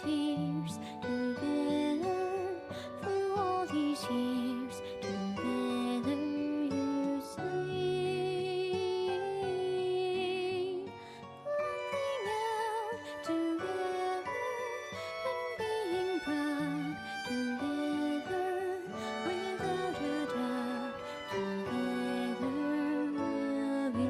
fears together through all these years. Together you see, looking out together and being proud together without a doubt. Together we'll be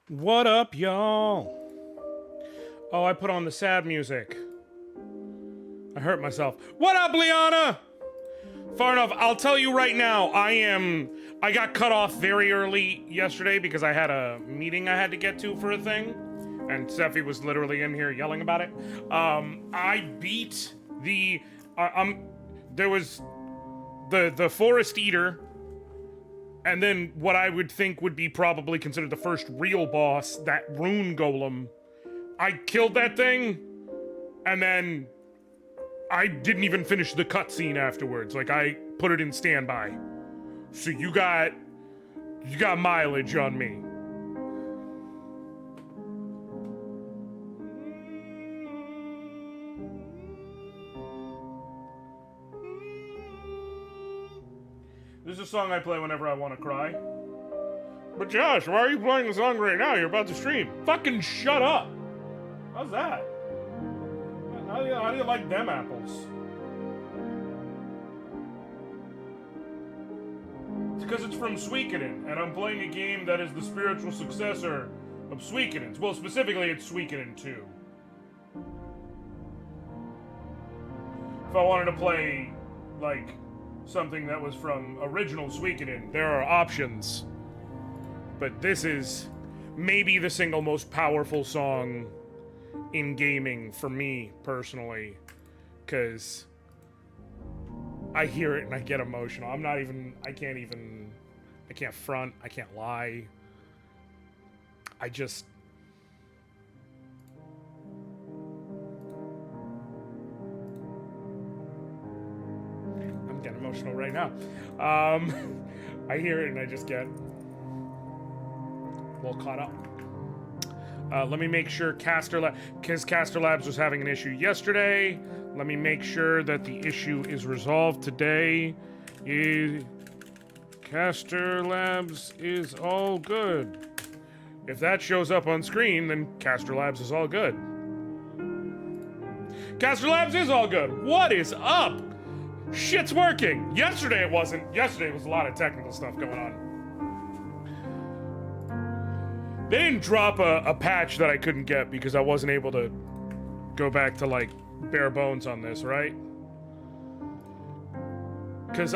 What up, y'all? Oh, I put on the sad music. I hurt myself. What up, Liana? Far enough. I'll tell you right now, I got cut off very early yesterday because I had a meeting I had to get to for a thing. and Seffi was literally in here yelling about it. I beat the there was the Forest Eater, and then what I would think would be probably considered the first real boss, that Rune Golem. I killed that thing, and then I didn't even finish the cutscene afterwards. Like, I put it in standby. So you got mileage on me. This is a song I play whenever I want to cry. But Josh, why are you playing the song right now? You're about to stream. Fucking shut up. How's that? How do you like them apples? It's because it's from Suikoden, and I'm playing a game that is the spiritual successor of Suikoden's. Well, specifically, it's Suikoden 2. If I wanted to play, like, something that was from original Suikoden, there are options. But this is maybe the single most powerful song in gaming for me, personally. Because I hear it and I get emotional. I can't front, I can't lie. I'm getting emotional right now. I hear it and I just get a little caught up. Let me make sure Caster Labs was having an issue yesterday. Let me make sure that the issue is resolved today. Caster Labs is all good. If that shows up on screen, then Caster Labs is all good. Caster Labs is all good. What is up? Shit's working. Yesterday it wasn't. Yesterday was a lot of technical stuff going on. They didn't drop a patch that I couldn't get because I wasn't able to go back to, like, bare bones on this, right? Because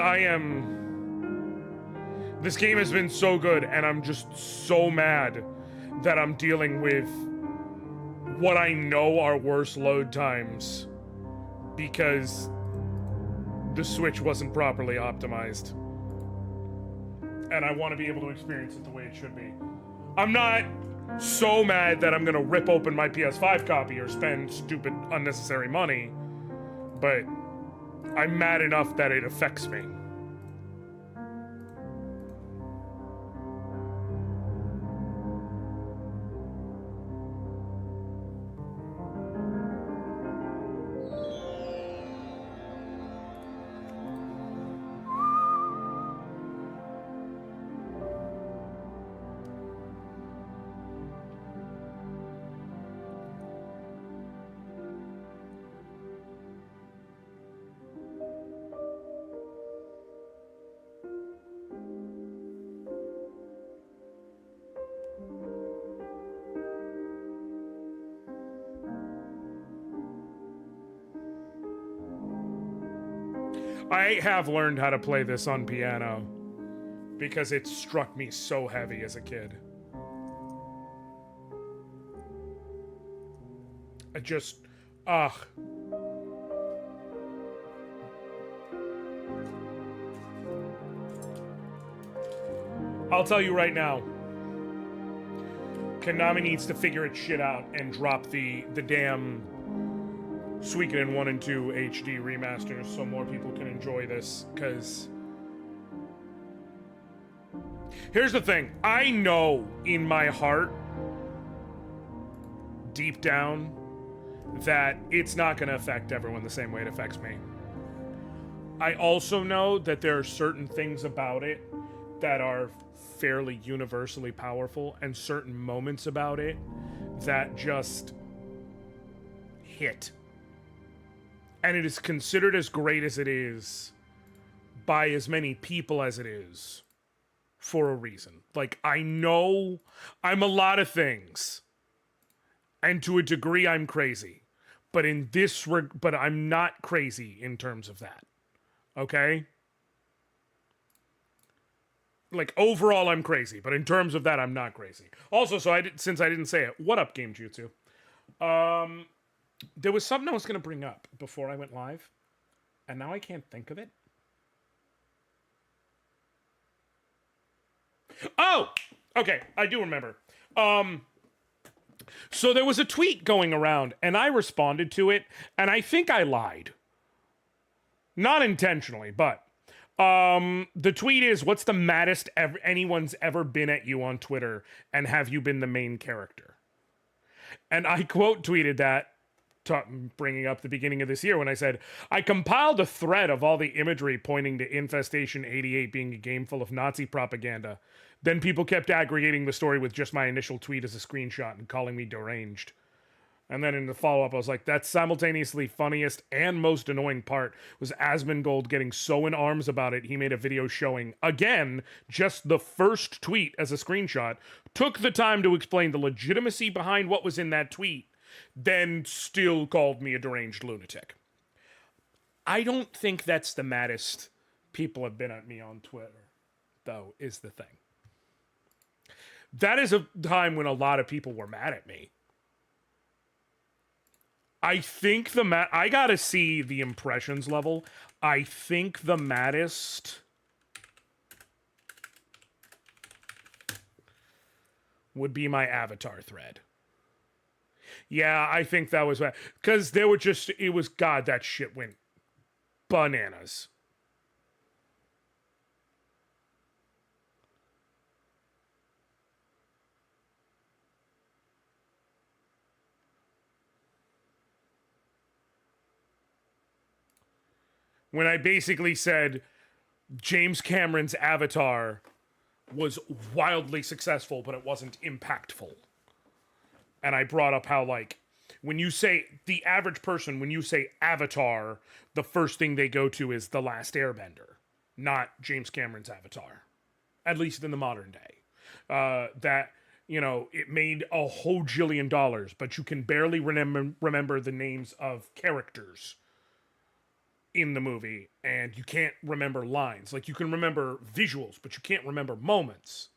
this game has been so good, and I'm just so mad that I'm dealing with what I know are worse load times because the Switch wasn't properly optimized. And I want to be able to experience it the way it should be. I'm not so mad that I'm gonna rip open my PS5 copy or spend stupid, unnecessary money, but I'm mad enough that it affects me. I have learned how to play this on piano because it struck me so heavy as a kid. I just, ugh. I'll tell you right now, Konami needs to figure its shit out and drop the damn Suikoden 1 and 2 HD remasters so more people can enjoy this, because here's the thing. I know in my heart, deep down, that it's not going to affect everyone the same way it affects me. I also know that there are certain things about it that are fairly universally powerful, and certain moments about it that just hit. And it is considered as great as it is by as many people as it is for a reason. Like, I know I'm a lot of things, and to a degree I'm crazy, but but I'm not crazy in terms of that. Okay? like overall I'm crazy, but in terms of that I'm not crazy. Also, since I didn't say it, what up, Game Jutsu? There was something I was going to bring up before I went live, and now I can't think of it. Oh, okay, I do remember. So there was a tweet going around, and I responded to it, and I think I lied. Not intentionally, but the tweet is, what's the maddest anyone's ever been at you on Twitter, and have you been the main character? And I quote tweeted that, bringing up the beginning of this year when I said, I compiled a thread of all the imagery pointing to Infestation 88 being a game full of Nazi propaganda. Then people kept aggregating the story with just my initial tweet as a screenshot and calling me deranged. And then in the follow-up, I was like, that's simultaneously funniest and most annoying part was Asmongold getting so in arms about it, he made a video showing, again, just the first tweet as a screenshot, took the time to explain the legitimacy behind what was in that tweet, then still called me a deranged lunatic. I don't think that's the maddest people have been at me on Twitter, though, is the thing. That is a time when a lot of people were mad at me. I think I gotta see the impressions level. I think the maddest would be my Avatar thread. Yeah, I think that was bad. Because there were just, it was, God, that shit went bananas. When I basically said James Cameron's Avatar was wildly successful, but it wasn't impactful. And I brought up how, like, when you say, the average person, when you say Avatar, the first thing they go to is The Last Airbender, not James Cameron's Avatar. At least in the modern day. That, you know, it made a whole jillion dollars, but you can barely remember the names of characters in the movie, and you can't remember lines. Like, you can remember visuals, but you can't remember moments,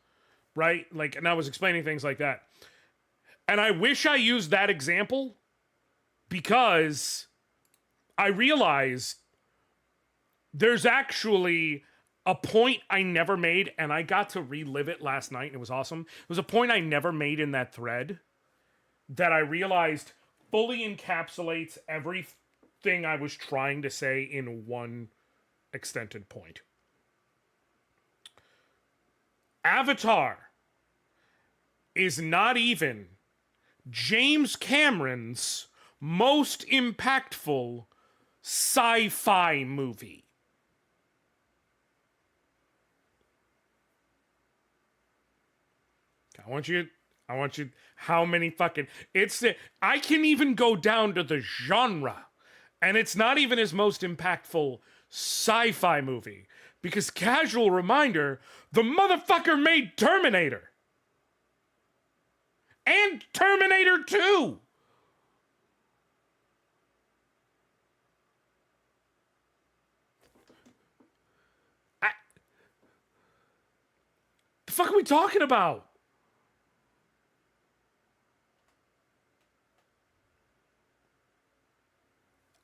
right? Like, and I was explaining things like that. And I wish I used that example because I realized there's actually a point I never made, and I got to relive it last night, and it was awesome. It was a point I never made in that thread that I realized fully encapsulates everything I was trying to say in one extended point. Avatar is not even James Cameron's most impactful sci-fi movie. I want you, how many fucking, I can even go down to the genre. And it's not even his most impactful sci-fi movie. Because, casual reminder, the motherfucker made Terminator. And Terminator 2. The fuck are we talking about?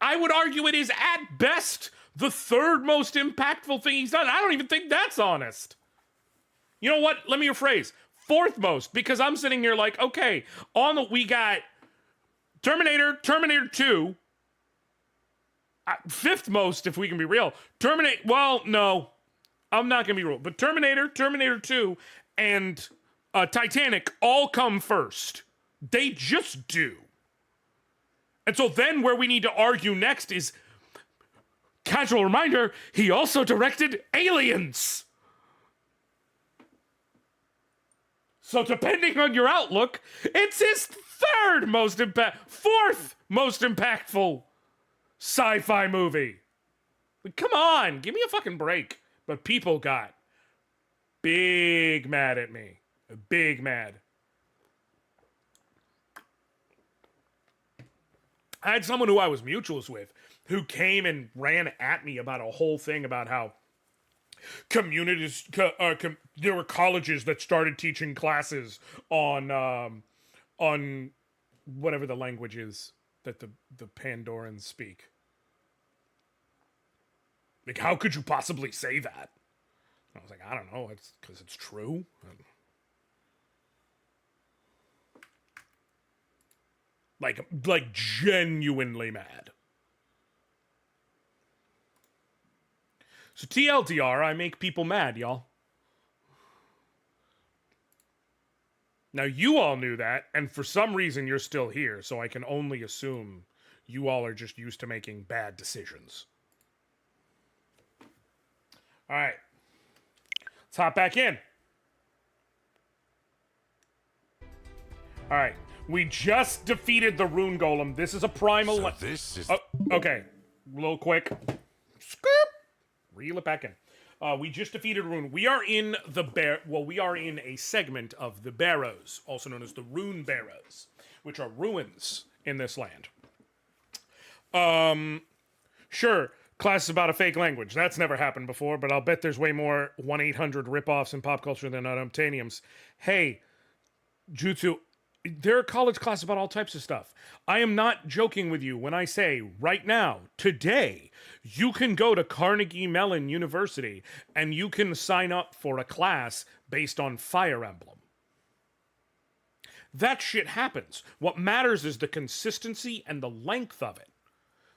I would argue it is at best the third most impactful thing he's done. I don't even think that's honest. You know what? Let me rephrase. Fourth most, because I'm sitting here like, okay, we got Terminator 2. Fifth most, if we can be real. Well, no, I'm not going to be real. But Terminator 2, and Titanic all come first. They just do. And so then where we need to argue next is, casual reminder, he also directed Aliens. So depending on your outlook, it's his fourth most impactful sci-fi movie. Like, come on, give me a fucking break. But people got big mad at me. Big mad. I had someone who I was mutuals with who came and ran at me about a whole thing about how there were colleges that started teaching classes on whatever the language is that the Pandorans speak. Like, how could you possibly say that? I was like, I don't know. It's because it's true. Like genuinely mad. So TLDR, I make people mad, y'all. Now, you all knew that, and for some reason you're still here, so I can only assume you all are just used to making bad decisions. All right. Let's hop back in. All right. We just defeated the Rune Golem. This is a primal... So this is... okay. A little quick. Scoop! Reel it back in. We just defeated Rune. We are in we are in a segment of the Barrows, also known as the Rune Barrows, which are ruins in this land. Sure, class is about a fake language. That's never happened before, but I'll bet there's way more 1-800 ripoffs in pop culture than unobtainiums. Hey, Jutsu, there are college classes about all types of stuff. I am not joking with you when I say right now, today, you can go to Carnegie Mellon University and you can sign up for a class based on Fire Emblem. That shit happens. What matters is the consistency and the length of it.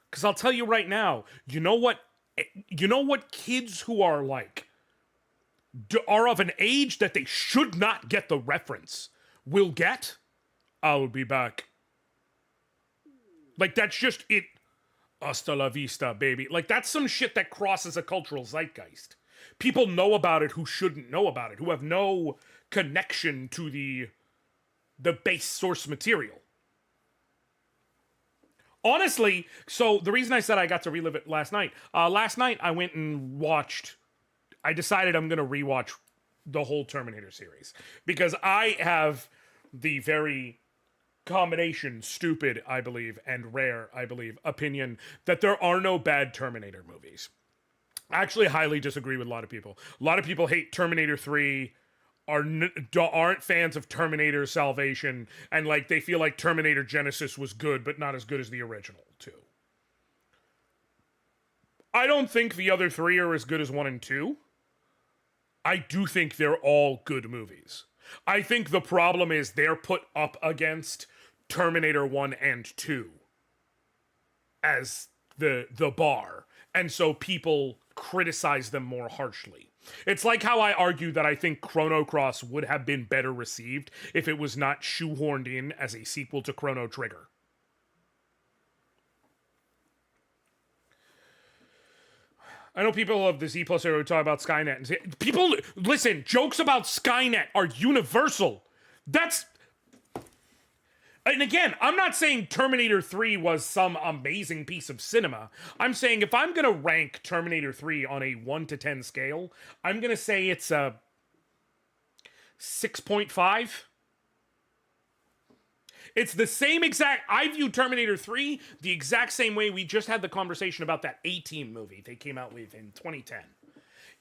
Because I'll tell you right now, you know what kids who are like, are of an age that they should not get the reference will get? I'll be back. Like, that's just it. Hasta la vista, baby. Like, that's some shit that crosses a cultural zeitgeist. People know about it who shouldn't know about it, who have no connection to the base source material. Honestly, so the reason I said I got to relive it last night I went and I decided I'm going to rewatch the whole Terminator series. Because I have the very combination, stupid, I believe, and rare, I believe, opinion that there are no bad Terminator movies. I actually highly disagree with a lot of people. A lot of people hate Terminator 3, aren't fans of Terminator Salvation, and like they feel like Terminator Genesis was good, but not as good as the original, too. I don't think the other three are as good as 1 and 2. I do think they're all good movies. I think the problem is they're put up against Terminator 1 and 2 as the bar. And so people criticize them more harshly. It's like how I argue that I think Chrono Cross would have been better received if it was not shoehorned in as a sequel to Chrono Trigger. I know people of the Z Plus era who talk about Skynet and say, people, listen, jokes about Skynet are universal. And again, I'm not saying Terminator 3 was some amazing piece of cinema. I'm saying if I'm going to rank Terminator 3 on a 1 to 10 scale, I'm going to say it's a 6.5. It's the same exact... I view Terminator 3 the exact same way we just had the conversation about that A-Team movie they came out with in 2010.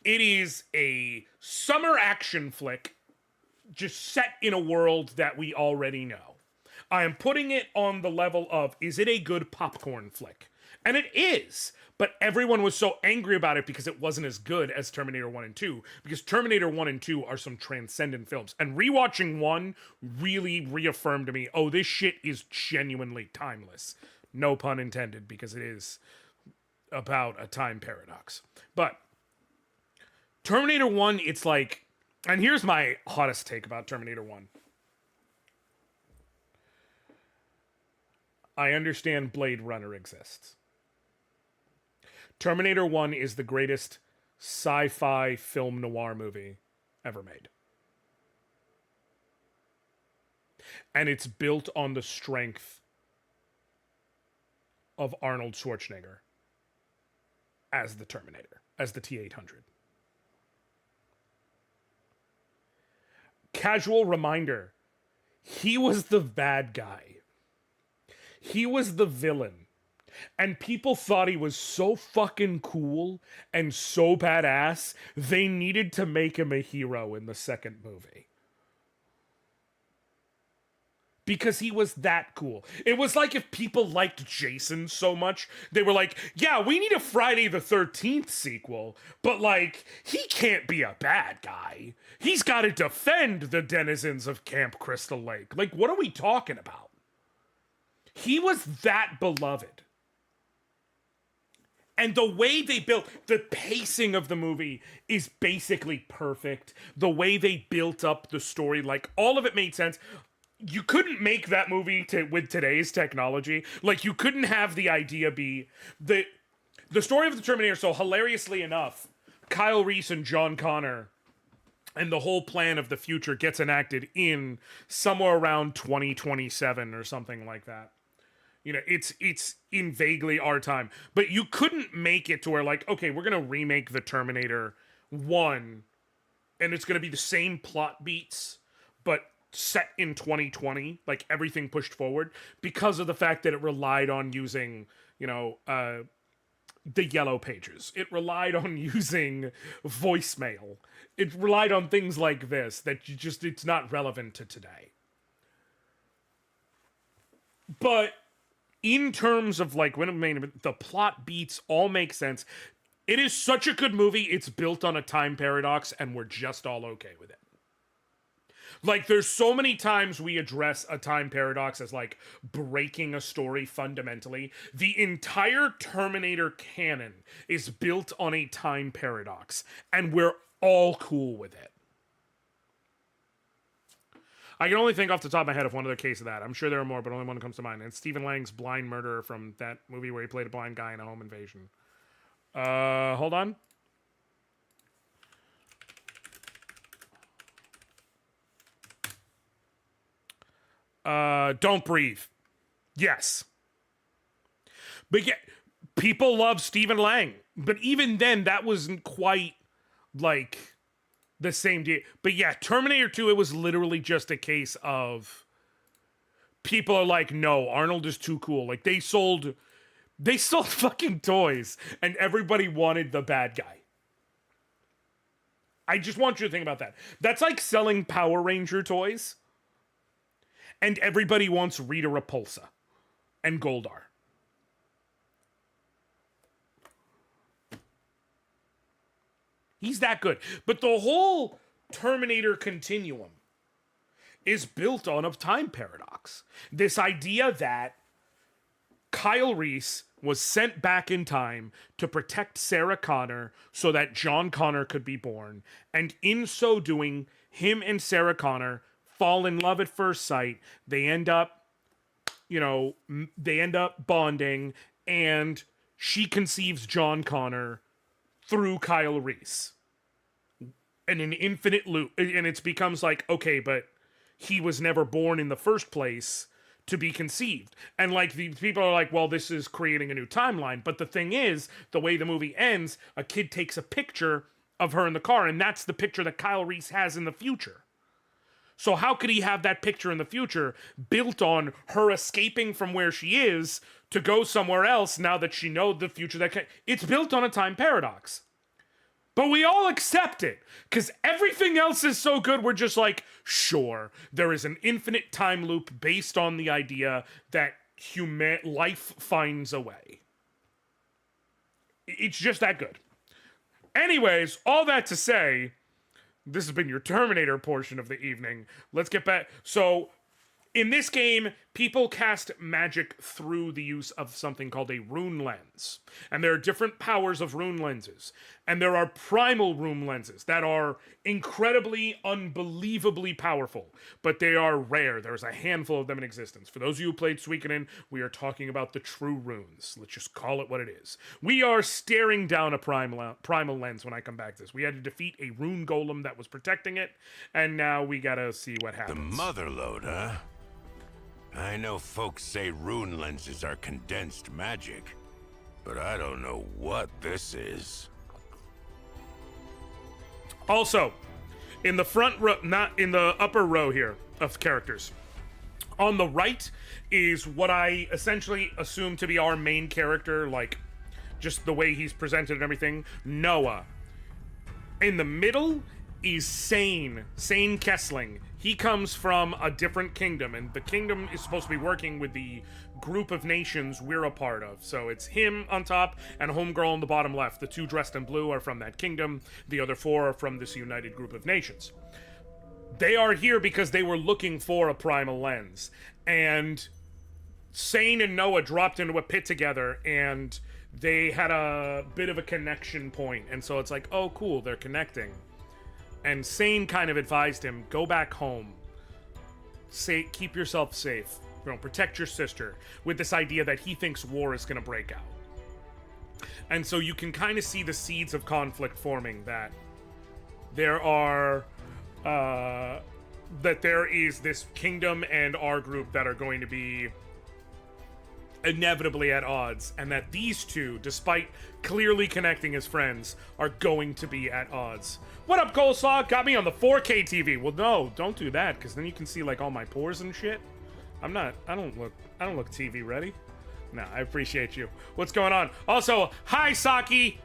It is a summer action flick just set in a world that we already know. I am putting it on the level of, is it a good popcorn flick? And it is, but everyone was so angry about it because it wasn't as good as Terminator 1 and 2, because Terminator 1 and 2 are some transcendent films. And rewatching 1 really reaffirmed to me, oh, this shit is genuinely timeless. No pun intended, because it is about a time paradox. But Terminator 1, it's like, and here's my hottest take about Terminator 1. I understand Blade Runner exists. Terminator 1 is the greatest sci-fi film noir movie ever made. And it's built on the strength of Arnold Schwarzenegger as the Terminator, as the T-800. Casual reminder, he was the bad guy. He was the villain. And people thought he was so fucking cool and so badass, they needed to make him a hero in the second movie. Because he was that cool. It was like if people liked Jason so much, they were like, yeah, we need a Friday the 13th sequel, but like, he can't be a bad guy. He's got to defend the denizens of Camp Crystal Lake. Like, what are we talking about? He was that beloved. And the way they built, the pacing of the movie is basically perfect. The way they built up the story, like, all of it made sense. You couldn't make that movie with today's technology. Like, you couldn't have the idea be the story of the Terminator. So hilariously enough, Kyle Reese and John Connor and the whole plan of the future gets enacted in somewhere around 2027 or something like that. You know, it's in vaguely our time. But you couldn't make it to where, like, okay, we're going to remake the Terminator 1 and it's going to be the same plot beats, but set in 2020, like everything pushed forward, because of the fact that it relied on using, you know, the yellow pages. It relied on using voicemail. It relied on things like this that it's not relevant to today. But in terms of like when it made the plot beats all make sense. It is such a good movie. It's built on a time paradox, and we're just all okay with it. Like, there's so many times we address a time paradox as, like, breaking a story fundamentally. The entire Terminator canon is built on a time paradox, and we're all cool with it. I can only think off the top of my head of one other case of that. I'm sure there are more, but only one comes to mind. And it's Stephen Lang's blind murderer from that movie where he played a blind guy in a home invasion. Hold on. Don't Breathe. Yes. But yeah, people love Stephen Lang. But even then, that wasn't quite like the same deal. But yeah, Terminator 2, it was literally just a case of people are like, no, Arnold is too cool. Like, they sold fucking toys and everybody wanted the bad guy. I just want you to think about that. That's like selling Power Ranger toys and everybody wants Rita Repulsa and Goldar. He's that good. But the whole Terminator continuum is built on a time paradox. This idea that Kyle Reese was sent back in time to protect Sarah Connor so that John Connor could be born. And in so doing, him and Sarah Connor fall in love at first sight. They end up, bonding, and she conceives John Connor through Kyle Reese. And an infinite loop. And it becomes like, okay, but he was never born in the first place to be conceived. And like, the people are like, well, this is creating a new timeline. But the thing is, the way the movie ends, a kid takes a picture of her in the car, and that's the picture that Kyle Reese has in the future. So how could he have that picture in the future built on her escaping from where she is to go somewhere else now that she knows the future? It's built on a time paradox. But we all accept it, because everything else is so good, we're just like, sure, there is an infinite time loop based on the idea that life finds a way. It's just that good. Anyways, all that to say, this has been your Terminator portion of the evening. Let's get back. So, in this game, people cast magic through the use of something called a rune lens. And there are different powers of rune lenses. And there are primal rune lenses that are incredibly, unbelievably powerful. But they are rare. There's a handful of them in existence. For those of you who played Suikoden, we are talking about the true runes. Let's just call it what it is. We are staring down a primal lens when I come back to this. We had to defeat a rune golem that was protecting it. And now we gotta see what happens. The motherlode, huh? I know folks say rune lenses are condensed magic, but I don't know what this is. Also, in the front row, not in the upper row here of characters, On the right is what I essentially assume to be our main character, like, just the way he's presented and everything, Noah. In the middle is Sane Kessling. He comes from a different kingdom, and the kingdom is supposed to be working with the group of nations we're a part of. So it's him on top and Homegirl on the bottom left. The two dressed in blue are from that kingdom. The other four are from this united group of nations. They are here because they were looking for a primal lens. And Sane and Noah dropped into a pit together, and they had a bit of a connection point. And so it's like, oh, cool, they're connecting. And Sane kind of advised him, go back home. Keep yourself safe. You know, protect your sister, with this idea that he thinks war is going to break out. And so you can kind of see the seeds of conflict forming, that there are... that there is this kingdom and our group that are going to be inevitably at odds, and that these two, despite clearly connecting as friends, are going to be at odds. What up, Coleslaw? Got me on the 4K TV. Well, no, don't do that, because then you can see like all my pores and shit. I don't look TV ready. No, I appreciate you. What's going on? Also, hi, Saki.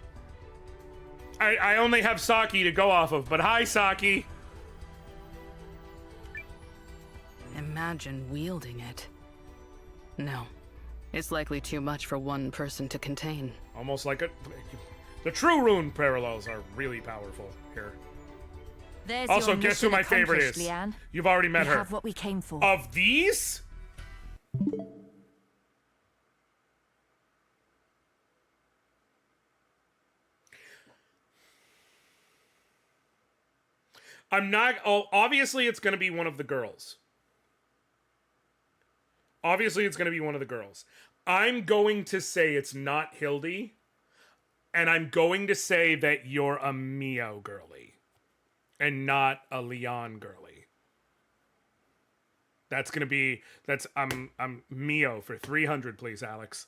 I only have Saki to go off of, but hi, Saki. Imagine wielding it. No. It's likely too much for one person to contain. Almost like the true rune parallels are really powerful here. There's Also, your guess who mission my favorite is? accomplished, Leanne. You've already met We her. have what we came for. Of these? I'm not... Oh, obviously it's going to be one of the girls. Obviously it's going to be one of the girls. I'm going to say it's not Hildy. And I'm going to say that you're a Mio girly. And not a Leon girly. That's going to be... I'm Mio for 300, please, Alex.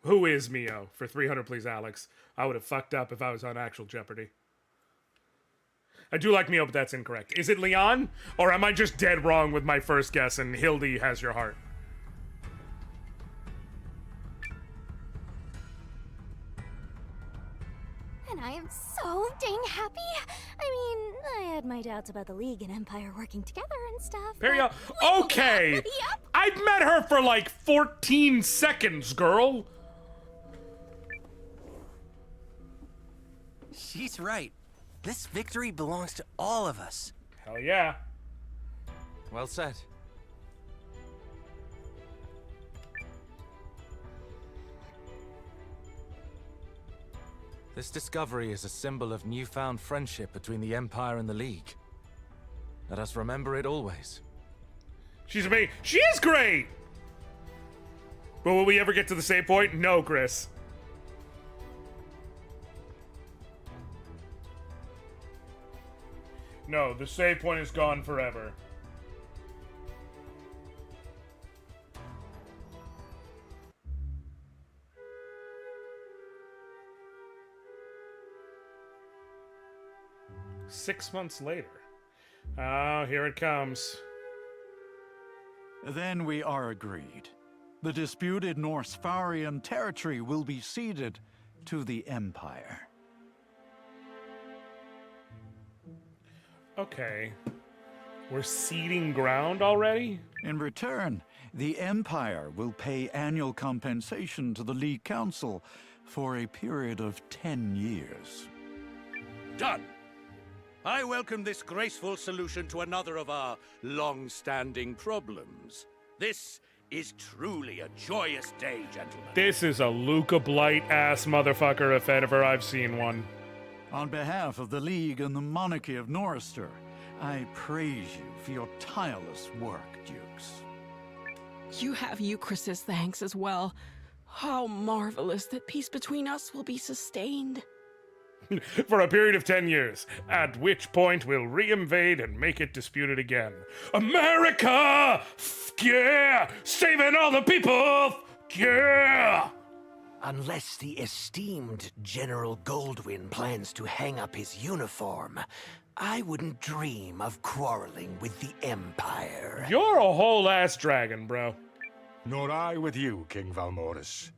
Who is Mio for 300, please, Alex? I would have fucked up if I was on actual Jeopardy. I do like Mio, but that's incorrect. Is it Leon? Or am I just dead wrong with my first guess and Hildy has your heart? And I am so dang happy. I mean, I had my doubts about the League and Empire working together and stuff. Perio. but- Okay! Yep. I've met her for like 14 seconds, girl! She's right. This victory belongs to all of us. Hell yeah. Well said. This discovery is a symbol of newfound friendship between the Empire and the League. Let us remember it always. She's amazing. She is great! But will we ever get to the save point? No, Chris. No, the save point is gone forever. Six months later. Oh, here it comes. Then we are agreed. The disputed Norsfarian territory will be ceded to the Empire. Okay. We're ceding ground already? In return, the Empire will pay annual compensation to the League Council for a period of 10 years. Done. I welcome this graceful solution to another of our long-standing problems. This is truly a joyous day, gentlemen. This is a Luca Blight-ass motherfucker if ever I've seen one. On behalf of the League and the monarchy of Norrister, I praise you for your tireless work, Dukes. You have Euchris's thanks as well. How marvelous that peace between us will be sustained. For a period of 10 years, at which point we'll re-invade and make it disputed again. America! Yeah! Saving all the people! Yeah! Unless the esteemed General Goldwyn plans to hang up his uniform, I wouldn't dream of quarreling with the Empire. You're a whole ass dragon, bro. Nor I with you, King Valmoris.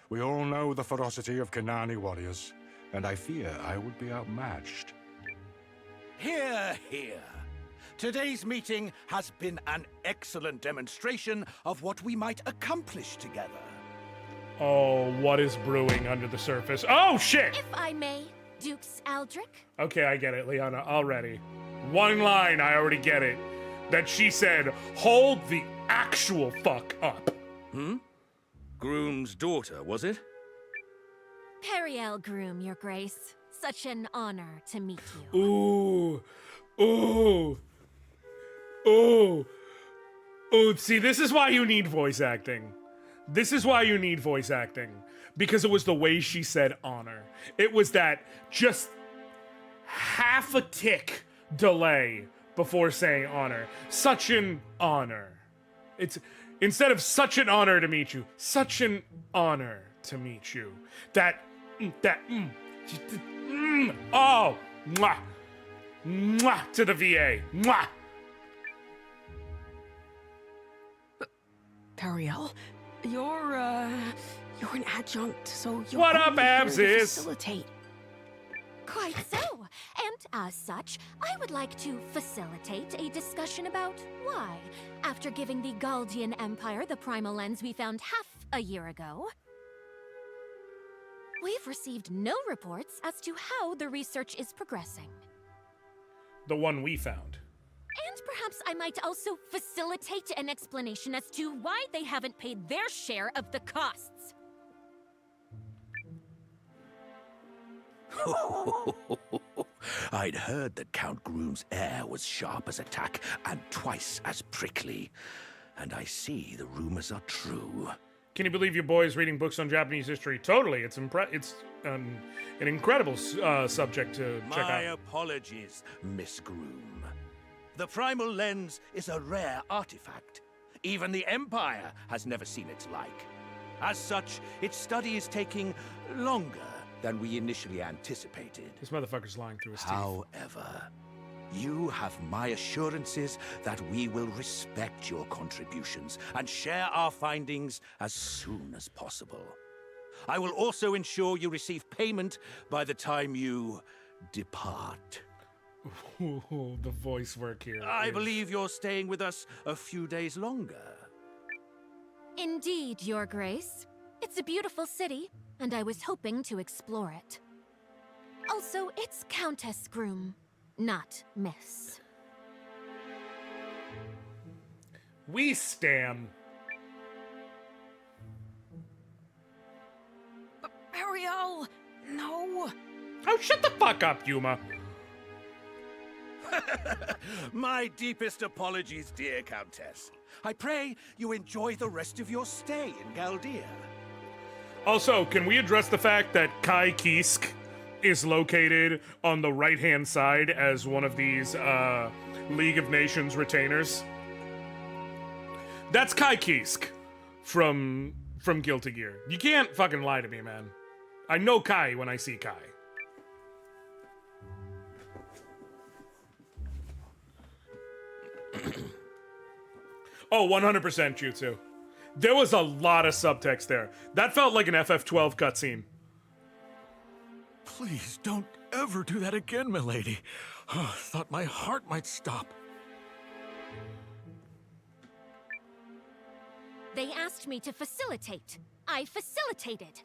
We all know the ferocity of Kanani warriors, and I fear I would be outmatched. Hear, hear. Today's meeting has been an excellent demonstration of what we might accomplish together. Oh, what is brewing under the surface? Oh, shit! If I may, Dukes Aldrich. Okay, I get it, Liana, already. One line, I already get it. That she said, hold the actual fuck up. Groom's daughter, was it? Periel Groom, Your Grace. Such an honor to meet you. Ooh. Ooh. Ooh. Ooh. See, this is why you need voice acting. This is why you need voice acting. Because it was the way she said honor. It was that just half a tick delay before saying honor. Such an honor. It's instead of such an honor to meet you, such an honor to meet you. Oh, mwah, mwah to the VA, mwah. Periel, you're an adjunct, so you're What up, only here to Absis? facilitate. Quite so. And as such, I would like to facilitate a discussion about why, after giving the Galdian Empire the primal lens we found half a year ago, we've received no reports as to how the research is progressing. The one we found. And perhaps I might also facilitate an explanation as to why they haven't paid their share of the costs. I'd heard that Count Groom's air was sharp as a tack and twice as prickly. And I see the rumors are true. Can you believe your boy is reading books on Japanese history? Totally. It's an incredible subject to check My out. apologies, Miss Groom. The primal lens is a rare artifact. Even the Empire has never seen its like. As such, its study is taking longer than we initially anticipated. This motherfucker's lying through his teeth. However, you have my assurances that we will respect your contributions and share our findings as soon as possible. I will also ensure you receive payment by the time you depart. Ooh, the voice work here. I believe you're staying with us a few days longer. Indeed, Your Grace. It's a beautiful city, and I was hoping to explore it. Also, it's Countess Groom, not Miss. We stan. Periel, no. Oh, shut the fuck up, Yuma. My deepest apologies, dear Countess. I pray you enjoy the rest of your stay in Galdia. Also, can we address the fact that Kai Kisk is located on the right-hand side as one of these League of Nations retainers? That's Kai Kisk from Guilty Gear. You can't fucking lie to me, man. I know Kai when I see Kai. Oh, 100% Jutsu. There was a lot of subtext there. That felt like an FF12 cutscene. Please don't ever do that again, milady. Oh, thought my heart might stop. They asked me to facilitate. I facilitated.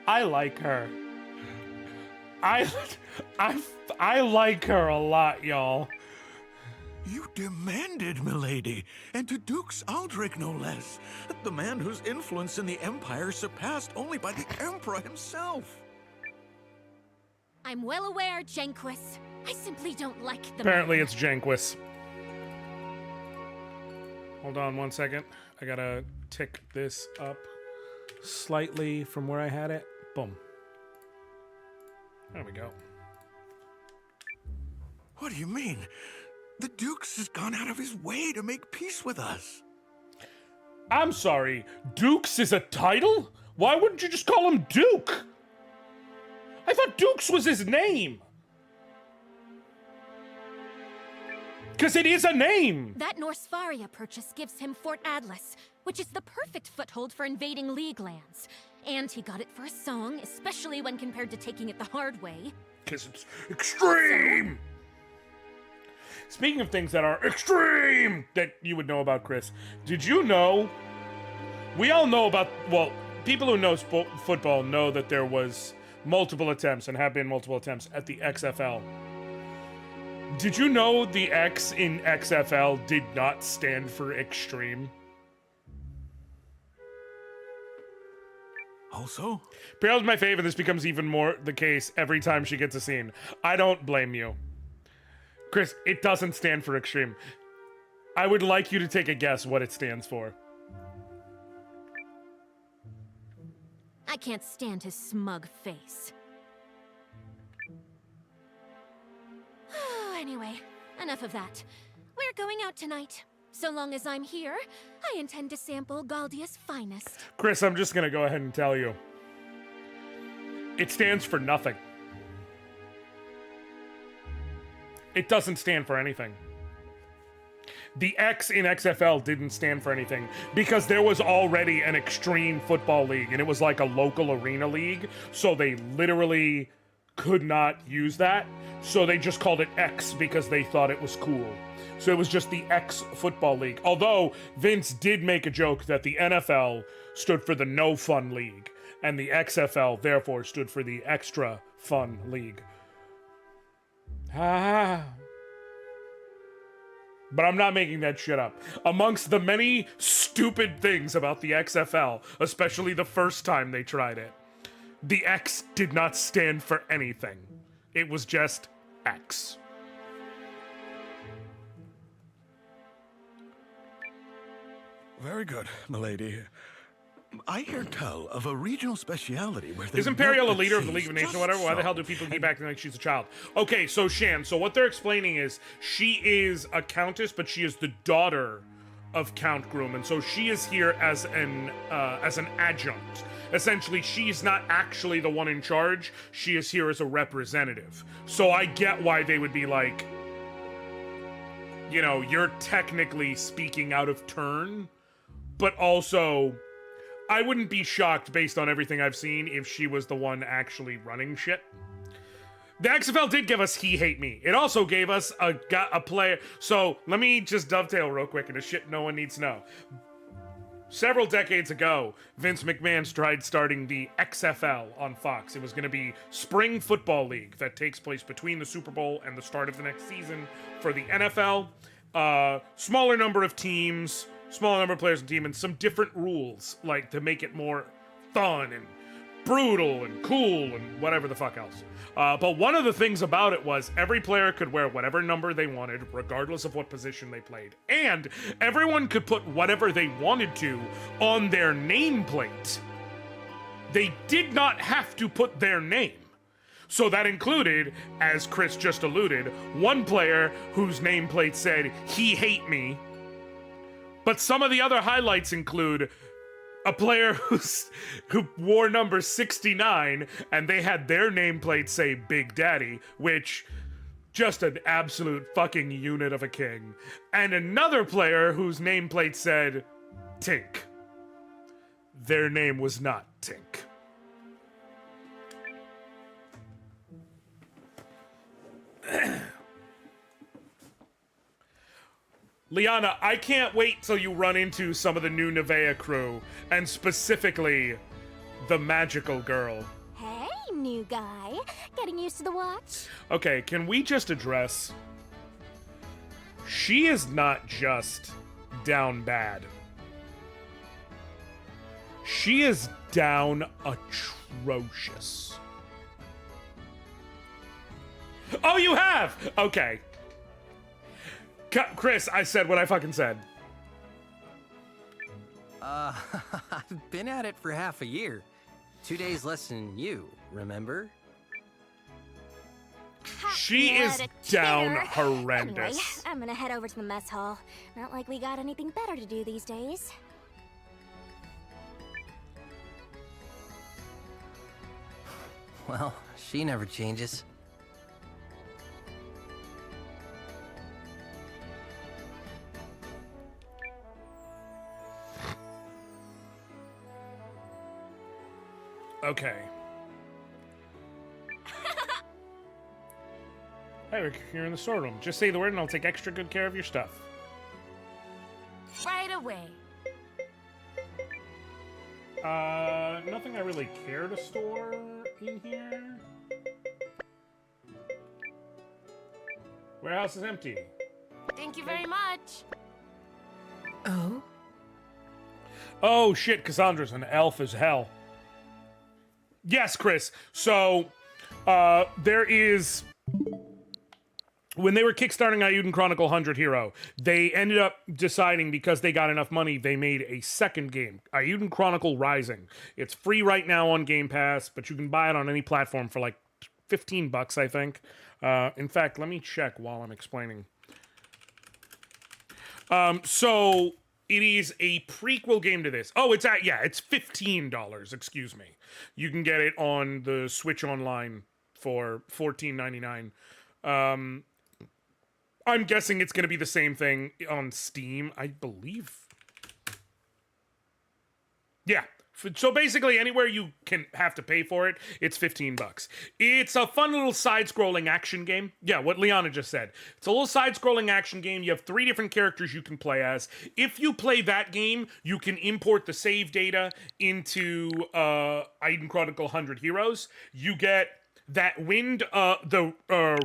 I like her. I like her a lot, y'all. You demanded, milady, and to Dukes Aldrich no less. The man whose influence in the Empire surpassed only by the Emperor himself. I'm well aware, Janquis. I simply don't like the Apparently man. it's Janquis. Hold on one second. I gotta tick this up slightly from where I had it. Boom. There we go. What do you mean? The Dukes has gone out of his way to make peace with us. I'm sorry, Dukes is a title? Why wouldn't you just call him Duke? I thought Dukes was his name. Because it is a name! That Norsfaria purchase gives him Fort Atlas, which is the perfect foothold for invading League lands. And he got it for a song, especially when compared to taking it the hard way. Because it's extreme! Speaking of things that are extreme that you would know about, Chris, did you know? We all know about, well, people who know football know that there was multiple attempts and have been multiple attempts at the XFL. Did you know the X in XFL did not stand for extreme? Also? Peral's my fave, and this becomes even more the case every time she gets a scene. I don't blame you. Chris, it doesn't stand for extreme. I would like you to take a guess what it stands for. I can't stand his smug face. Anyway, enough of that. We're going out tonight. So long as I'm here, I intend to sample Galdia's finest. Chris, I'm just gonna go ahead and tell you. It stands for nothing. It doesn't stand for anything. The X in XFL didn't stand for anything because there was already an extreme football league and it was like a local arena league, so they literally could not use that, so they just called it X because they thought it was cool. So it was just the X Football League. Although Vince did make a joke that the NFL stood for the No Fun League and the XFL therefore stood for the Extra Fun League. Ah. But I'm not making that shit up. Amongst the many stupid things about the XFL, especially the first time they tried it, the X did not stand for anything. It was just X. Very good, milady. I hear tell of a regional speciality where they Is Imperial a melt the leader of the cheese League of Nations just or whatever? Why the so. hell do people keep acting like she's a child? Okay, so Shan, so what they're explaining is she is a countess, but she is the daughter of Count Groom, and so she is here as an adjunct. Essentially, she's not actually the one in charge. She is here as a representative. So I get why they would be like, you know, you're technically speaking out of turn, but also I wouldn't be shocked based on everything I've seen if she was the one actually running shit. The XFL did give us He Hate Me. It also gave us a player. So let me just dovetail real quick into shit no one needs to know. Several decades ago, Vince McMahon tried starting the XFL on Fox. It was going to be Spring Football League that takes place between the Super Bowl and the start of the next season for the NFL. Smaller number of teams, smaller number of players in the team, and some different rules, like to make it more fun and brutal and cool and whatever the fuck else. But one of the things about it was every player could wear whatever number they wanted, regardless of what position they played. And everyone could put whatever they wanted to on their nameplate. They did not have to put their name. So that included, as Chris just alluded, one player whose nameplate said, "He hate me." But some of the other highlights include a player who wore number 69, and they had their nameplate say Big Daddy, which, just an absolute fucking unit of a king. And another player whose nameplate said Tink. Their name was not Tink. Liana, I can't wait till you run into some of the new Nevea crew, and specifically, the magical girl. Hey, new guy. Getting used to the watch? Okay, can we just address... She is not just down bad. She is down atrocious. Oh, you have? Okay. Chris, I said what I fucking said. I've been at it for half a year. 2 days less than you, remember? She is down horrendous. Anyway, I'm gonna head over to the mess hall. Not like we got anything better to do these days. Well, she never changes. Okay. Hey, Rick, you're in the storeroom. Just say the word and I'll take extra good care of your stuff. Right away. Nothing I really care to store in here. Warehouse is empty. Thank you very much. Oh? Oh, shit, Cassandra's an elf as hell. Yes, Chris. So, there is... When they were kickstarting Eiyuden Chronicle 100 Hero, they ended up deciding, because they got enough money, they made a second game, Eiyuden Chronicle Rising. It's free right now on Game Pass, but you can buy it on any platform for like $15, I think. In fact, let me check while I'm explaining. So it is a prequel game to this. Oh, it's $15, excuse me. You can get it on the Switch Online for $14.99. I'm guessing it's going to be the same thing on Steam, I believe. Yeah. So basically, anywhere you can have to pay for it, it's $15. It's a fun little side-scrolling action game. Yeah, what Liana just said. It's a little side-scrolling action game. You have 3 different characters you can play as. If you play that game, you can import the save data into Eiyuden Chronicle 100 Heroes. You get that wind, the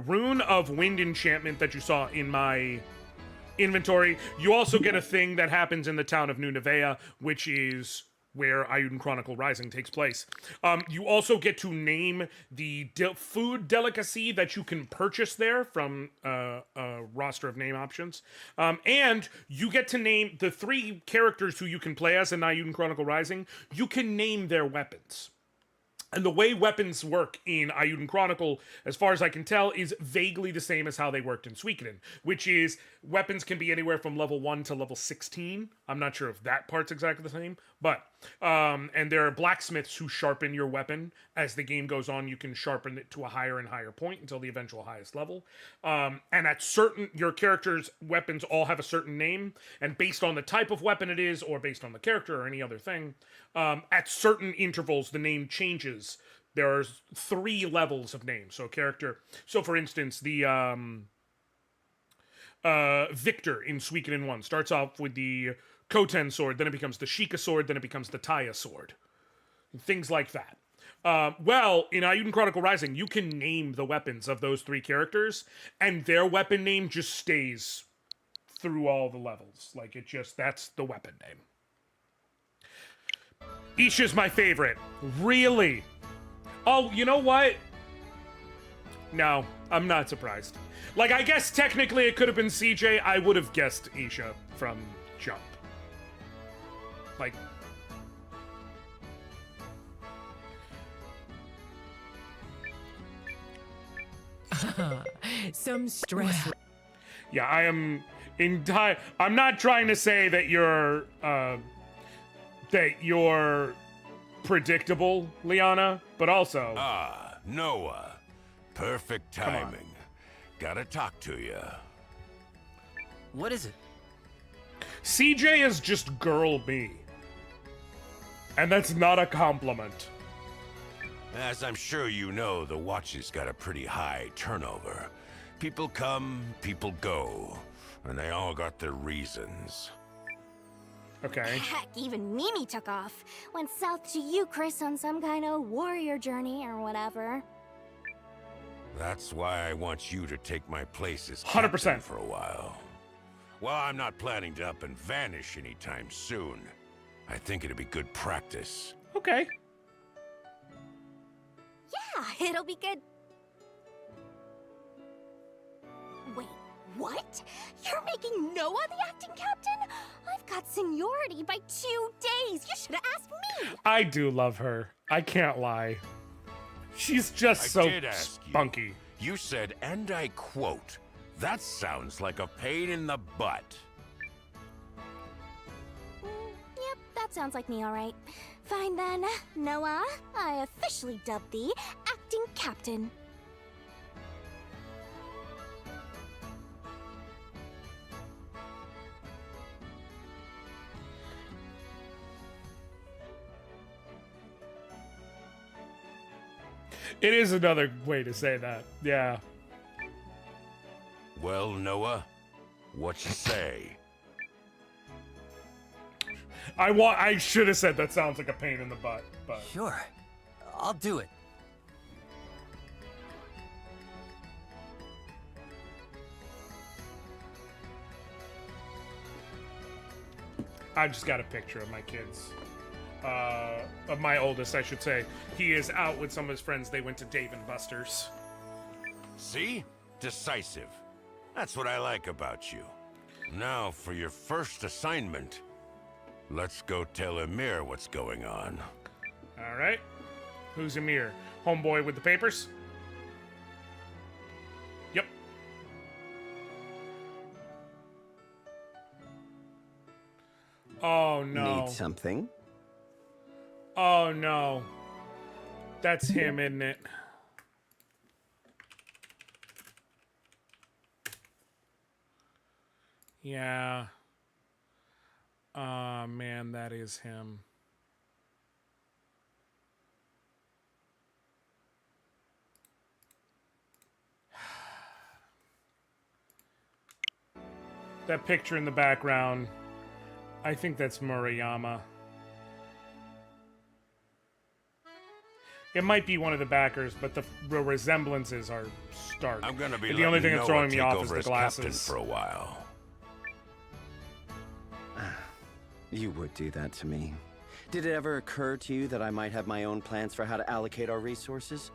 rune of wind enchantment that you saw in my inventory. You also get a thing that happens in the town of New Nevea, which is where Eiyuden Chronicle Rising takes place. You also get to name the food delicacy that you can purchase there from a roster of name options. And you get to name the 3 characters who you can play as in Eiyuden Chronicle Rising. You can name their weapons. And the way weapons work in Eiyuden Chronicle, as far as I can tell, is vaguely the same as how they worked in Suikoden, which is weapons can be anywhere from level 1 to level 16. I'm not sure if that part's exactly the same, but, and there are blacksmiths who sharpen your weapon. As the game goes on, you can sharpen it to a higher and higher point until the eventual highest level. And at your character's weapons all have a certain name, and based on the type of weapon it is, or based on the character or any other thing, at certain intervals, the name changes. There are 3 levels of names. So for instance, the Victor in Suikoden 1 starts off with the Koten sword, then it becomes the Sheikah sword, then it becomes the Taya sword. Things like that. Well, in Eiyuden Chronicle Rising, you can name the weapons of those 3 characters, and their weapon name just stays through all the levels. Like, that's the weapon name. Isha's my favorite. Really? Oh, you know what? No, I'm not surprised. Like, I guess technically it could have been CJ. I would have guessed Isha from Jump. Like... Some stress. Yeah, I am I'm not trying to say that you're predictable, Liana, but also... Ah, Noah. Perfect timing. Gotta talk to you. What is it? CJ is just girl me. And that's not a compliment. As I'm sure you know, the Watch's got a pretty high turnover. People come, people go. And they all got their reasons. Okay. Heck, even Mimi took off. Went south to you, Chris, on some kind of warrior journey or whatever. That's why I want you to take my place as 100% captain for a while. Well, I'm not planning to up and vanish anytime soon. I think it'd be good practice. Okay. Yeah, it'll be good. Wait, what? You're making Noah the acting captain? I've got seniority by 2 days. You should have asked me. I do love her. I can't lie. She's just so spunky. You said, and I quote, "That sounds like a pain in the butt." Yep, that sounds like me, all right. Fine then, Noah. I officially dub thee acting captain. It is another way to say that. Yeah. Well, Noah, what you say? I should have said that sounds like a pain in the butt, but Sure. I'll do it. I just got a picture of my kids. Of my oldest, I should say. He is out with some of his friends. They went to Dave & Buster's. See? Decisive. That's what I like about you. Now, for your first assignment, let's go tell Emir what's going on. All right. Who's Emir? Homeboy with the papers? Yep. Oh, no. Need something? Oh, no. That's him, isn't it? Yeah. Man, that is him. That picture in the background, I think that's Murayama. It might be one of the backers, but the resemblances are stark. I'm gonna be the only thing that's throwing me take off over is the as captain glasses. for a while. You would do that to me. Did it ever occur to you that I might have my own plans for how to allocate our resources?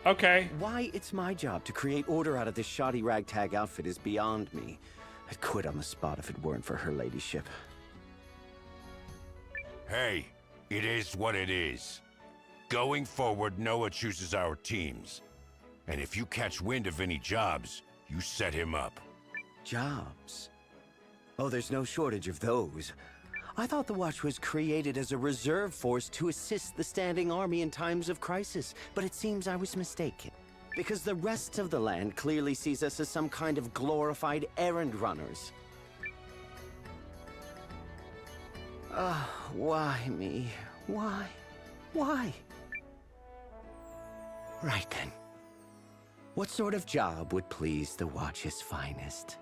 Okay. Why it's my job to create order out of this shoddy ragtag outfit is beyond me. I'd quit on the spot if it weren't for her ladyship. Hey, it is what it is. Going forward, Noah chooses our teams. And if you catch wind of any jobs, you set him up. Jobs? Oh, there's no shortage of those. I thought the Watch was created as a reserve force to assist the standing army in times of crisis, but it seems I was mistaken. Because the rest of the land clearly sees us as some kind of glorified errand runners. Why me? Why? Why? Right then. What sort of job would please the Watch's finest?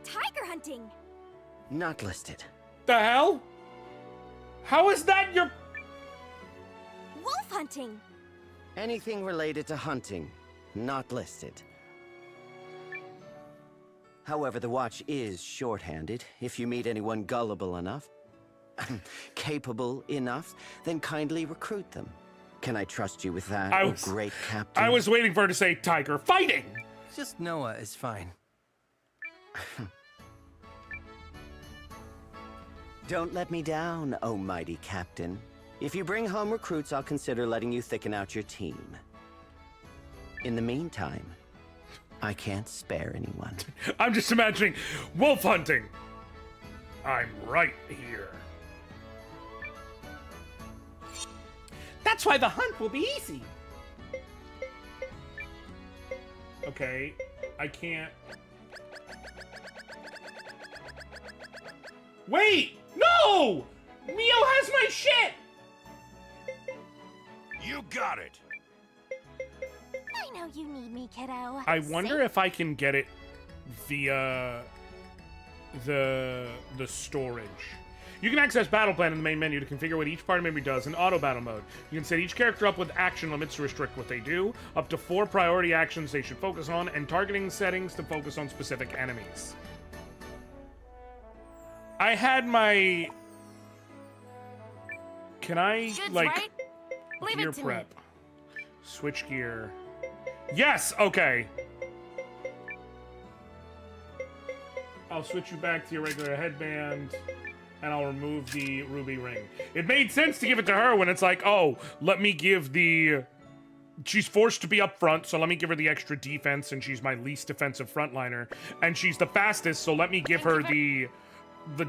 Tiger hunting. Not listed. The hell? How is that your... Wolf hunting. Anything related to hunting, not listed. However, the Watch is short-handed. If you meet anyone gullible enough, capable enough, then kindly recruit them. Can I trust you with that, great captain? I was waiting for her to say tiger fighting! Just Noah is fine. Don't let me down, oh mighty captain. If you bring home recruits, I'll consider letting you thicken out your team. In the meantime, I can't spare anyone. I'm just imagining wolf hunting. I'm right here. That's why the hunt will be easy. Okay, I can't... Wait! No! Mio has my shit! You got it! I know you need me, kiddo. I wonder if I can get it via the storage. You can access Battle Plan in the main menu to configure what each party member does in auto battle mode. You can set each character up with action limits to restrict what they do, up to 4 priority actions they should focus on, and targeting settings to focus on specific enemies. I had my... Can I, Goods, like, right? Leave gear it to prep? Switch gear. Yes! Okay. I'll switch you back to your regular headband, and I'll remove the ruby ring. It made sense to give it to her when it's like, oh, let me give the... She's forced to be up front, so let me give her the extra defense, and she's my least defensive frontliner. And she's the fastest, so let me give her the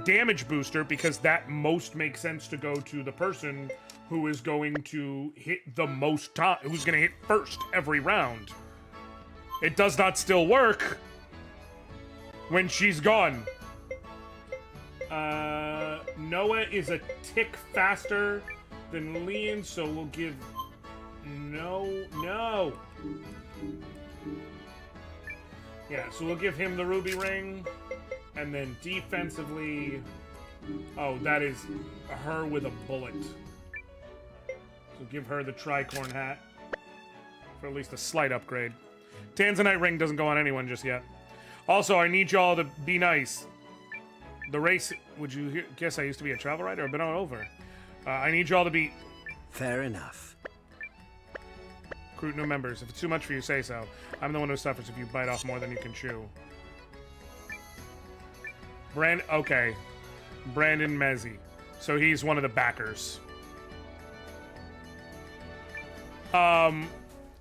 damage booster, because that most makes sense to go to the person who is going to hit the most time, who's going to hit first every round. It does not still work when she's gone. Noah is a tick faster than Leon, so we'll give No. Yeah, so we'll give him the ruby ring. And then defensively... Oh, that is her with a bullet. So give her the tricorn hat. For at least a slight upgrade. Tanzanite ring doesn't go on anyone just yet. Also, I need y'all to be nice. The race... Would you guess I used to be a travel writer? I've been all over. I need y'all to be... Fair enough. Recruit new members. If it's too much for you, say so. I'm the one who suffers if you bite off more than you can chew. Okay. Brandon Mezzi. So he's one of the backers. The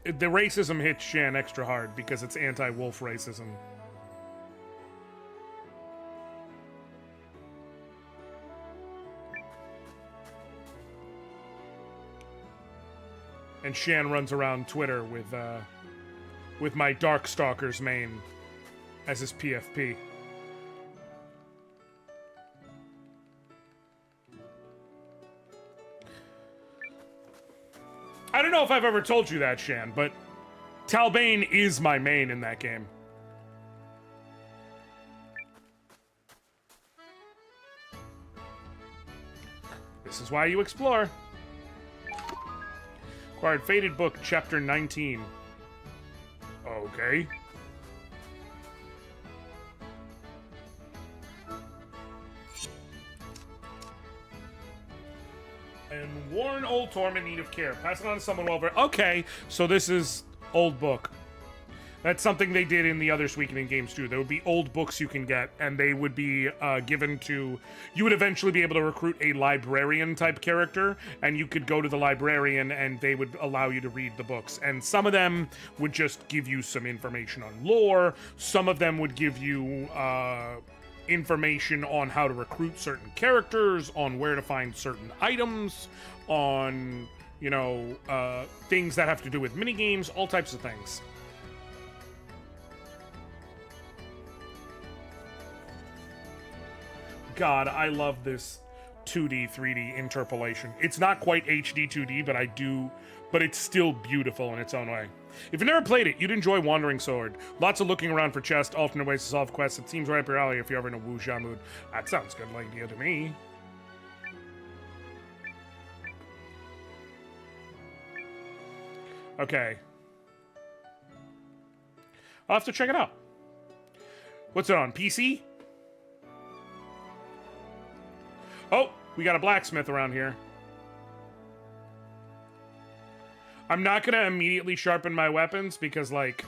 racism hits Shan extra hard because it's anti-wolf racism. And Shan runs around Twitter with my Darkstalker's main as his PFP. I don't know if I've ever told you that, Shan, but Talbane is my main in that game. This is why you explore. Acquired Faded Book, Chapter 19. Okay. And warn old Torm in need of care. Pass it on to someone well. Okay, so this is old book. That's something they did in the other Suikoden games too. There would be old books you can get, and they would be given to... You would eventually be able to recruit a librarian-type character, and you could go to the librarian, and they would allow you to read the books. And some of them would just give you some information on lore. Some of them would give you information on how to recruit certain characters, on where to find certain items, on, you know, things that have to do with minigames, all types of things. God, I love this 2D, 3D interpolation. It's not quite HD 2D, but it's still beautiful in its own way. If you've never played it, you'd enjoy Wandering Sword. Lots of looking around for chests, alternate ways to solve quests. It seems right up your alley if you're ever in a wuxia mood. That sounds good idea to me. Okay. I'll have to check it out. What's it on, PC? Oh, we got a blacksmith around here. I'm not gonna immediately sharpen my weapons because, like,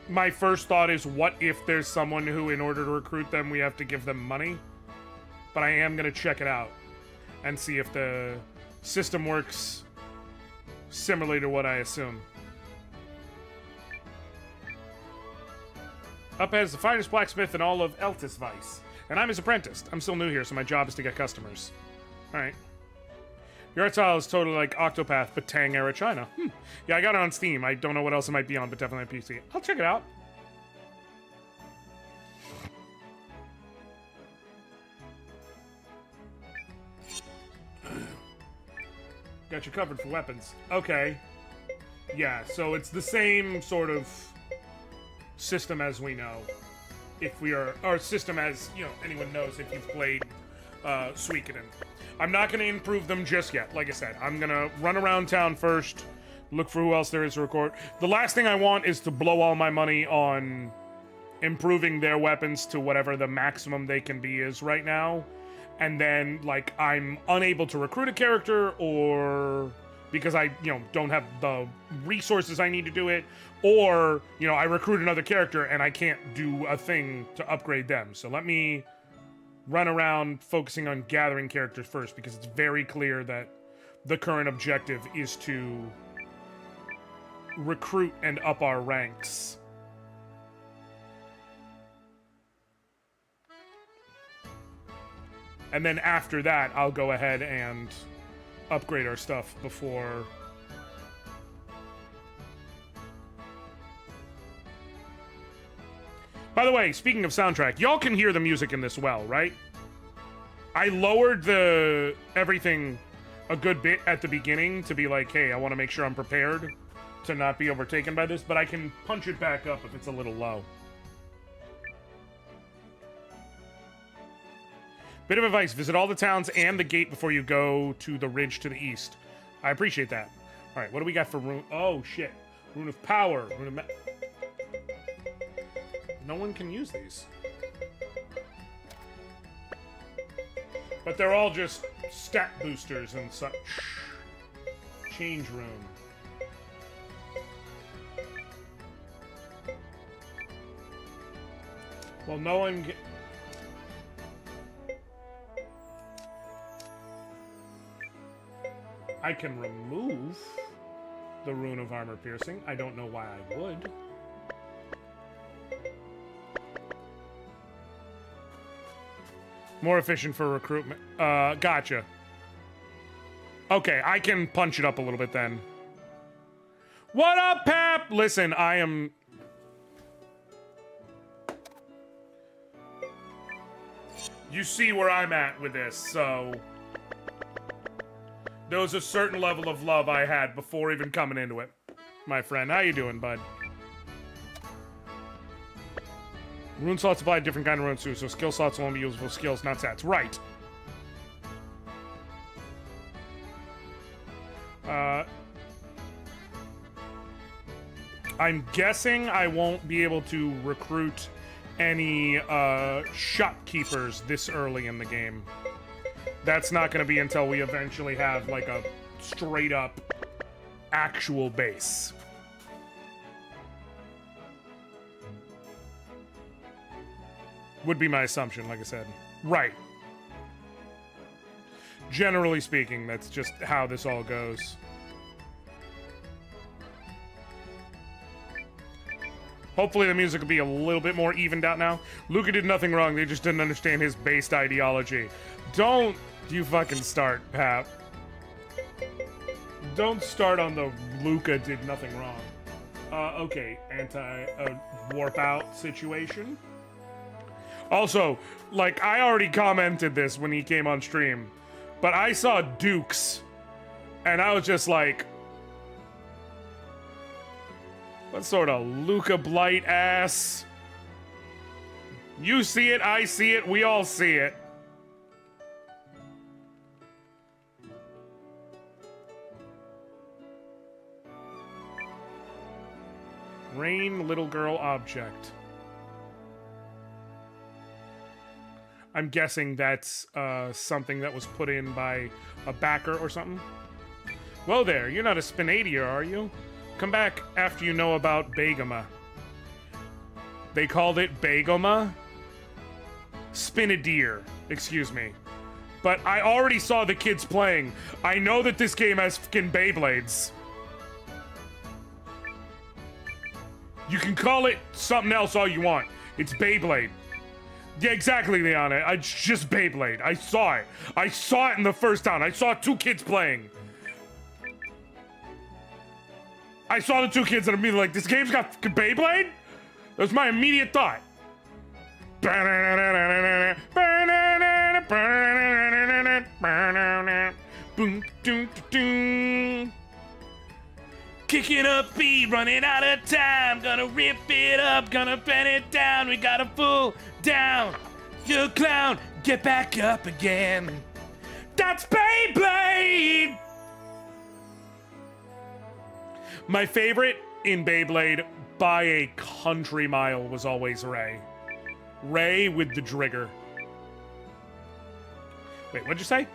my first thought is, what if there's someone who, in order to recruit them, we have to give them money? But I am gonna check it out and see if the system works similarly to what I assume. Up ahead is the finest blacksmith in all of Eltisweiss, and I'm his apprentice. I'm still new here, so my job is to get customers. Alright. Your art style is totally like Octopath, but Tang-era China. Yeah, I got it on Steam. I don't know what else it might be on, but definitely on PC. I'll check it out. Got you covered for weapons. Okay. Yeah, so it's the same sort of system as we know. If we are... Or system as, you know, anyone knows if you've played Suikoden. I'm not going to improve them just yet. Like I said, I'm going to run around town first, look for who else there is to record. The last thing I want is to blow all my money on improving their weapons to whatever the maximum they can be is right now. And then, like, I'm unable to recruit a character, or because I, you know, don't have the resources I need to do it, or, you know, I recruit another character and I can't do a thing to upgrade them. So let me run around focusing on gathering characters first, because it's very clear that the current objective is to recruit and up our ranks. And then after that, I'll go ahead and upgrade our stuff before... By the way, speaking of soundtrack, y'all can hear the music in this well, right? I lowered the everything a good bit at the beginning to be like, hey, I want to make sure I'm prepared to not be overtaken by this, but I can punch it back up if it's a little low. Bit of advice, visit all the towns and the gate before you go to the ridge to the east. I appreciate that. All right, what do we got for rune? Oh, shit. Rune of power. Rune of no one can use these. But they're all just stat boosters and such. Change rune. Well, no one... I can remove the rune of armor piercing. I don't know why I would. More efficient for recruitment. Gotcha. Okay, I can punch it up a little bit then. What up, Pap? Listen, I am... You see where I'm at with this, so... There was a certain level of love I had before even coming into it. My friend, how you doing, bud? Rune slots apply a different kind of runes too, so skill slots will only be useful skills, not stats. Right. I'm guessing I won't be able to recruit any shopkeepers this early in the game. That's not going to be until we eventually have, like, a straight-up actual base. Would be my assumption, like I said. Right. Generally speaking, that's just how this all goes. Hopefully the music will be a little bit more evened out now. Luca did nothing wrong, they just didn't understand his based ideology. Don't you fucking start, Pap. Don't start on the Luca did nothing wrong. Okay, warp out situation. Also, like, I already commented this when he came on stream, but I saw Dukes, and I was just like, what sort of Luca Blight ass? You see it, I see it, we all see it. Rain, little girl, object. I'm guessing that's something that was put in by a backer or something. Whoa there, you're not a Spinadier, are you? Come back after you know about Begoma. They called it Begoma? Spinadier, excuse me. But I already saw the kids playing. I know that this game has fucking Beyblades. You can call it something else all you want. It's Beyblade. Yeah, exactly, Liana. It's just Beyblade. I saw it. I saw it in the first town. I saw 2 kids playing. I saw the 2 kids and I'm immediately like, this game's got fucking Beyblade? That was my immediate thought. Kicking up feet, running out of time. Gonna rip it up, gonna bend it down. We gotta pull down. You clown, get back up again. That's Beyblade! My favorite in Beyblade by a country mile was always Ray. Ray with the Drigger. Wait, what'd you say?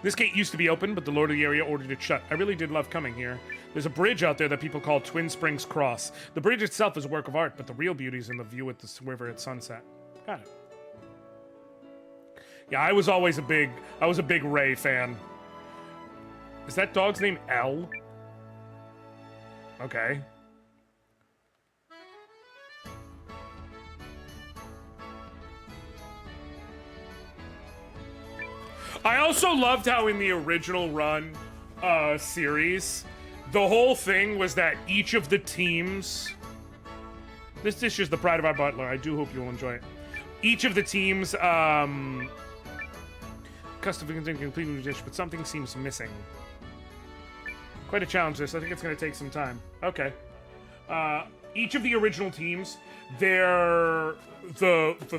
This gate used to be open, but the lord of the area ordered it shut. I really did love coming here. There's a bridge out there that people call Twin Springs Cross. The bridge itself is a work of art, but the real beauty is in the view at the river at sunset. Got it. Yeah, I was a big Ray fan. Is that dog's name L? Okay. I also loved how in the original run series, the whole thing was that each of the teams... This dish is the pride of our butler. I do hope you'll enjoy it. Each of the teams kind custom complete new dish, but something seems missing. Quite a challenge, this. I think it's going to take some time. Okay. Each of the original teams, the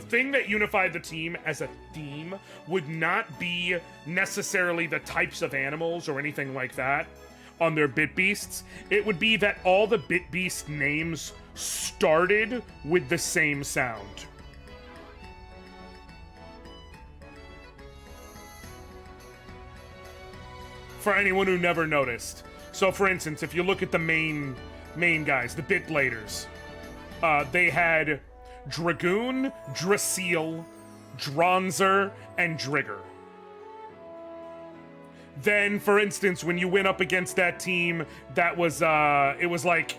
thing that unified the team as a theme would not be necessarily the types of animals or anything like that on their Bit Beasts. It would be that all the Bit Beast names started with the same sound. For anyone who never noticed. So, for instance, if you look at the main guys, the Bit Bladers, they had Dragoon, Drasil, Dronzer, and Drigger. Then, for instance, when you went up against that team, that was, it was like,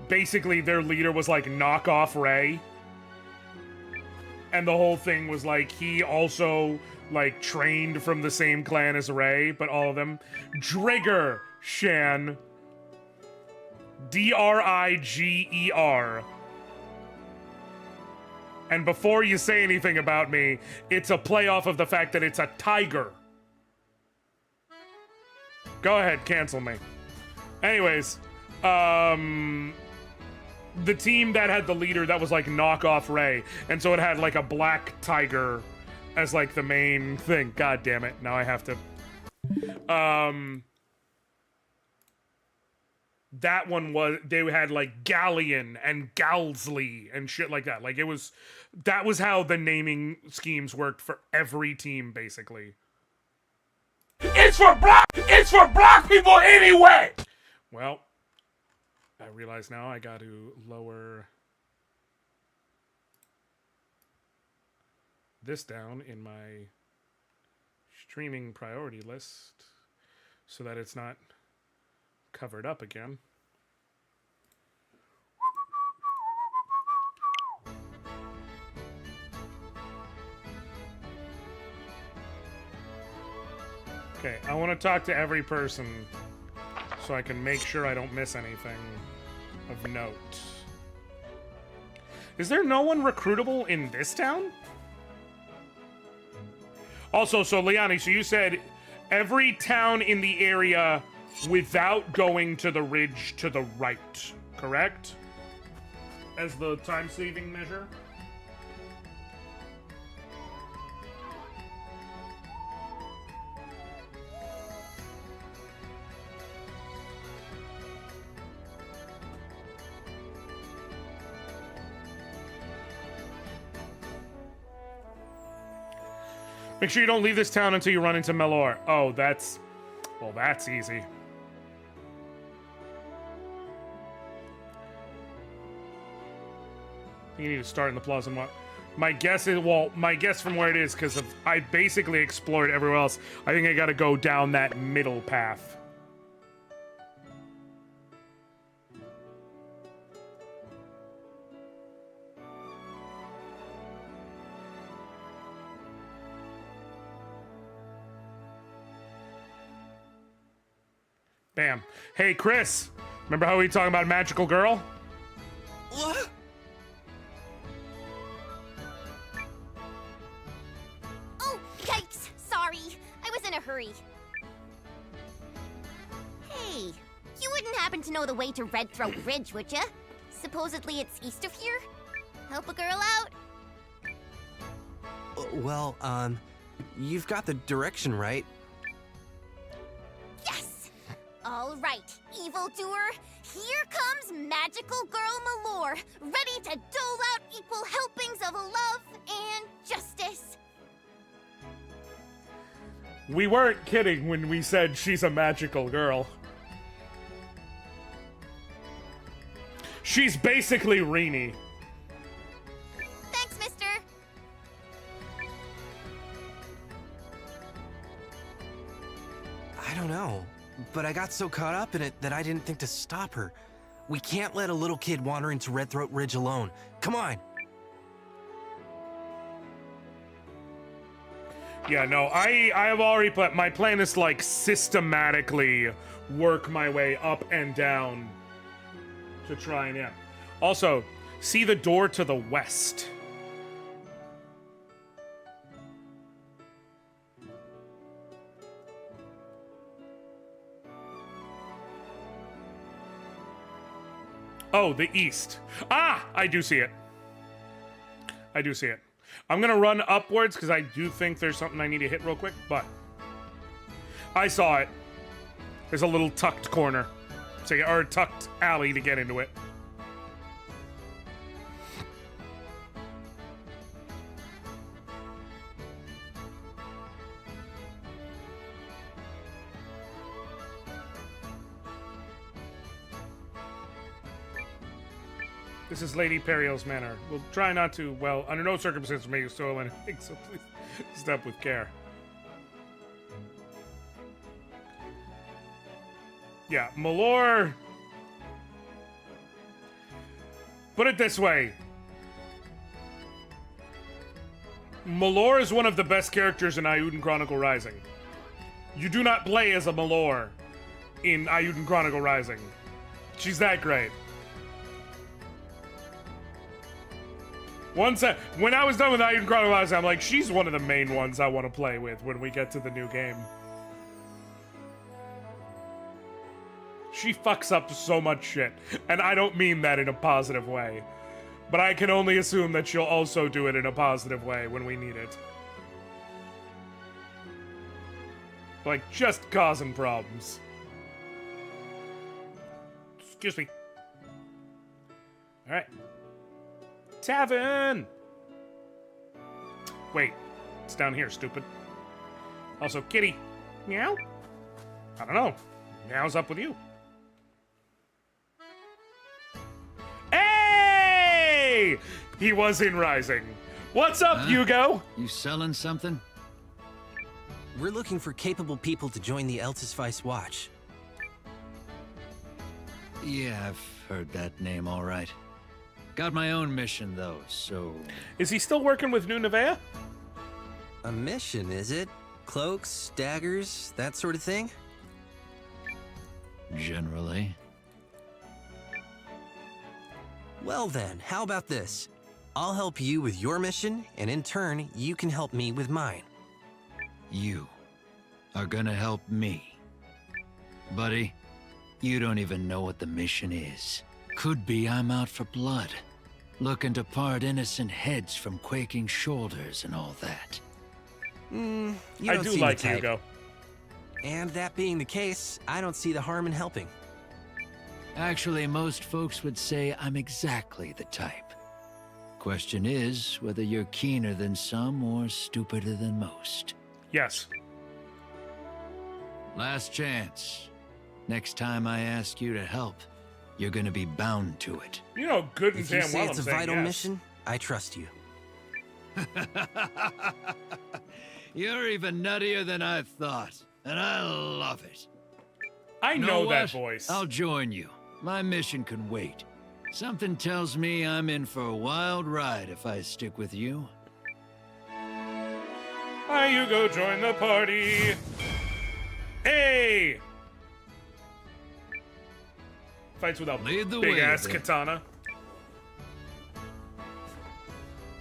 basically their leader was like knockoff Ray. And the whole thing was like, he also, like, trained from the same clan as Ray, but all of them. Drigger, Shan. Driger. And before you say anything about me, it's a playoff of the fact that it's a tiger. Go ahead, cancel me. Anyways, the team that had the leader that was like knockoff Ray, and so it had like a black tiger as like the main thing. God damn it, now I have to. That one was, they had like Galleon and Galsley and shit like that. Like that was how the naming schemes worked for every team, basically. It's for black people anyway! Well, I realize now I got to lower this down in my streaming priority list so that it's not covered up again. Okay, I want to talk to every person so I can make sure I don't miss anything of note. Is there no one recruitable in this town? Also, so Liani, so you said every town in the area without going to the ridge to the right, correct? As the time-saving measure? Make sure you don't leave this town until you run into Melor. Oh, that's... well, that's easy. You need to start in the plaza. My guess is, well, my guess from where it is, because I basically explored everywhere else. I think I gotta go down that middle path. Bam. Hey, Chris. Remember how we were talking about a magical girl? What? Oh, yikes! Sorry. I was in a hurry. Hey, you wouldn't happen to know the way to Red Throat Ridge, would ya? Supposedly it's east of here? Help a girl out? Well, you've got the direction right. Yes! All right, evildoer. Here comes magical girl Malor, ready to dole out equal helpings of love and justice. We weren't kidding when we said she's a magical girl. She's basically Rini. Thanks, mister. I don't know, but I got so caught up in it that I didn't think to stop her. We can't let a little kid wander into Red Throat Ridge alone. Come on. Yeah, no, I have already put, my plan is to, like, systematically work my way up and down to try and, yeah. Also, see the door to the west. Oh, the east. Ah, I do see it. I do see it. I'm gonna run upwards because I do think there's something I need to hit real quick, but I saw it. There's a little tucked corner, or a tucked alley to get into it. This is Lady Periel's manor. We'll try not to, well, under no circumstances may you soil anything, so please step with care. Yeah, Malor... Put it this way. Malor is one of the best characters in Eiyuden Chronicle Rising. You do not play as a Malor in Eiyuden Chronicle Rising. She's that great. When I was done with Eiyuden Chronicle Rising, I'm like, she's one of the main ones I want to play with when we get to the new game. She fucks up so much shit, and I don't mean that in a positive way. But I can only assume that she'll also do it in a positive way when we need it. Like, just causing problems. Excuse me. Alright. Tavern! Wait, it's down here, stupid. Also, kitty. Meow? I don't know. Meow's up with you. Hey! He was in Rising. What's up, Hugo? You selling something? We're looking for capable people to join the Eltisvice Watch. Yeah, I've heard that name all right. Got my own mission, though, so... Is he still working with New Nevea? A mission, is it? Cloaks, daggers, that sort of thing? Generally. Well then, how about this? I'll help you with your mission, and in turn, you can help me with mine. You are gonna help me. Buddy, you don't even know what the mission is. Could be I'm out for blood, looking to part innocent heads from quaking shoulders and all that. You I don't do seem like the type. Hugo. And that being the case, I don't see the harm in helping. Actually, most folks would say I'm exactly the type. Question is whether you're keener than some or stupider than most. Yes. Last chance. Next time I ask you to help, you're gonna be bound to it. You know good and If you damn say well it's I'm a saying vital yes. mission, I trust you. You're even nuttier than I thought, and I love it. I know that what? voice. I'll join you. My mission can wait. Something tells me I'm in for a wild ride if I stick with you. Hi, Hugo, join the party. Hey! Fights with a Lead the big way, ass then. katana.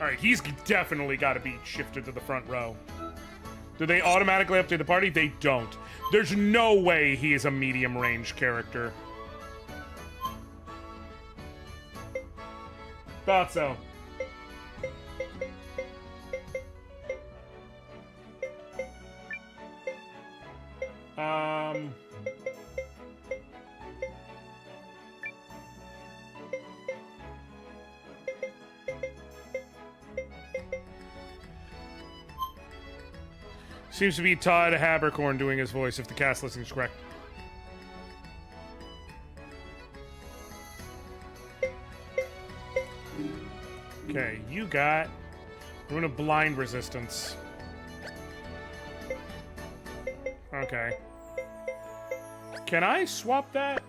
Alright, he's definitely got to be shifted to the front row. Do they automatically update the party? They don't. There's no way he is a medium range character. Thought so. Seems to be Todd Habercorn doing his voice, if the cast listing is correct. Okay, you got Rune of Blind Resistance. Okay. Can I swap that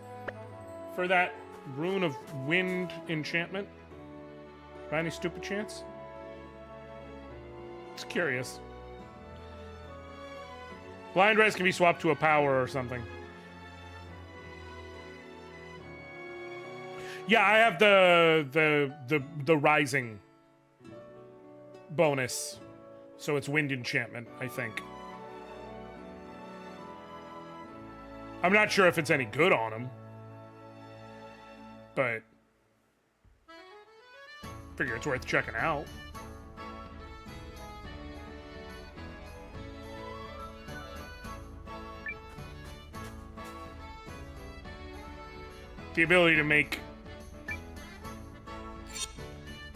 for that Rune of Wind enchantment? By any stupid chance? Just curious. Blind Res can be swapped to a power or something. Yeah, I have the rising bonus. So it's wind enchantment, I think. I'm not sure if it's any good on him. But Figure it's worth checking out. The ability to make...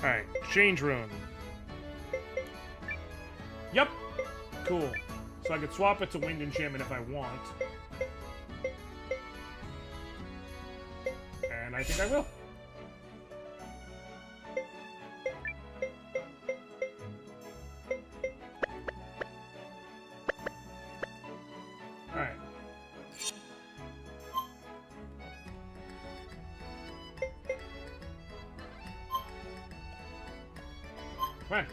Alright, change rune. Yep. Cool. So I could swap it to wind enchantment if I want. And I think I will. Alright. Right.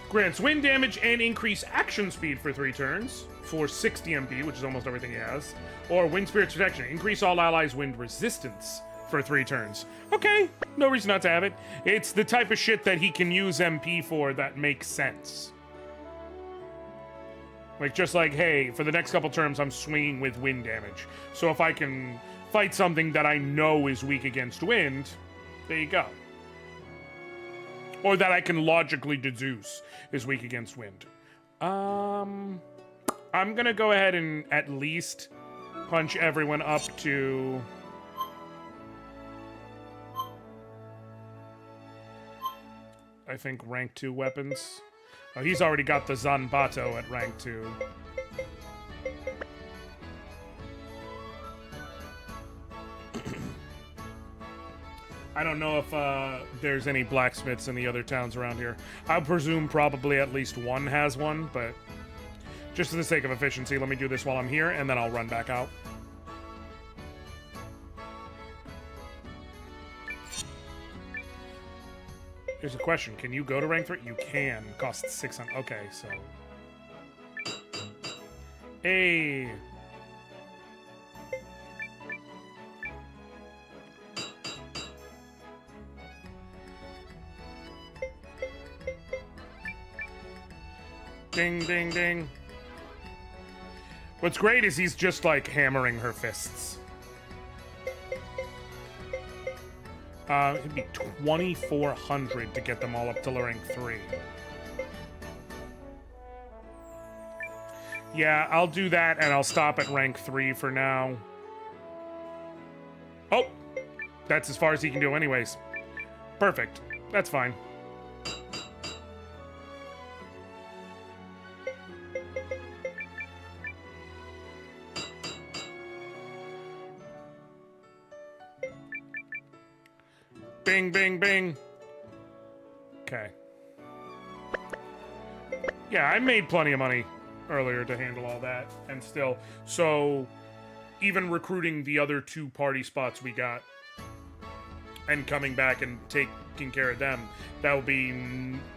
Grants wind damage and increase action speed for 3 turns for 60 MP, which is almost everything he has. Or wind spirit's protection. Increase all allies' wind resistance for 3 turns. Okay, no reason not to have it. It's the type of shit that he can use MP for that makes sense. Like, just like, hey, for the next couple turns, I'm swinging with wind damage. So if I can fight something that I know is weak against wind, there you go. Or that I can logically deduce is weak against wind. I'm gonna go ahead and at least punch everyone up to... I think rank 2 weapons. Oh, he's already got the Zanbato at rank 2. I don't know if there's any blacksmiths in the other towns around here. I presume probably at least one has one, but just for the sake of efficiency, let me do this while I'm here, and then I'll run back out. Here's a question. Can you go to rank 3? You can. Costs 600. Okay, so... Hey! Ding, ding, ding. What's great is he's just, like, hammering her fists. It'd be 2,400 to get them all up to rank 3. Yeah, I'll do that, and I'll stop at rank 3 for now. Oh! That's as far as he can do anyways. Perfect. That's fine. Bing, bing, bing. Okay. Yeah, I made plenty of money earlier to handle all that, and still. So, even recruiting the other 2 party spots we got, and coming back and taking care of them, that will be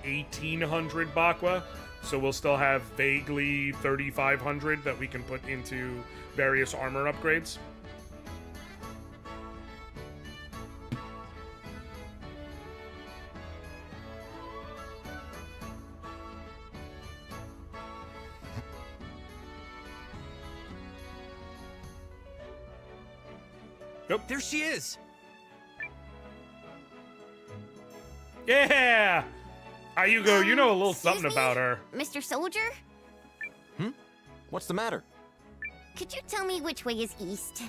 1,800 Bakwa. So we'll still have vaguely 3,500 that we can put into various armor upgrades. Nope. There she is. Yeah! Ayugo, you know a little something me? about her. Mr. Soldier? What's the matter? Could you tell me which way is east?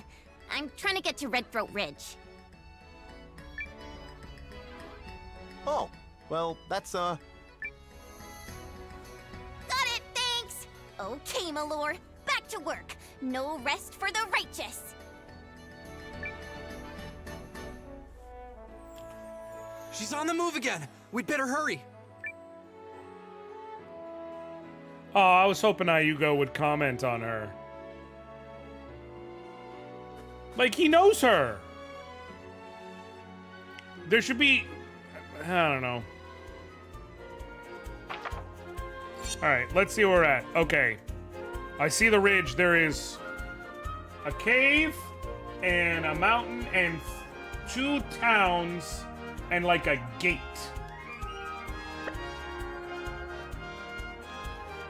I'm trying to get to Red Throat Ridge. Oh, well, that's, Got it, thanks! Okay, Malor, back to work. No rest for the righteous. She's on the move again. We'd better hurry. Oh, I was hoping Ayugo would comment on her. Like, he knows her. There should be... I don't know. Alright, let's see where we're at. Okay. I see the ridge. There is a cave and a mountain and 2 towns and like a gate.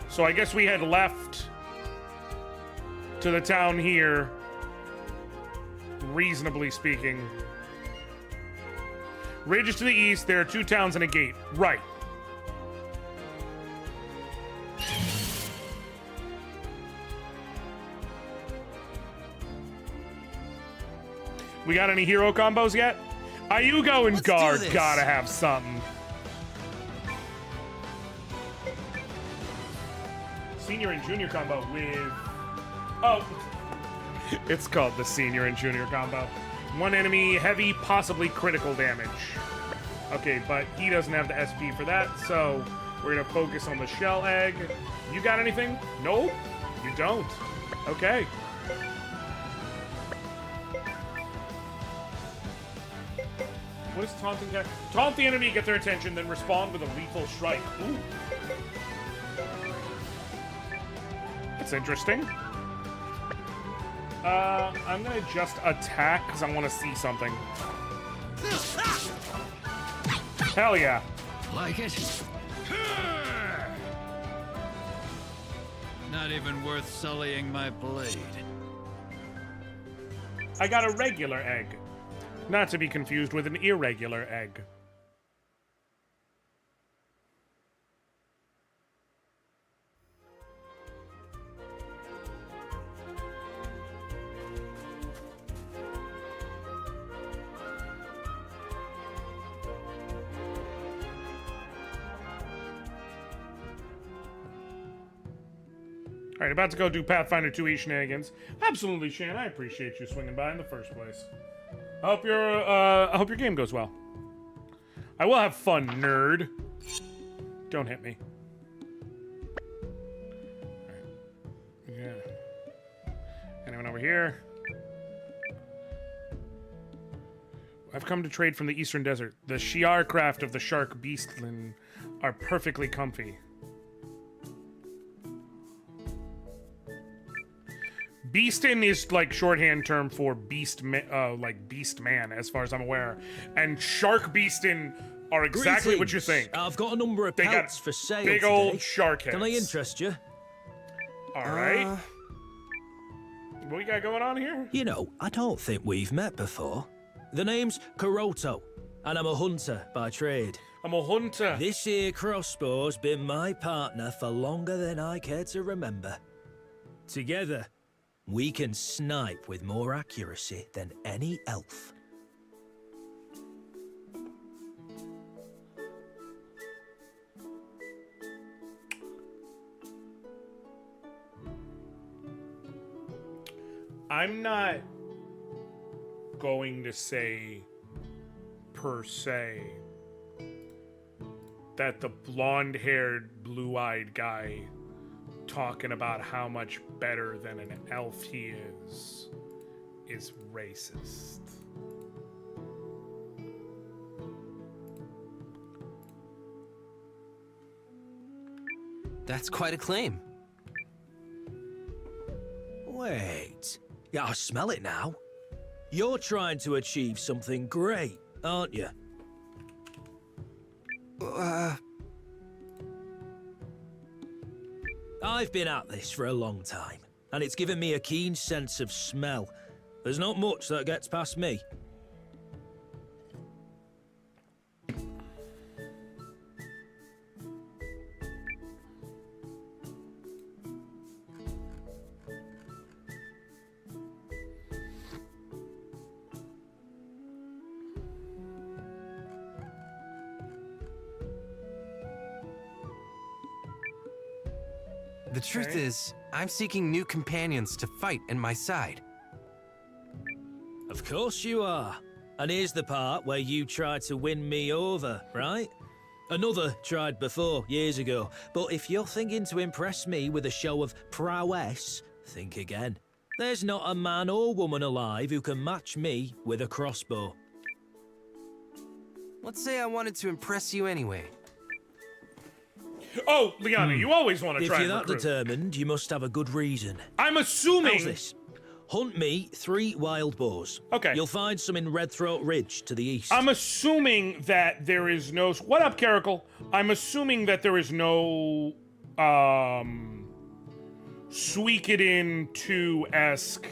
So I guess we had left to the town here reasonably speaking. Ridge is to the east. There are 2 towns and a gate. Right. We got any hero combos yet? Ayugo and Guard gotta have something. Senior and junior combo with... Oh. It's called the senior and junior combo. 1 enemy, heavy, possibly critical damage. Okay, but he doesn't have the SP for that, so we're gonna focus on the shell egg. You got anything? No? You don't. Okay. What is taunting? Taunt the enemy, get their attention, then respond with a lethal strike. Ooh. That's interesting. I'm gonna just attack because I want to see something. Hell yeah. Like it? Not even worth sullying my blade. I got a regular egg. Not to be confused with an irregular egg. All right, about to go do Pathfinder 2E shenanigans. Absolutely, Shan. I appreciate you swinging by in the first place. I hope your game goes well. I will have fun, nerd. Don't hit me. All right. Yeah. Anyone over here? I've come to trade from the Eastern Desert. The Shi'ar craft of the Shark Beastling are perfectly comfy. Beastin is like shorthand term for beast man, as far as I'm aware. And Shark Beastin are exactly what you think. I've got a number of pelts for sale big today. old shark heads. Can I interest you? All right. What you got going on here? You know, I don't think we've met before. The name's Kuroto, and I'm a hunter by trade. I'm a hunter. This here crossbow's been my partner for longer than I care to remember. Together, we can snipe with more accuracy than any elf. I'm not going to say, per se, that the blonde-haired, blue-eyed guy talking about how much better than an elf he is racist. That's quite a claim. Wait. Yeah, I smell it now. You're trying to achieve something great, aren't you? I've been at this for a long time, and it's given me a keen sense of smell. There's not much that gets past me. The truth is, I'm seeking new companions to fight at my side. Of course you are. And here's the part where you tried to win me over, right? Another tried before, years ago. But if you're thinking to impress me with a show of prowess, think again. There's not a man or woman alive who can match me with a crossbow. Let's say I wanted to impress you anyway. Oh, Liana, you always want to try and If you're that recruit. determined, you must have a good reason. I'm assuming... How's this? Hunt me 3 wild boars. Okay. You'll find some in Red Throat Ridge to the east. I'm assuming that there is no... What up, Caracal? I'm assuming that there is no... Suikoden 2-esque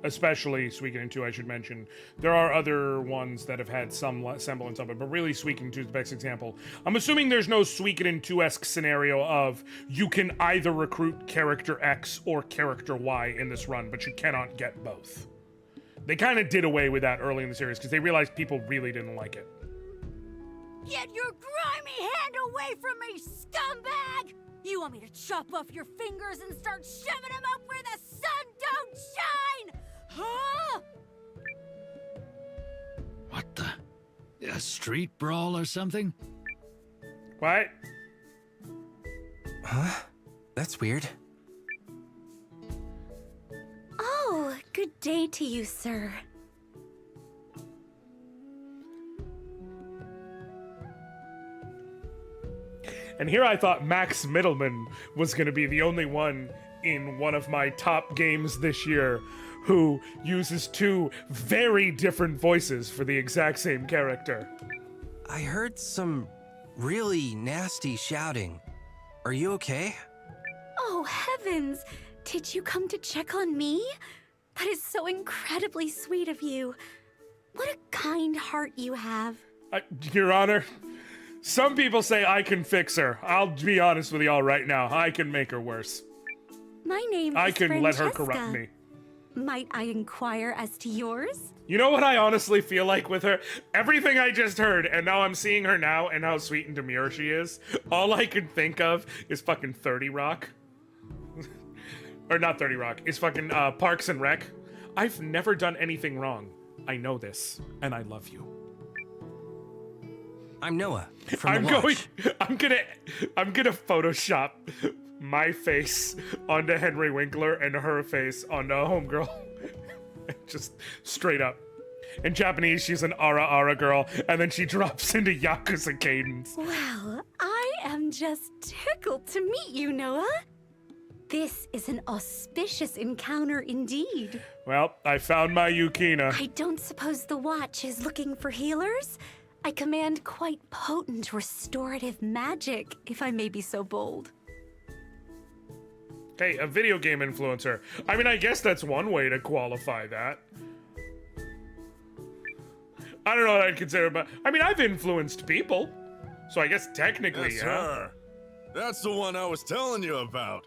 Especially Suikoden 2, I should mention. There are other ones that have had some semblance of it, but really Suikoden 2 is the best example. I'm assuming there's no Suikoden 2-esque scenario of you can either recruit character X or character Y in this run, but you cannot get both. They kind of did away with that early in the series because they realized people really didn't like it. Get your grimy hand away from me, scumbag! You want me to chop off your fingers and start shoving them up where the sun don't shine? Huh? What the? A street brawl or something? What? Huh? That's weird. Oh, good day to you, sir. And here I thought Max Middleman was going to be the only one in one of my top games this year who uses two very different voices for the exact same character. I heard some really nasty shouting. Are you okay? Oh, heavens! Did you come to check on me? That is so incredibly sweet of you. What a kind heart you have. Your Honor, some people say I can fix her. I'll be honest with y'all right now. I can make her worse. My name I is can let her Francesca. corrupt me. Might I inquire as to yours? You know what I honestly feel like with her? Everything I just heard, and now I'm seeing her now, and how sweet and demure she is, all I can think of is fucking 30 Rock. Or not 30 Rock, is fucking Parks and Rec. I've never done anything wrong. I know this, and I love you. I'm Noah from the Watch. I'm gonna Photoshop my face onto Henry Winkler and her face onto Homegirl. Just straight up. In Japanese, she's an Ara girl, and then she drops into Yakuza cadence. Well, I am just tickled to meet you, Noah. This is an auspicious encounter indeed. Well, I found my Yukina. I don't suppose the Watch is looking for healers? I command quite potent restorative magic, if I may be so bold. Hey, a video game influencer. I mean, I guess that's one way to qualify that. I don't know what I'd consider, but I mean, I've influenced people. So I guess technically, That's yeah. her. That's the one I was telling you about.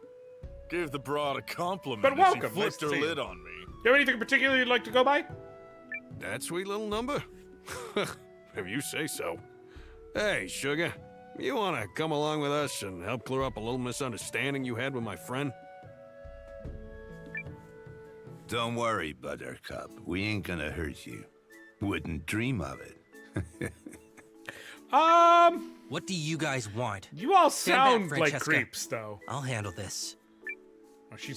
Gave the broad a compliment But welcome, as she flipped nice to her see lid you. on me. You have anything particular you'd like to go by? That sweet little number? If you say so. Hey, sugar. You want to come along with us and help clear up a little misunderstanding you had with my friend? Don't worry, Buttercup. We ain't gonna hurt you. Wouldn't dream of it. What do you guys want? You all Stand back, sound like Francesca. creeps, though. I'll handle this. Oh, is she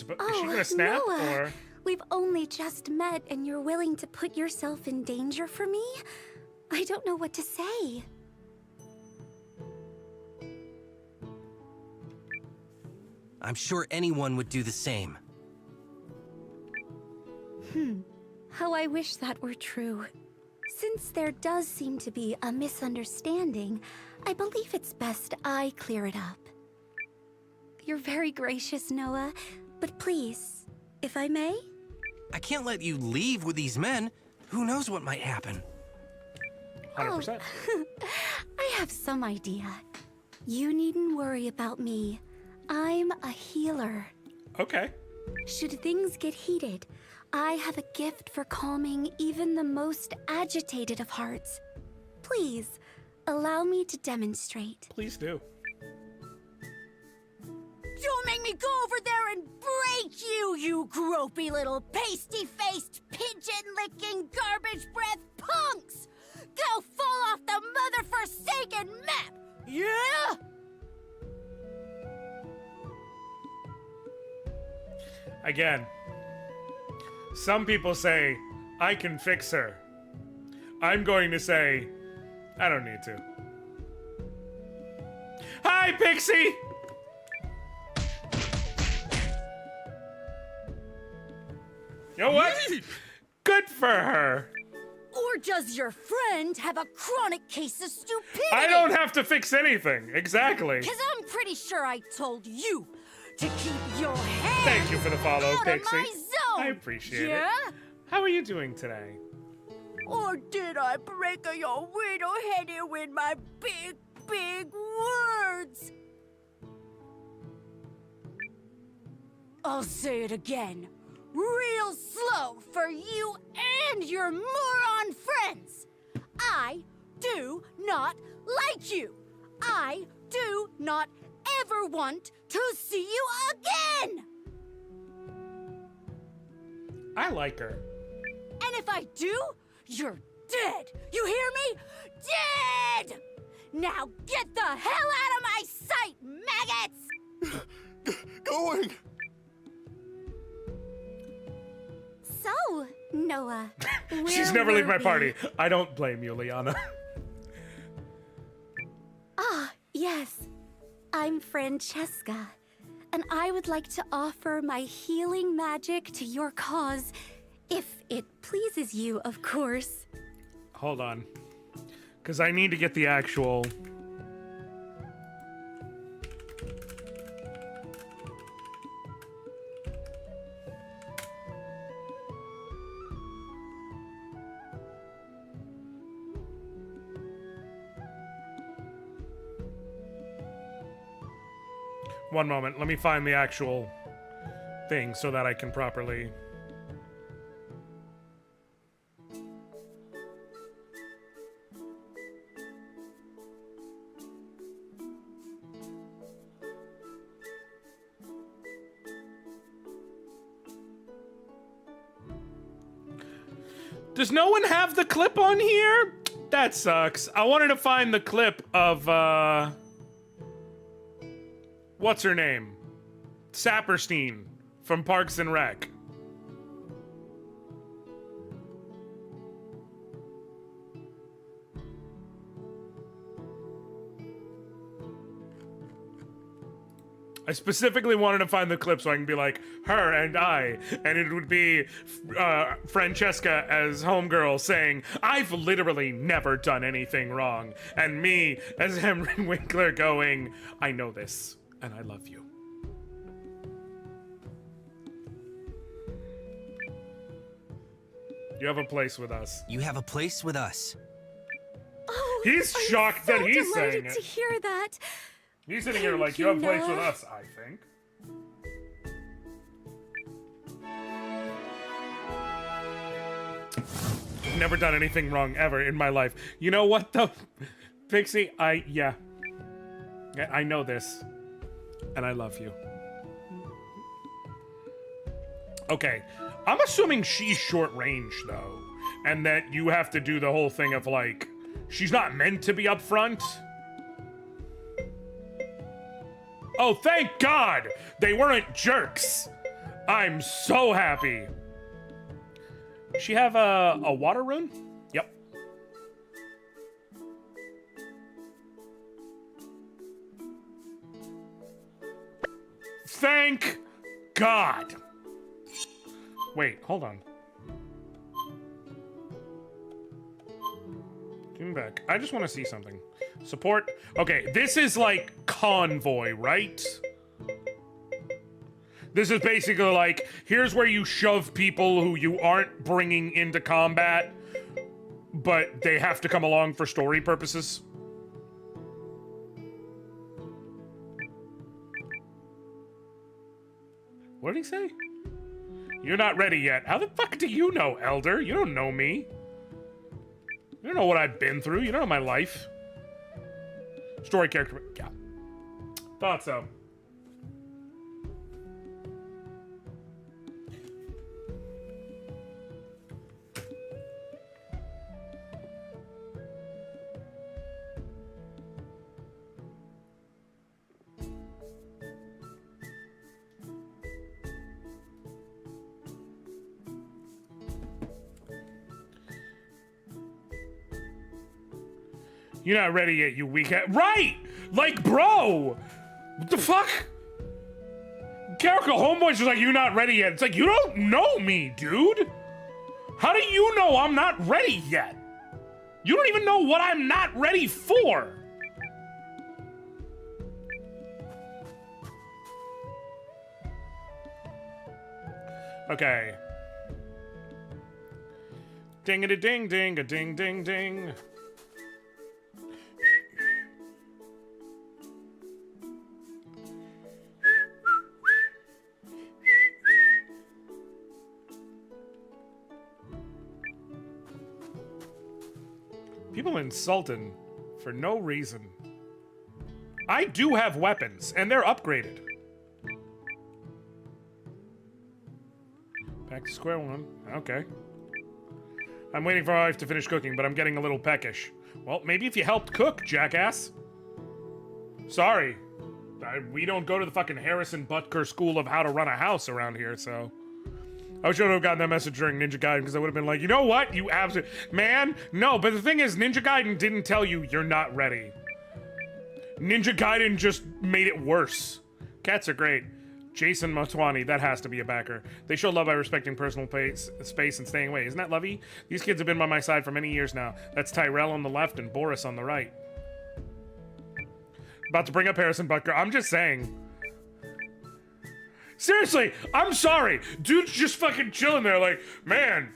gonna snap, Noah, or? we've only just met and you're willing to put yourself in danger for me? I don't know what to say. I'm sure anyone would do the same. How I wish that were true. Since there does seem to be a misunderstanding, I believe it's best I clear it up. You're very gracious, Noah, but please, if I may? I can't let you leave with these men. Who knows what might happen? 100%. I have some idea. You needn't worry about me. I'm a healer. Okay. Should things get heated, I have a gift for calming even the most agitated of hearts. Please, allow me to demonstrate. Please do. Don't make me go over there and break you, you gropey little pasty-faced, pigeon-licking, garbage-breath punks! Go fall off the mother-forsaken map, yeah? Again, some people say, I can fix her. I'm going to say, I don't need to. Hi, Pixie! You know what? Good for her. Or does your friend have a chronic case of stupidity? I don't have to fix anything. Exactly. Because I'm pretty sure I told you to keep your hands Thank you for the follow, out Pixie. of my zone. I appreciate it. Yeah? How are you doing today? Or did I break your little head here with my big, big words? I'll say it again. Real slow for you and your moron friends. I do not like you. I do not ever want to see you again. I like her. And if I do, you're dead. You hear me? Dead! Now get the hell out of my sight, maggots! Going! So, Noah, She's where never leave were my we? party. I don't blame you, Liana. Ah, yes. I'm Francesca, and I would like to offer my healing magic to your cause, if it pleases you, of course. Hold on. Because I need to get the actual... One moment. Let me find the actual thing so that I can properly... Does no one have the clip on here? That sucks. I wanted to find the clip of, what's her name? Saperstein from Parks and Rec. I specifically wanted to find the clip so I can be like, her and I, and it would be Francesca as homegirl saying, I've literally never done anything wrong, and me as Henry Winkler going, I know this, and I love you. You have a place with us. You have a place with us. Oh, He's shocked that he's saying delighted it. to hear that. He's sitting here Thank like, you have a place with Noah. us, I think. Never done anything wrong ever in my life. You know what, though? Pixie, yeah, I know this. And I love you. Okay. I'm assuming she's short range, though. And that you have to do the whole thing of, like, she's not meant to be up front. Oh, thank God! They weren't jerks! I'm so happy. She have a water rune? Yep. Thank God! Wait, hold on. Give me back. I just want to see something. Support. Okay, this is like convoy, right? This is basically like, here's where you shove people who you aren't bringing into combat, but they have to come along for story purposes. What did he say? You're not ready yet. How the fuck do you know, Elder? You don't know me. You don't know what I've been through. You don't know my life. Story character. Yeah. Thought so. You're not ready yet, you weakhead. Right! Like, bro! What the fuck? Carrico Homeboy's just like, you're not ready yet. It's like, you don't know me, dude! How do you know I'm not ready yet? You don't even know what I'm not ready for! Okay. Ding-a-ding, ding, ding, ding. People insulting for no reason. I do have weapons, and they're upgraded. Back to square one. Okay. I'm waiting for my wife to finish cooking, but I'm getting a little peckish. Well, maybe if you helped cook, jackass. Sorry. We don't go to the fucking Harrison Butker School of How to Run a House around here, so... I should have gotten that message during Ninja Gaiden, because I would have been like, you know what? You absolutely... Man, no, but the thing is, Ninja Gaiden didn't tell you you're not ready. Ninja Gaiden just made it worse. Cats are great. Jason Motwani, that has to be a backer. They show love by respecting personal space and staying away. Isn't that lovey? These kids have been by my side for many years now. That's Tyrell on the left and Boris on the right. About to bring up Harrison Butker. I'm just saying... Seriously, I'm sorry. Dude's just fucking chilling there like, man,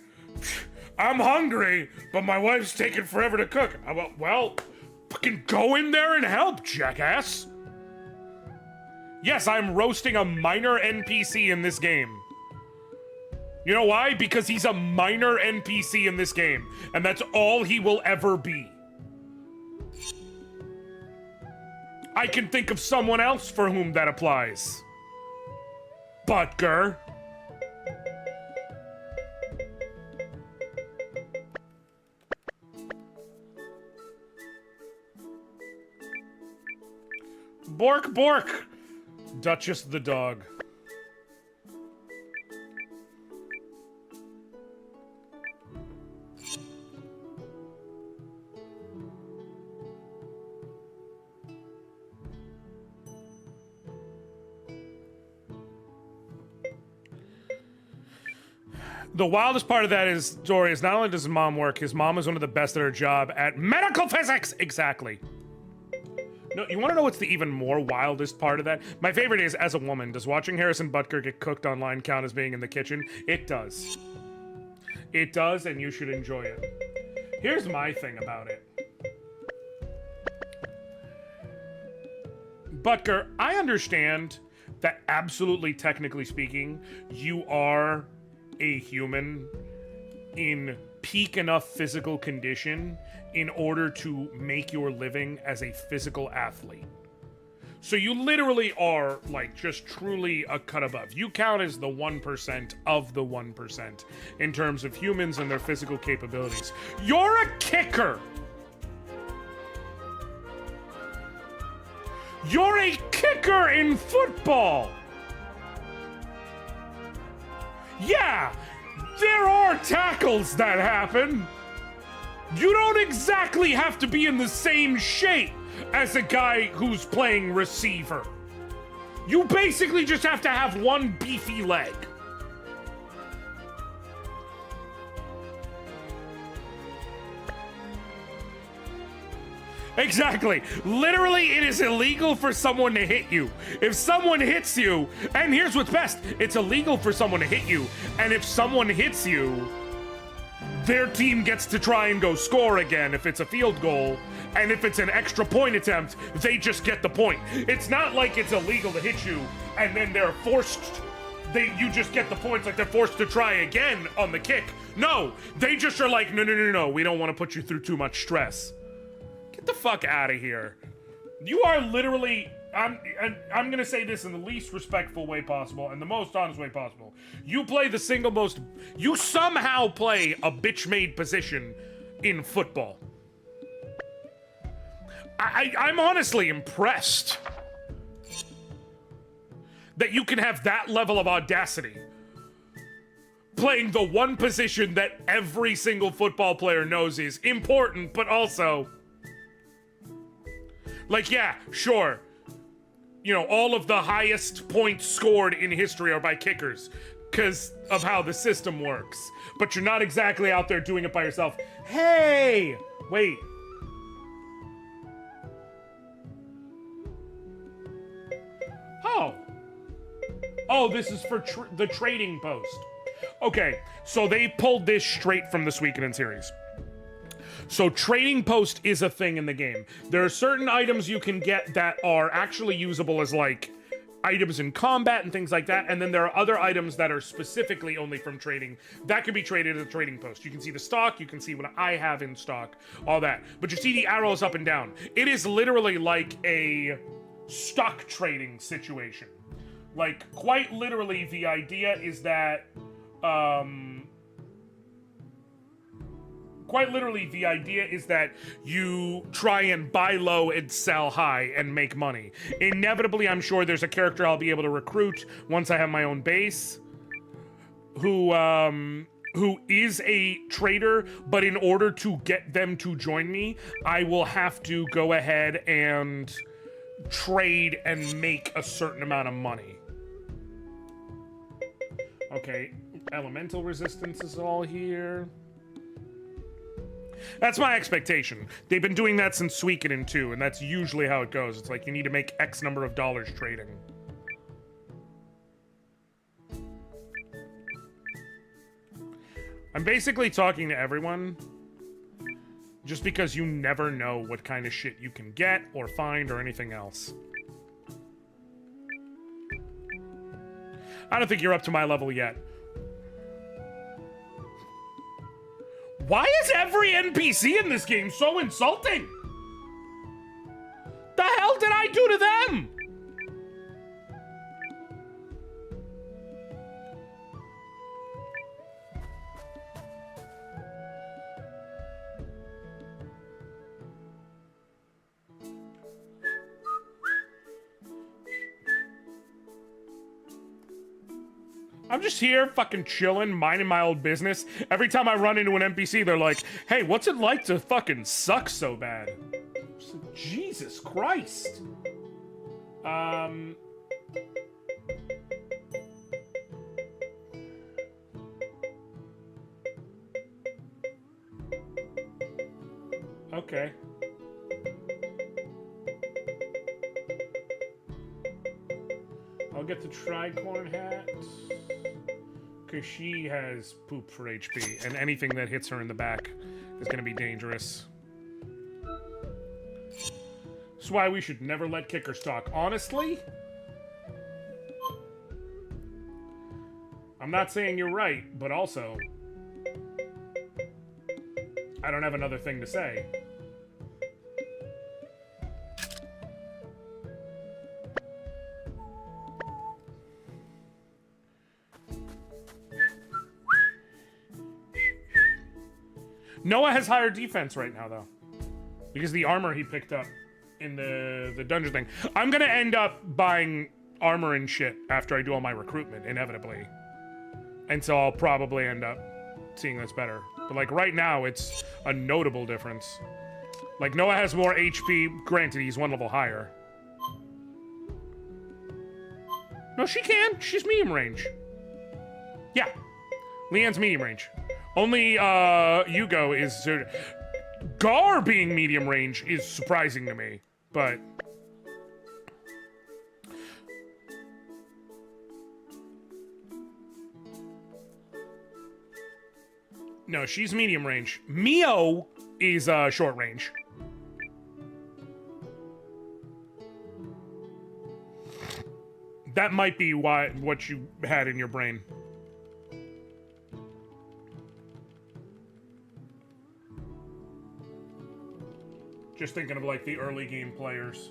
I'm hungry, but my wife's taking forever to cook. Well, fucking go in there and help, jackass. Yes, I'm roasting a minor NPC in this game. You know why? Because he's a minor NPC in this game, and that's all he will ever be. I can think of someone else for whom that applies. Butker. Bork, bork. Duchess the dog. The wildest part of that story is not only does his mom work, his mom is one of the best at her job at medical physics! Exactly. No, you want to know what's the even more wildest part of that? My favorite is, as a woman, does watching Harrison Butker get cooked online count as being in the kitchen? It does. It does, and you should enjoy it. Here's my thing about it. Butker, I understand that absolutely technically speaking, you are a human in peak enough physical condition in order to make your living as a physical athlete. So you literally are, like, just truly a cut above. You count as the 1% of the 1% in terms of humans and their physical capabilities. You're a kicker! You're a kicker in football! Yeah, there are tackles that happen. You don't exactly have to be in the same shape as a guy who's playing receiver. You basically just have to have one beefy leg. Exactly. Literally, it is illegal for someone to hit you. If someone hits you, and here's what's best, it's illegal for someone to hit you, and if someone hits you, their team gets to try and go score again if it's a field goal, and if it's an extra point attempt, they just get the point. It's not like it's illegal to hit you, and then they're forced, you just get the points, like they're forced to try again on the kick. No, they just are like, no, we don't want to put you through too much stress. Get the fuck out of here. You are literally, I'm gonna say this in the least respectful way possible and the most honest way possible. You play the single most, you somehow play a bitch-made position in football. I'm honestly impressed that you can have that level of audacity. Playing the one position that every single football player knows is important, but also... Like, yeah, sure. You know, all of the highest points scored in history are by kickers because of how the system works. But you're not exactly out there doing it by yourself. Hey! Wait. Oh. Oh, this is for the trading post. Okay, so they pulled this straight from the Suikoden series. So trading post is a thing in the game. There are certain items you can get that are actually usable as like items in combat and things like that, and then there are other items that are specifically only from trading that can be traded at a trading post. You can see the stock, you can see what I have in stock, all that. But you see the arrows up and down. It is literally like a stock trading situation. Like, quite literally, the idea is that, you try and buy low and sell high and make money. Inevitably, I'm sure there's a character I'll be able to recruit once I have my own base who is a trader, but in order to get them to join me, I will have to go ahead and trade and make a certain amount of money. Okay, elemental resistance is all here. That's my expectation. They've been doing that since Suikoden 2, and that's usually how it goes. It's like you need to make X number of dollars trading. I'm basically talking to everyone just because you never know what kind of shit you can get or find or anything else. I don't think you're up to my level yet. Why is every NPC in this game so insulting? The hell did I do to them? I'm just here fucking chilling, minding my old business. Every time I run into an NPC, they're like, hey, what's it like to fucking suck so bad? Jesus Christ. Okay. I'll get the tricorn hat. Because she has poop for HP, and anything that hits her in the back is going to be dangerous. That's why we should never let kickers talk. Honestly, I'm not saying you're right, but also, I don't have another thing to say. Noah has higher defense right now, though, because the armor he picked up in the dungeon thing. I'm gonna end up buying armor and shit after I do all my recruitment, inevitably. And so I'll probably end up seeing this better. But like right now, it's a notable difference. Like Noah has more HP, granted he's one level higher. No, she can, she's medium range. Yeah, Leanne's medium range. Only Hugo is... Gar being medium range is surprising to me, but... No, she's medium range. Mio is short range. That might be what you had in your brain. Just thinking of like the early game players.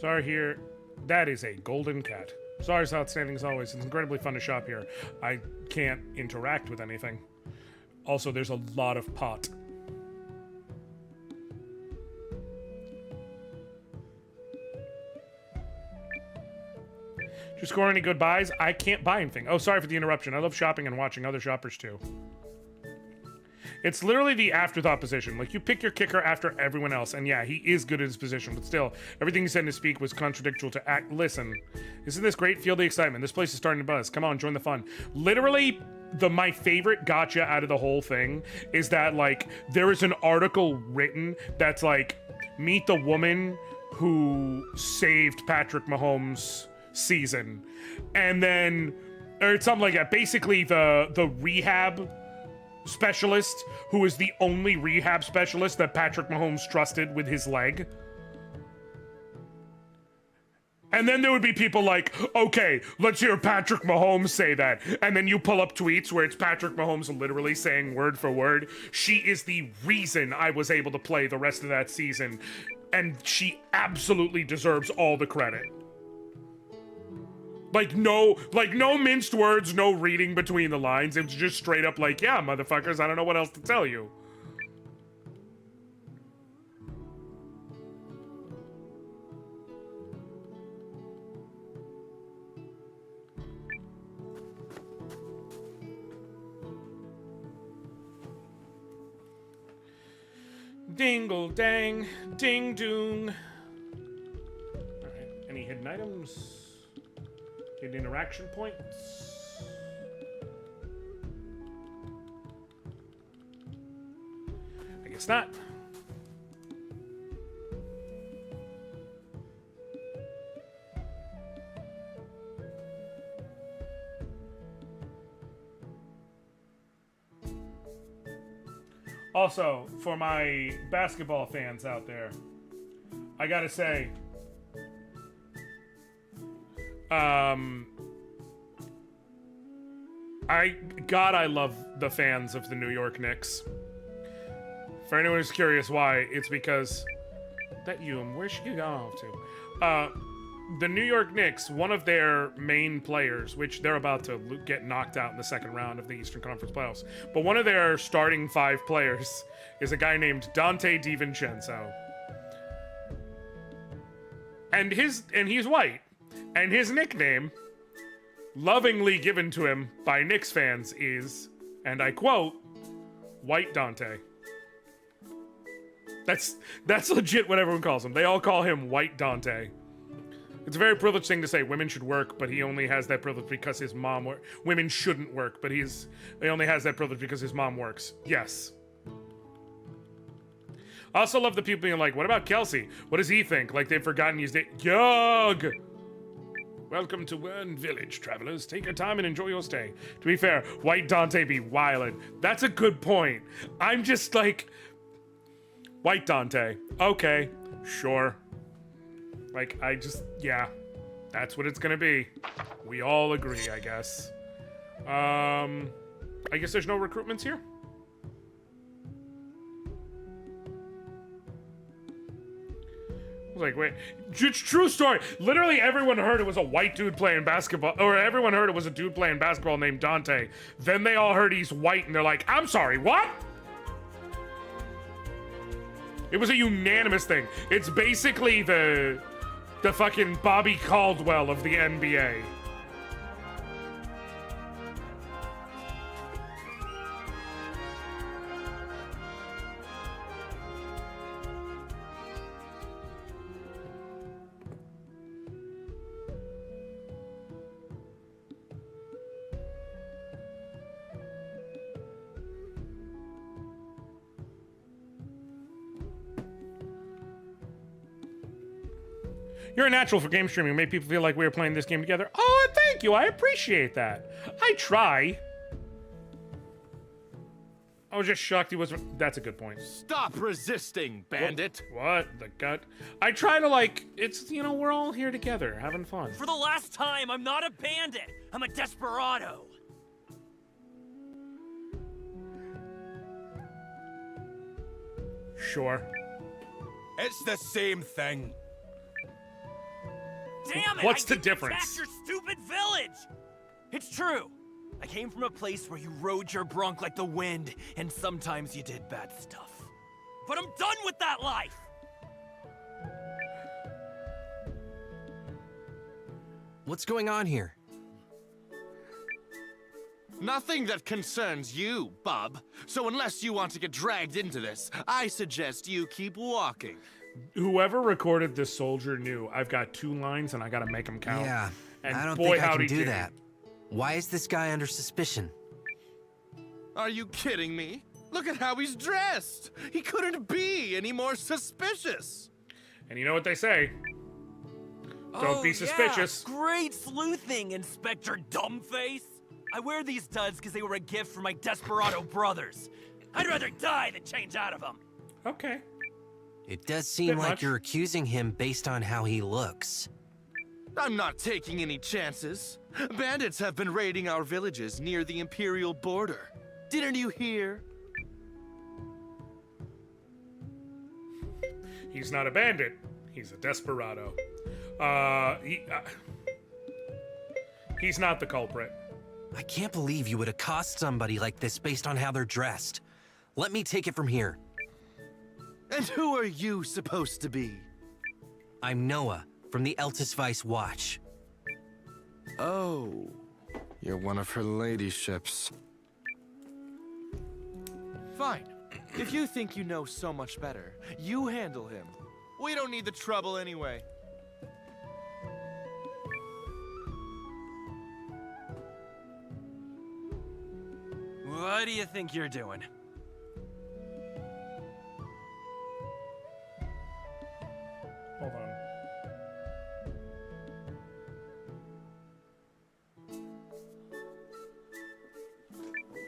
Sorry here. That is a golden cat. Sorry's outstanding as always. It's incredibly fun to shop here. I can't interact with anything. Also, there's a lot of pot. Did you score any good buys? I can't buy anything. Oh, sorry for the interruption. I love shopping and watching other shoppers too. It's literally the afterthought position. Like, you pick your kicker after everyone else, and yeah, he is good at his position, but still, everything he said in his speak was contradictory to act. Listen, isn't this great? Feel the excitement. This place is starting to buzz. Come on, join the fun. Literally, my favorite gotcha out of the whole thing is that, like, there is an article written that's like, meet the woman who saved Patrick Mahomes' season. And then, or it's something like that. Basically, the rehab specialist who is the only rehab specialist that Patrick Mahomes trusted with his leg. And then there would be people like, okay, let's hear Patrick Mahomes say that. And then you pull up tweets where it's Patrick Mahomes literally saying word for word, she is the reason I was able to play the rest of that season. And she absolutely deserves all the credit. Like no minced words, no reading between the lines. It was just straight up like, yeah, motherfuckers, I don't know what else to tell you. Dingle dang, ding doong. Alright, any hidden items? Hidden interaction points? I guess not. Also, for my basketball fans out there, I gotta say, I love the fans of the New York Knicks. For anyone who's curious why, it's because that where should you go off to? The New York Knicks, one of their main players, which they're about to get knocked out in the second round of the Eastern Conference playoffs, but one of their starting 5 players is a guy named Dante DiVincenzo. And he's white. And his nickname, lovingly given to him by Knicks fans, is, and I quote, White Dante. That's legit what everyone calls him. They all call him White Dante. It's a very privileged thing to say women should work, but he only has that privilege because his mom works. Women shouldn't work, but he only has that privilege because his mom works. Yes. I also love the people being like, what about Kelsey? What does he think? Like they've forgotten he's Yug! Welcome to Wern Village, travelers. Take your time and enjoy your stay. To be fair, White Dante be wildin'. That's a good point. I'm just like, White Dante. Okay, sure. Like, yeah, that's what it's gonna be. We all agree, I guess. I guess there's no recruitments here? I was like, wait, true story. Literally everyone heard it was a white dude playing basketball, or everyone heard it was a dude playing basketball named Dante. Then they all heard he's white and they're like, I'm sorry, what? It was a unanimous thing. It's basically the fucking Bobby Caldwell of the NBA. You're a natural for game streaming. Make people feel like we were playing this game together. Oh, thank you. I appreciate that. I try. I was just shocked he wasn't. That's a good point. Stop resisting, bandit. What? The gut? I try to, like, it's, you know, we're all here together, having fun. For the last time, I'm not a bandit. I'm a desperado. Sure. It's the same thing. Damn it! What's I the difference? Back your stupid village. It's true. I came from a place where you rode your bronc like the wind, and sometimes you did bad stuff. But I'm done with that life. What's going on here? Nothing that concerns you, bub. So unless you want to get dragged into this, I suggest you keep walking. Whoever recorded this soldier knew I've got 2 lines and I gotta make them count. Yeah, and I don't boy, think I howdy can do did. that. Why is this guy under suspicion? Are you kidding me? Look at how he's dressed. He couldn't be any more suspicious. And you know what they say? Don't be suspicious. Yeah. Great sleuthing, Inspector Dumbface. I wear these duds because they were a gift from my desperado brothers. I'd rather die than change out of them. Okay. It does seem Bit like much. you're accusing him based on how he looks. I'm not taking any chances. Bandits have been raiding our villages near the Imperial border. Didn't you hear? He's not a bandit. He's a desperado. He's not the culprit. I can't believe you would accost somebody like this based on how they're dressed. Let me take it from here. And who are you supposed to be? I'm Noah, from the Eltis Vice Watch. Oh, you're one of her ladyships. Fine. If you think you know so much better, you handle him. We don't need the trouble anyway. What do you think you're doing? Hold on.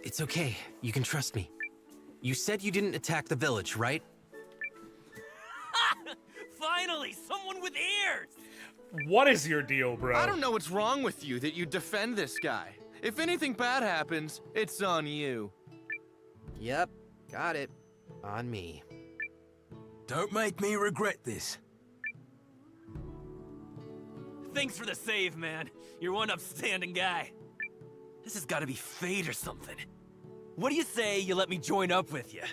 It's okay. You can trust me. You said you didn't attack the village, right? Finally, someone with ears! What is your deal, bro? I don't know what's wrong with you that you defend this guy. If anything bad happens, it's on you. Yep, got it. On me. Don't make me regret this. Thanks for the save, man. You're one upstanding guy. This has got to be fate or something. What do you say you let me join up with you?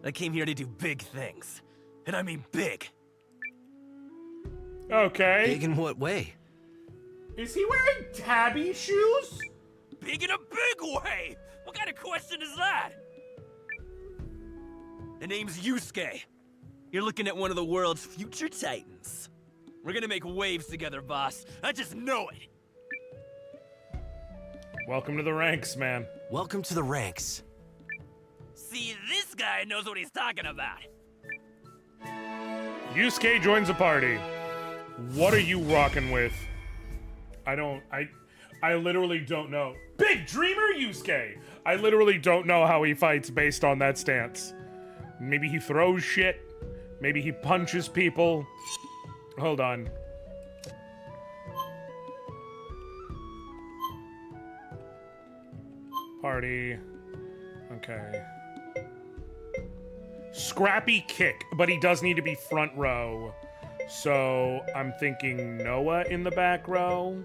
I came here to do big things. And I mean big. Okay. Big in what way? Is he wearing tabby shoes? Big in a big way! What kind of question is that? The name's Yusuke. You're looking at one of the world's future titans. We're gonna make waves together, boss. I just know it. Welcome to the ranks, man. Welcome to the ranks. See, this guy knows what he's talking about. Yusuke joins the party. What are you rocking with? I literally don't know. Big dreamer Yusuke! I literally don't know how he fights based on that stance. Maybe he throws shit. Maybe he punches people. Hold on. Party. Okay. Scrappy kick, but he does need to be front row. So I'm thinking Noah in the back row.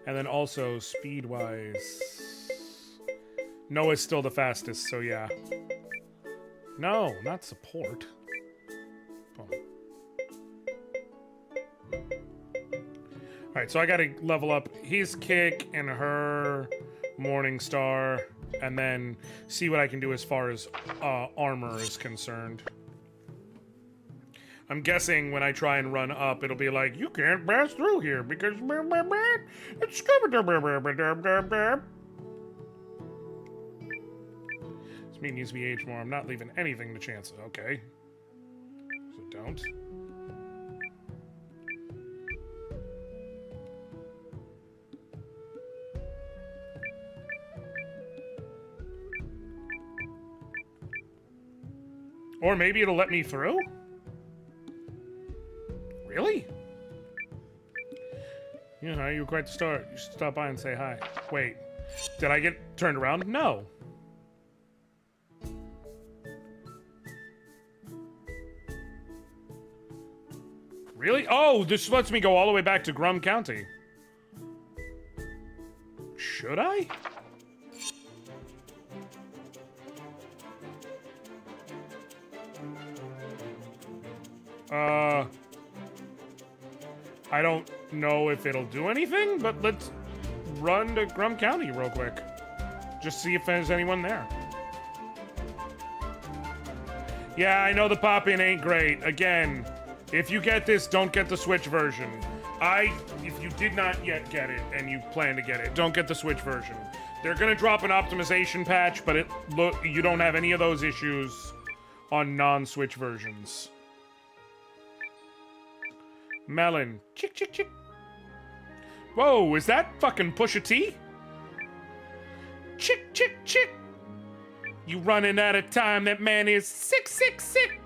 And then also speed-wise, Noah's still the fastest, so yeah. No, not support. Oh. Alright, so I gotta level up his kick and her Morning Star, and then see what I can do as far as armor is concerned. I'm guessing when I try and run up, it'll be like, you can't pass through here because it's this meat needs to be aged more. I'm not leaving anything to chance. Okay. So don't. Or maybe it'll let me through? Really? You know, you were quite the start. You should stop by and say hi. Wait, did I get turned around? No. Really? Oh, this lets me go all the way back to Grum County. Should I? I don't know if it'll do anything, but let's run to Grum County real quick. Just see if there's anyone there. Yeah, I know the pop-in ain't great. Again, if you get this, don't get the Switch version. If you did not yet get it and you plan to get it, don't get the Switch version. They're gonna drop an optimization patch, but you don't have any of those issues on non-Switch versions. Melon. Chick, chick, chick. Whoa, is that fucking Pusha T? Chick, chick, chick. You running out of time. That man is sick, sick, sick.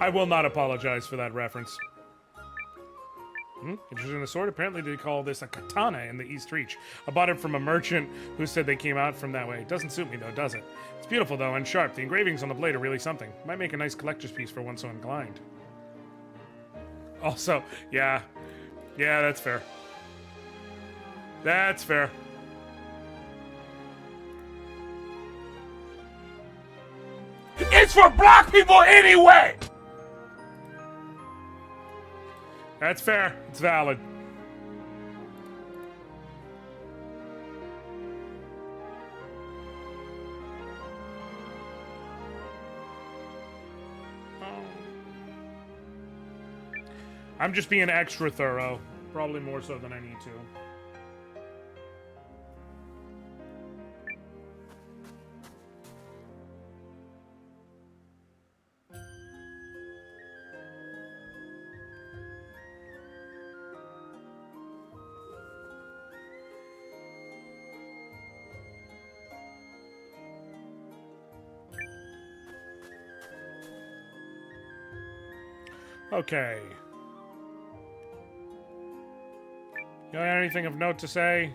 I will not apologize for that reference. Interesting, the sword. Apparently they call this a katana in the East Reach. I bought it from a merchant who said they came out from that way. It doesn't suit me though, does it? It's beautiful though and sharp. The engravings on the blade are really something. Might make a nice collector's piece for one so inclined. Also, yeah, that's fair. That's fair. It's for black people anyway! That's fair. It's valid. I'm just being extra thorough. Probably more so than I need to. Okay. You have anything of note to say?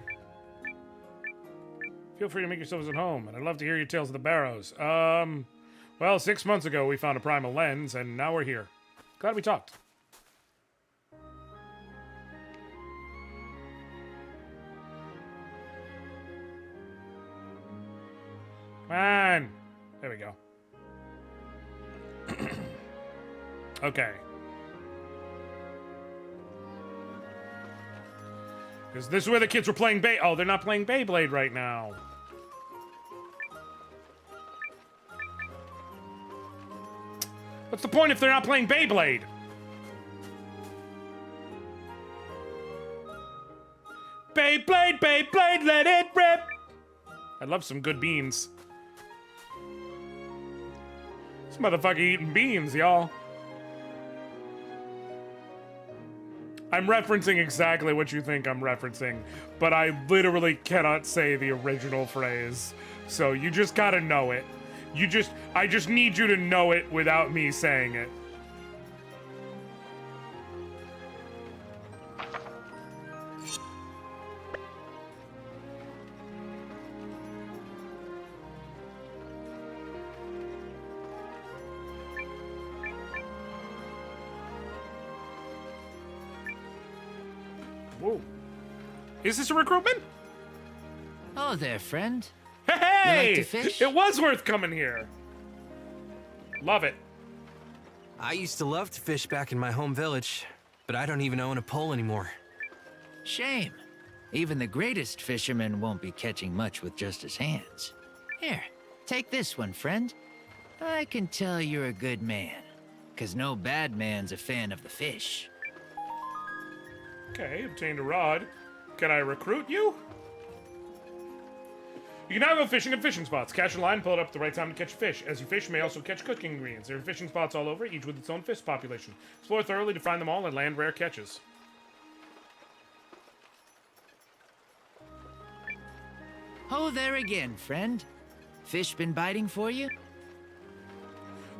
Feel free to make yourselves at home, and I'd love to hear your tales of the Barrows. Well, 6 months ago we found a primal lens, and now we're here. Glad we talked. Come on! There we go. Okay. Is this where the kids were playing Oh, they're not playing Beyblade right now. What's the point if they're not playing Beyblade? Beyblade, Beyblade, let it rip! I love some good beans. This motherfucker eating beans, y'all. I'm referencing exactly what you think I'm referencing, but I literally cannot say the original phrase. So you just gotta know it. I just need you to know it without me saying it. Whoa. Is this a recruitment? Oh there, friend. Hey! You like to fish? It was worth coming here. Love it. I used to love to fish back in my home village, but I don't even own a pole anymore. Shame. Even the greatest fisherman won't be catching much with just his hands. Here, take this one, friend. I can tell you're a good man, 'cause no bad man's a fan of the fish. Okay, obtained a rod. Can I recruit you? You can now go fishing at fishing spots. Catch a line, pull it up at the right time to catch fish. As you fish, you may also catch cooking ingredients. There are fishing spots all over, each with its own fish population. Explore thoroughly to find them all and land rare catches. Oh, there again, friend. Fish been biting for you?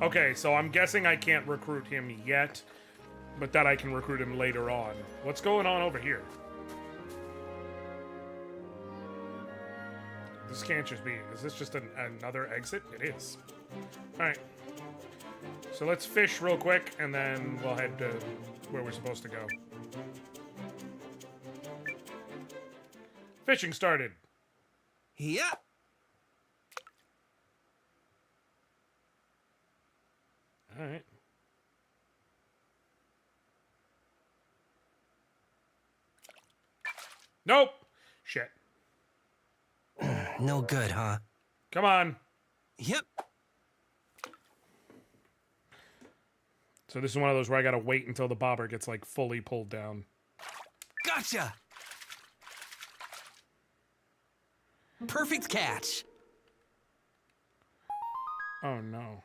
Okay, so I'm guessing I can't recruit him yet, but that I can recruit him later on. What's going on over here? This can't just be. Is this just another exit? It is. Alright. So let's fish real quick, and then we'll head to where we're supposed to go. Fishing started. Yep. All right. Nope. Shit. No good, huh? Come on. Yep. So this is one of those where I gotta wait until the bobber gets like fully pulled down. Gotcha! Perfect catch. Oh no.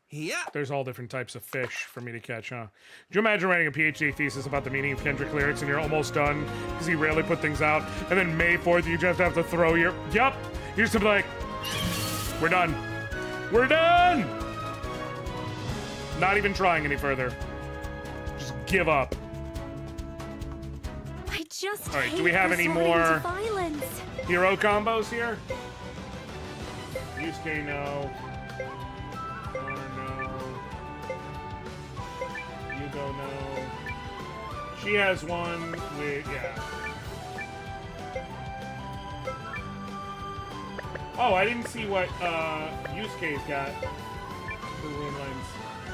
Yeah. There's all different types of fish for me to catch, huh? Could you imagine writing a PhD thesis about the meaning of Kendrick lyrics and you're almost done because he rarely put things out, and then May 4th you just have to throw your... Yup! You're just like, we're done. We're done! Not even trying any further. Just give up. I just All right, hate do we have any resorting to more violence. hero combos here? Yusuke, no. Honor, no. Yugo, no. She has one with, yeah. Oh, I didn't see what Yusuke's got for Ruin Lens.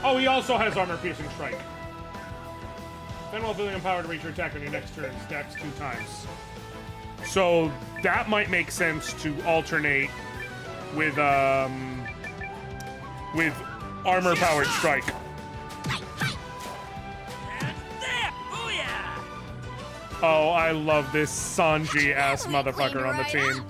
Oh, he also has armor-piercing strike. Then while feeling empowered to reach your attack on your next turn, stacks 2 times. So that might make sense to alternate with armor-powered strike. Oh, I love this Sanji-ass motherfucker on the team.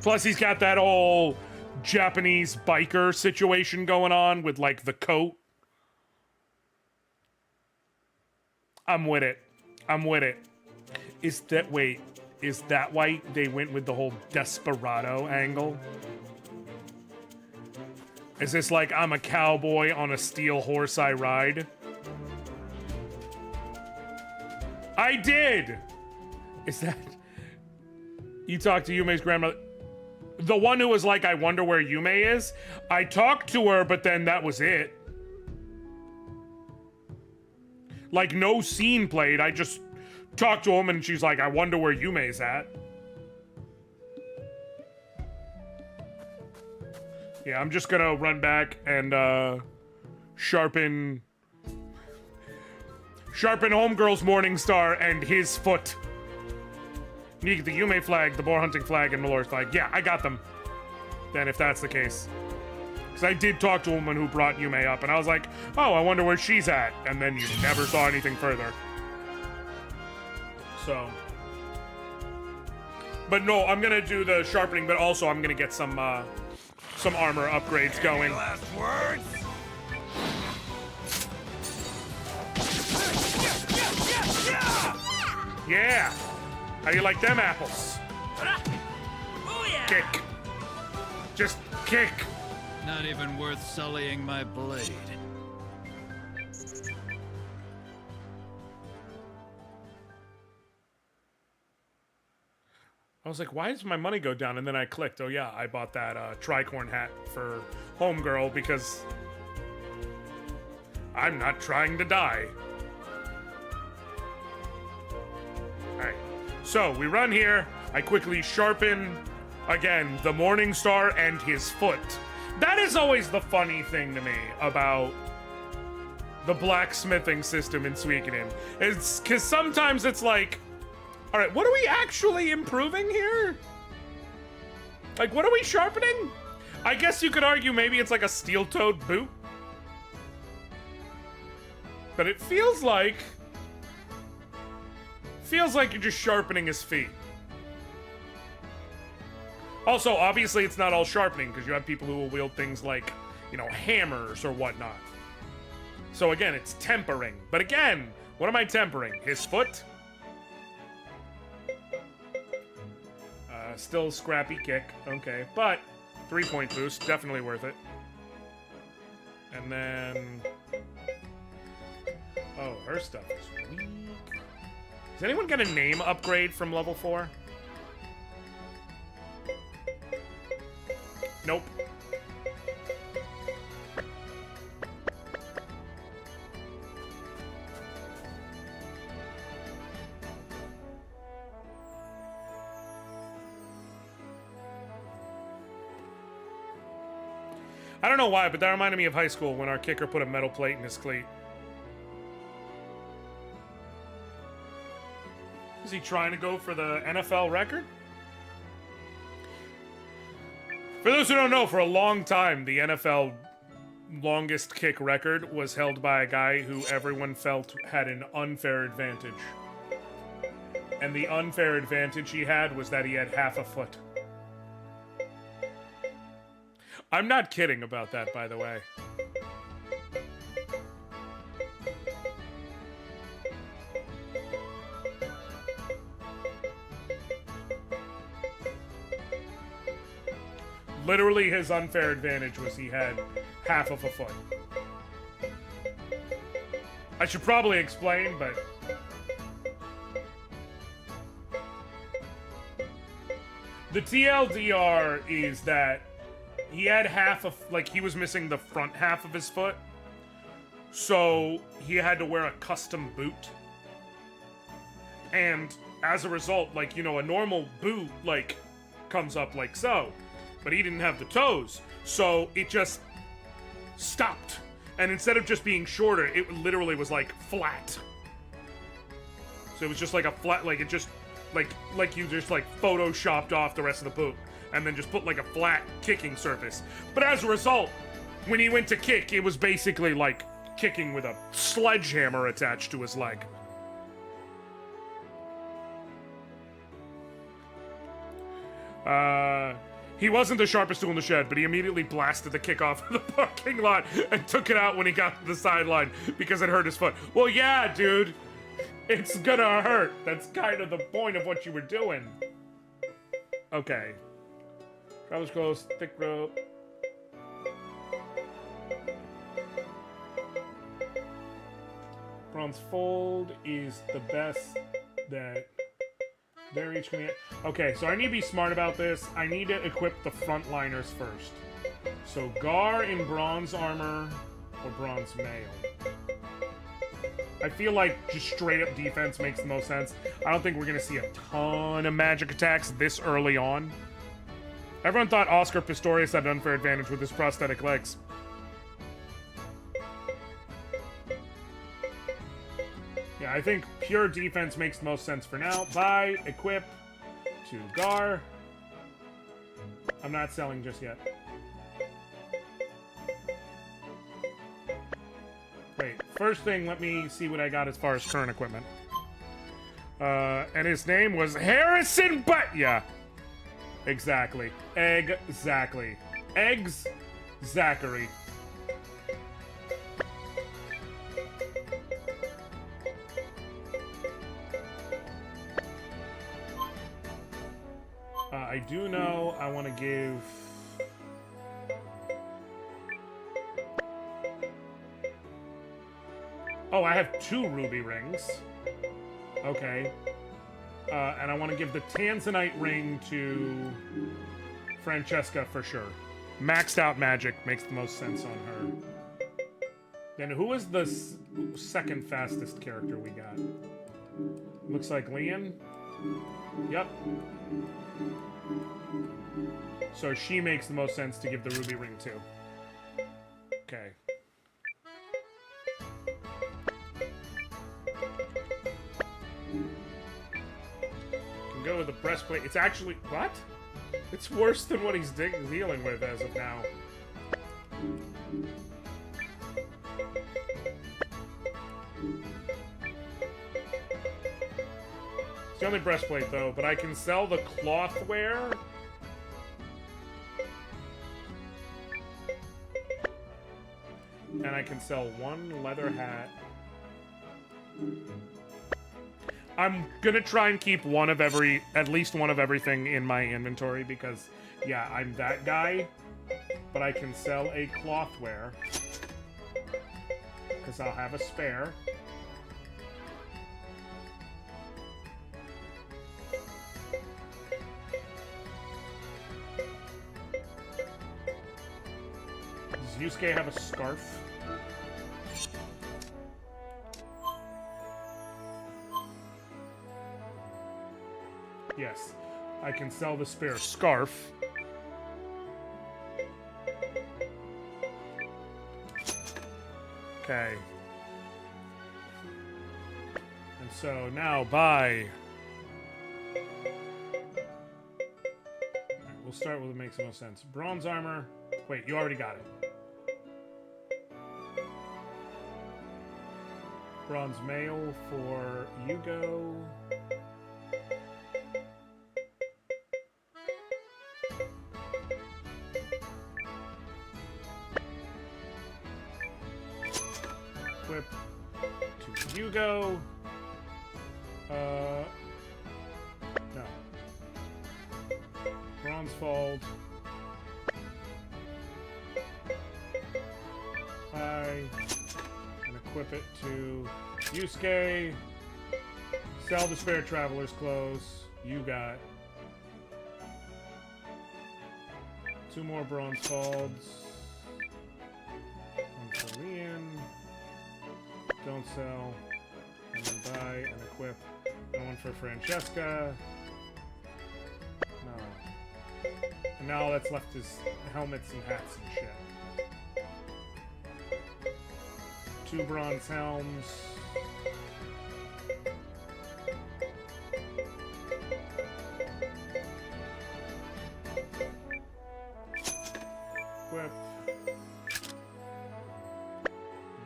Plus, he's got that whole Japanese biker situation going on with, like, the coat. I'm with it. I'm with it. Is that why they went with the whole desperado angle? Is this like, I'm a cowboy on a steel horse I ride? I did! Is that... You talked to Yume's grandmother... The one who was like, I wonder where Yume is? I talked to her, but then that was it. Like, no scene played. I just talked to him and she's like, I wonder where Yume's at. Yeah, I'm just gonna run back and sharpen Homegirl's Morning Star and his foot. You get the Yume flag, the boar hunting flag, and Mallore's flag. Yeah, I got them. Then if that's the case. Because I did talk to a woman who brought Yume up, and I was like, oh, I wonder where she's at. And then you never saw anything further. So. But no, I'm gonna do the sharpening, but also I'm gonna get some armor upgrades going. Any last words? Yeah! How do you like them apples? Kick. Just kick. Not even worth sullying my blade. I was like, why does my money go down? And then I clicked, oh yeah, I bought that tricorn hat for Homegirl because I'm not trying to die. Alright, so we run here. I quickly sharpen, again, the Morning Star and his foot. That is always the funny thing to me about the blacksmithing system in Suikoden. It's because sometimes it's like, all right, what are we actually improving here? Like, what are we sharpening? I guess you could argue maybe it's like a steel-toed boot. But it feels like you're just sharpening his feet. Also, obviously, it's not all sharpening, because you have people who will wield things like, you know, hammers or whatnot. So again, it's tempering. But again, what am I tempering? His foot? Still scrappy kick. Okay, but 3-point boost, definitely worth it. And then... Oh, her stuff is weak. Does anyone get a name upgrade from level 4? Nope. I don't know why, but that reminded me of high school when our kicker put a metal plate in his cleat. Is he trying to go for the NFL record? For those who don't know, for a long time, the NFL longest kick record was held by a guy who everyone felt had an unfair advantage. And the unfair advantage he had was that he had half a foot. I'm not kidding about that, by the way. Literally, his unfair advantage was he had half of a foot. I should probably explain, but... the TLDR is that he had half of... like, he was missing the front half of his foot. So, he had to wear a custom boot. And, as a result, like, you know, a normal boot, like, comes up like so. But he didn't have the toes, so it just stopped. And instead of just being shorter, it literally was like flat. So it was just like a flat, like it just, like you just like photoshopped off the rest of the boot and then just put like a flat kicking surface. But as a result, when he went to kick, it was basically like kicking with a sledgehammer attached to his leg. He wasn't the sharpest tool in the shed, but he immediately blasted the kick off of the parking lot and took it out when he got to the sideline because it hurt his foot. Well, yeah, dude. It's gonna hurt. That's kind of the point of what you were doing. Okay. Travelers close, thick rope. Bronze fold is the best that... they're each gonna get... okay, so I need to be smart about this. I need to equip the frontliners first. So Gar in bronze armor or bronze mail. I feel like just straight up defense makes the most sense. I don't think we're gonna see a ton of magic attacks this early on. Everyone thought Oscar Pistorius had an unfair advantage with his prosthetic legs. Yeah, I think pure defense makes the most sense for now. Buy, equip to Gar. I'm not selling just yet. Wait, first thing, let me see what I got as far as current equipment. And his name was Harrison Butya. Exactly. Exactly. Eggs Zachary. I do know I want to give... oh, I have 2 ruby rings. Okay. And I want to give the Tanzanite ring to Francesca for sure. Maxed out magic makes the most sense on her. Then who is the second fastest character we got? Looks like Leon. Yep. So she makes the most sense to give the ruby ring to. Okay. Can go with the breastplate. It's actually... what? It's worse than what he's dealing with as of now. It's the only breastplate, though, but I can sell the clothware. And I can sell 1 leather hat. I'm gonna try and keep one of every, at least one of everything in my inventory because, yeah, I'm that guy. But I can sell a clothware. Because I'll have a spare. Does Yusuke have a scarf? Yes. I can sell the spare scarf. Okay. And so now buy. We'll start with what makes the most sense. Bronze armor. Wait, you already got it. Bronze mail for Yugo. Equip to Yugo. No. Bronze fold. And equip it to Yusuke. Sell the spare traveler's clothes. You got 2 more bronze folds. 1 for Leon. Don't sell. And then buy and equip. And 1 for Francesca. No. And now all that's left is helmets and hats and shit. 2 bronze helms. Equip.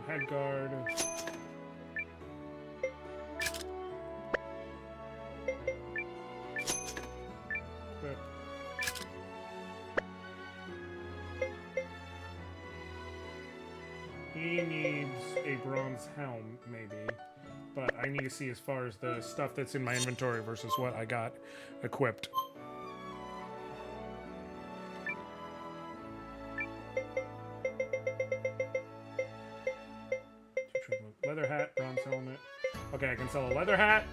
Head guard. Equip. He needs a bronze helm, maybe. But I need to see as far as the stuff that's in my inventory versus what I got equipped. Leather hat, bronze helmet. Okay, I can sell a leather hat.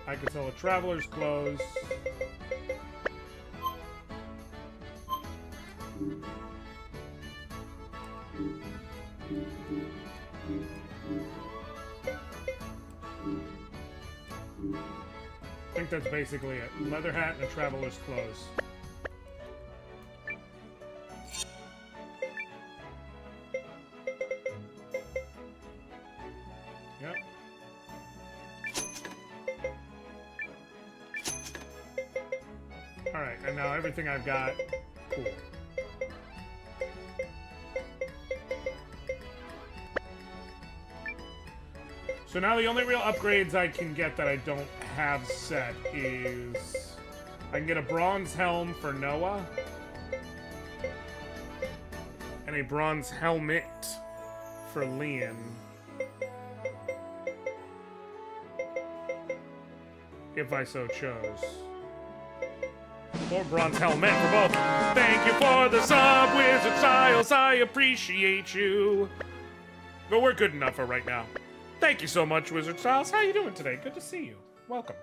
I can sell a traveler's clothes. I think that's basically it. Leather hat and a traveler's clothes. Yep. Alright, and now everything I've got, cool. So now the only real upgrades I can get that I don't have set is I can get a bronze helm for Noah and a bronze helmet for Leon. If I so chose. Or bronze helmet for both. Thank you for the sub, Wizard Styles. I appreciate you. But we're good enough for right now. Thank you so much, Wizard Styles. How you doing today? Good to see you. Welcome.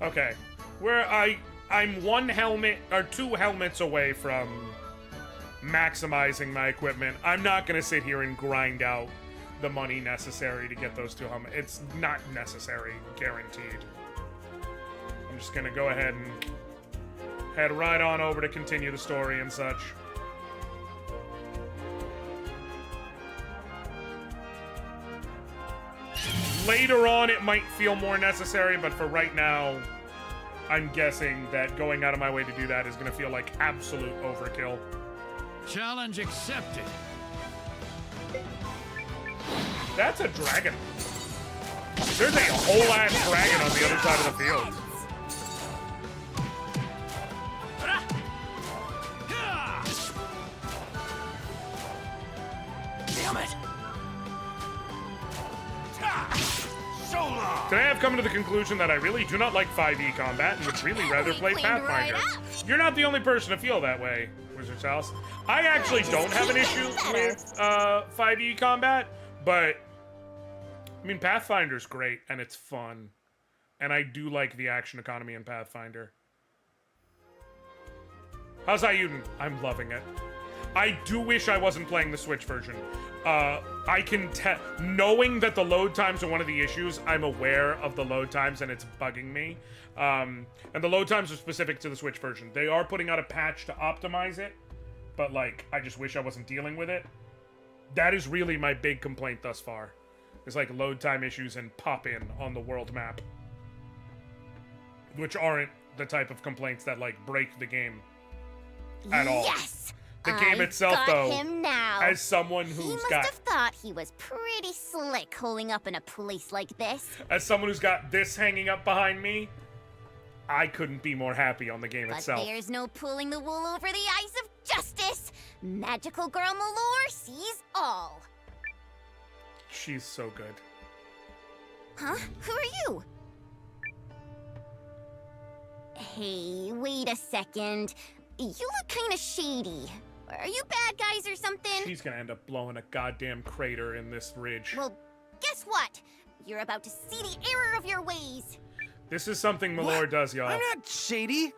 Okay, where I'm 1 helmet or 2 helmets away from maximizing my equipment. I'm not gonna sit here and grind out the money necessary to get those 2 helmets. It's not necessary, guaranteed. I'm just gonna go ahead and head right on over to continue the story and such. Later on, it might feel more necessary, but for right now, I'm guessing that going out of my way to do that is going to feel like absolute overkill. Challenge accepted. That's a dragon. There's a whole ass dragon on the other side of the field. Damn it! Today I've come to the conclusion that I really do not like 5e combat and would really rather play Pathfinder. You're not the only person to feel that way, Wizard's House. I actually don't have an issue with 5e combat, but I mean Pathfinder's great and it's fun. And I do like the action economy in Pathfinder. How's Eiyuden? I'm loving it. I do wish I wasn't playing the Switch version. I can tell, knowing that the load times are one of the issues, I'm aware of the load times and it's bugging me. And the load times are specific to the Switch version. They are putting out a patch to optimize it, but like, I just wish I wasn't dealing with it. That is really my big complaint thus far. It's like load time issues and pop-in on the world map. Which aren't the type of complaints that like break the game at all. Yes! The game itself, got though, him now. as someone who's He must got... have thought he was pretty slick holding up in a place like this. As someone who's got this hanging up behind me, I couldn't be more happy on the game But itself. there's no pulling the wool over the eyes of justice. Magical girl Malor sees all. She's so good. Huh? Who are you? Hey, wait a second. You look kind of shady. Are you bad guys or something? She's gonna end up blowing a goddamn crater in this ridge. Well, guess what? You're about to see the error of your ways. This is something Malor does, y'all. I'm not shady.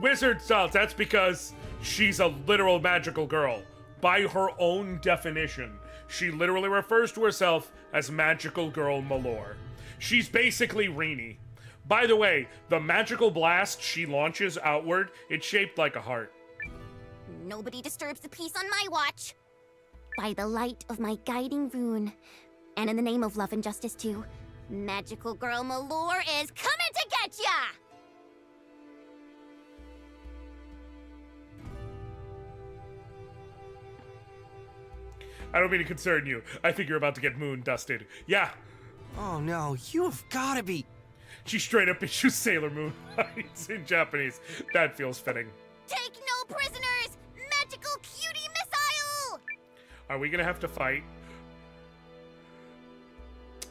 Wizard style. That's because she's a literal magical girl. By her own definition, she literally refers to herself as Magical Girl Malor. She's basically Rini. By the way, the magical blast she launches outward, it's shaped like a heart. Nobody disturbs the peace on my watch. By the light of my guiding rune, and in the name of love and justice too, Magical Girl Malor is coming to get ya! I don't mean to concern you. I think you're about to get moon dusted. Yeah. Oh no, you have gotta be... She straight up issues Sailor Moon lines in Japanese. That feels fitting. Take no prisoners! Magical cutie missile! Are we gonna have to fight?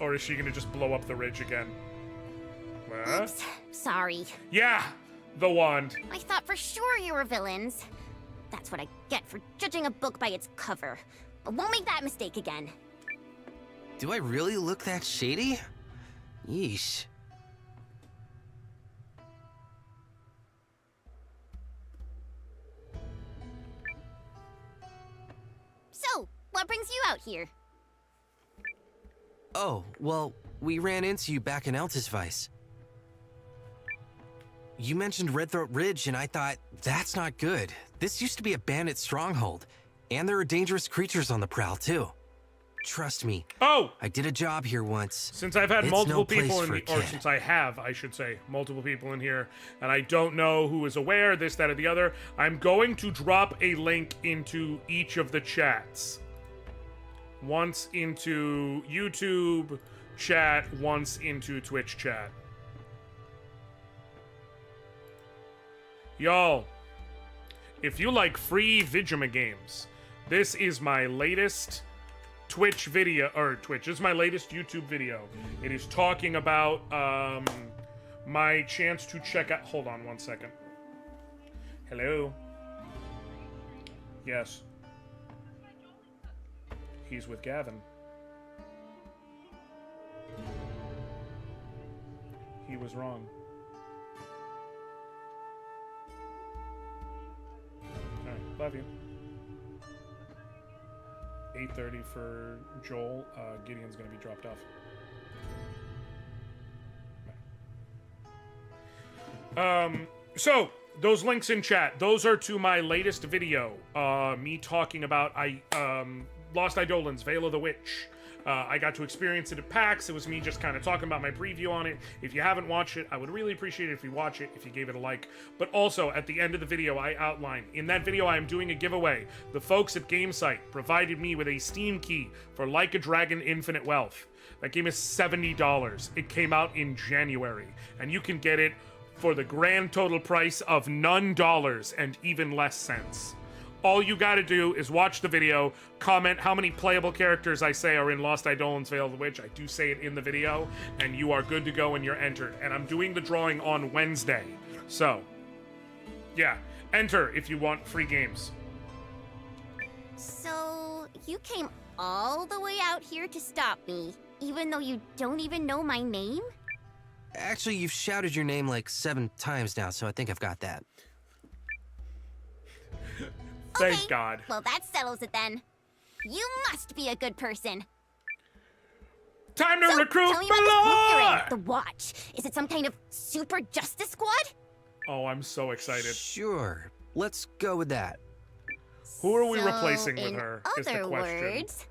Or is she gonna just blow up the ridge again? Oops, sorry. Yeah! The wand. I thought for sure you were villains. That's what I get for judging a book by its cover. But won't make that mistake again. Do I really look that shady? Yeesh. So, what brings you out here? Oh, well, we ran into you back in Altusvice. You mentioned Redthroat Ridge, and I thought, that's not good. This used to be a bandit stronghold, and there are dangerous creatures on the prowl, too. Trust me. Oh! I did a job here once. Since I've had It's multiple no place people in for a the, or kid. since I have, I should say, multiple people in here, and I don't know who is aware, this, that, or the other, I'm going to drop a link into each of the chats. Once into YouTube chat, once into Twitch chat. Y'all, if you like free Vigima games, this is my latest Twitch video, or Twitch, this is my latest YouTube video. It is talking about my chance to check out, hold on one second. Hello? Yes. He's with Gavin. He was wrong. Alright, love you. 8:30 for Joel. Gideon's gonna be dropped off. So those links in chat, those are to my latest video. Me talking about Lost Eidolons, Veil of the Witch. I got to experience it at PAX. It was me just kind of talking about my preview on it. If you haven't watched it, I would really appreciate it if you watch it, if you gave it a like. But also, at the end of the video, I outlined, in that video, I am doing a giveaway. The folks at GameSite provided me with a Steam key for Like a Dragon Infinite Wealth. That game is $70. It came out in January, and you can get it for the grand total price of none dollars and even less cents. All you gotta do is watch the video, comment how many playable characters I say are in Lost Eidolons Veil of the Witch. I do say it in the video, and you are good to go and you're entered. And I'm doing the drawing on Wednesday. So, yeah, enter if you want free games. So, you came all the way out here to stop me, even though you don't even know my name? Actually, you've shouted your name like 7 times now, so I think I've got that. Thank Okay, God. well, that settles it then. You must be a good person. Time to recruit tell me about this group you're in, Malor! the Watch. Is it some kind of super justice squad? Oh, I'm so excited. Sure. Let's go with that. Who are we So, replacing with in her? Is the other question. words,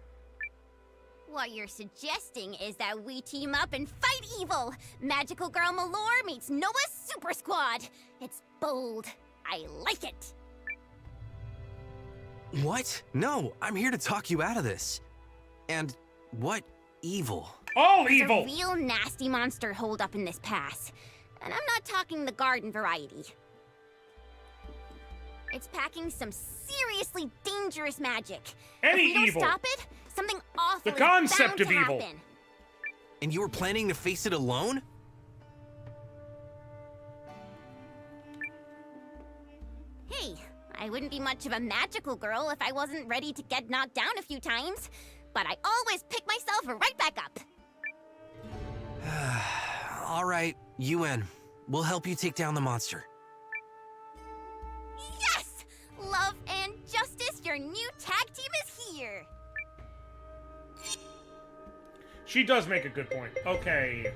what you're suggesting is that we team up and fight evil. Magical Girl Malor meets Noah's Super Squad. It's bold. I like it. What? No, I'm here to talk you out of this. And what evil? All There's evil! a real nasty monster holed up in this pass. And I'm not talking the garden variety. It's packing some seriously dangerous magic. Any if we don't evil. stop it, something awful The is bound concept to of evil. happen. And you were planning to face it alone? Hey, I wouldn't be much of a magical girl if I wasn't ready to get knocked down a few times. But I always pick myself right back up. All right, you in. We'll help you take down the monster. Yes! Love and Justice, your new tag team is here! She does make a good point. Okay.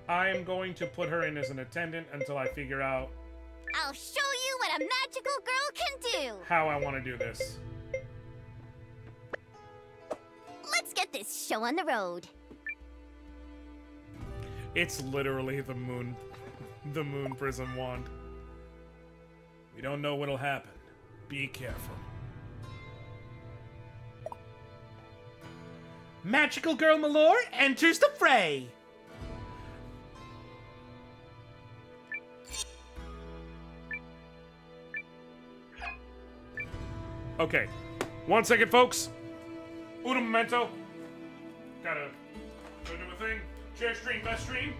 I am going to put her in as an attendant until I figure out I'll show you what a magical girl can do! how I want to do this. Let's get this show on the road. It's literally the moon prism wand. We don't know what'll happen. Be careful. Magical Girl Malor enters the fray. Okay, 1 second, folks. Uno momento. Gotta go do a thing. Share stream, best stream.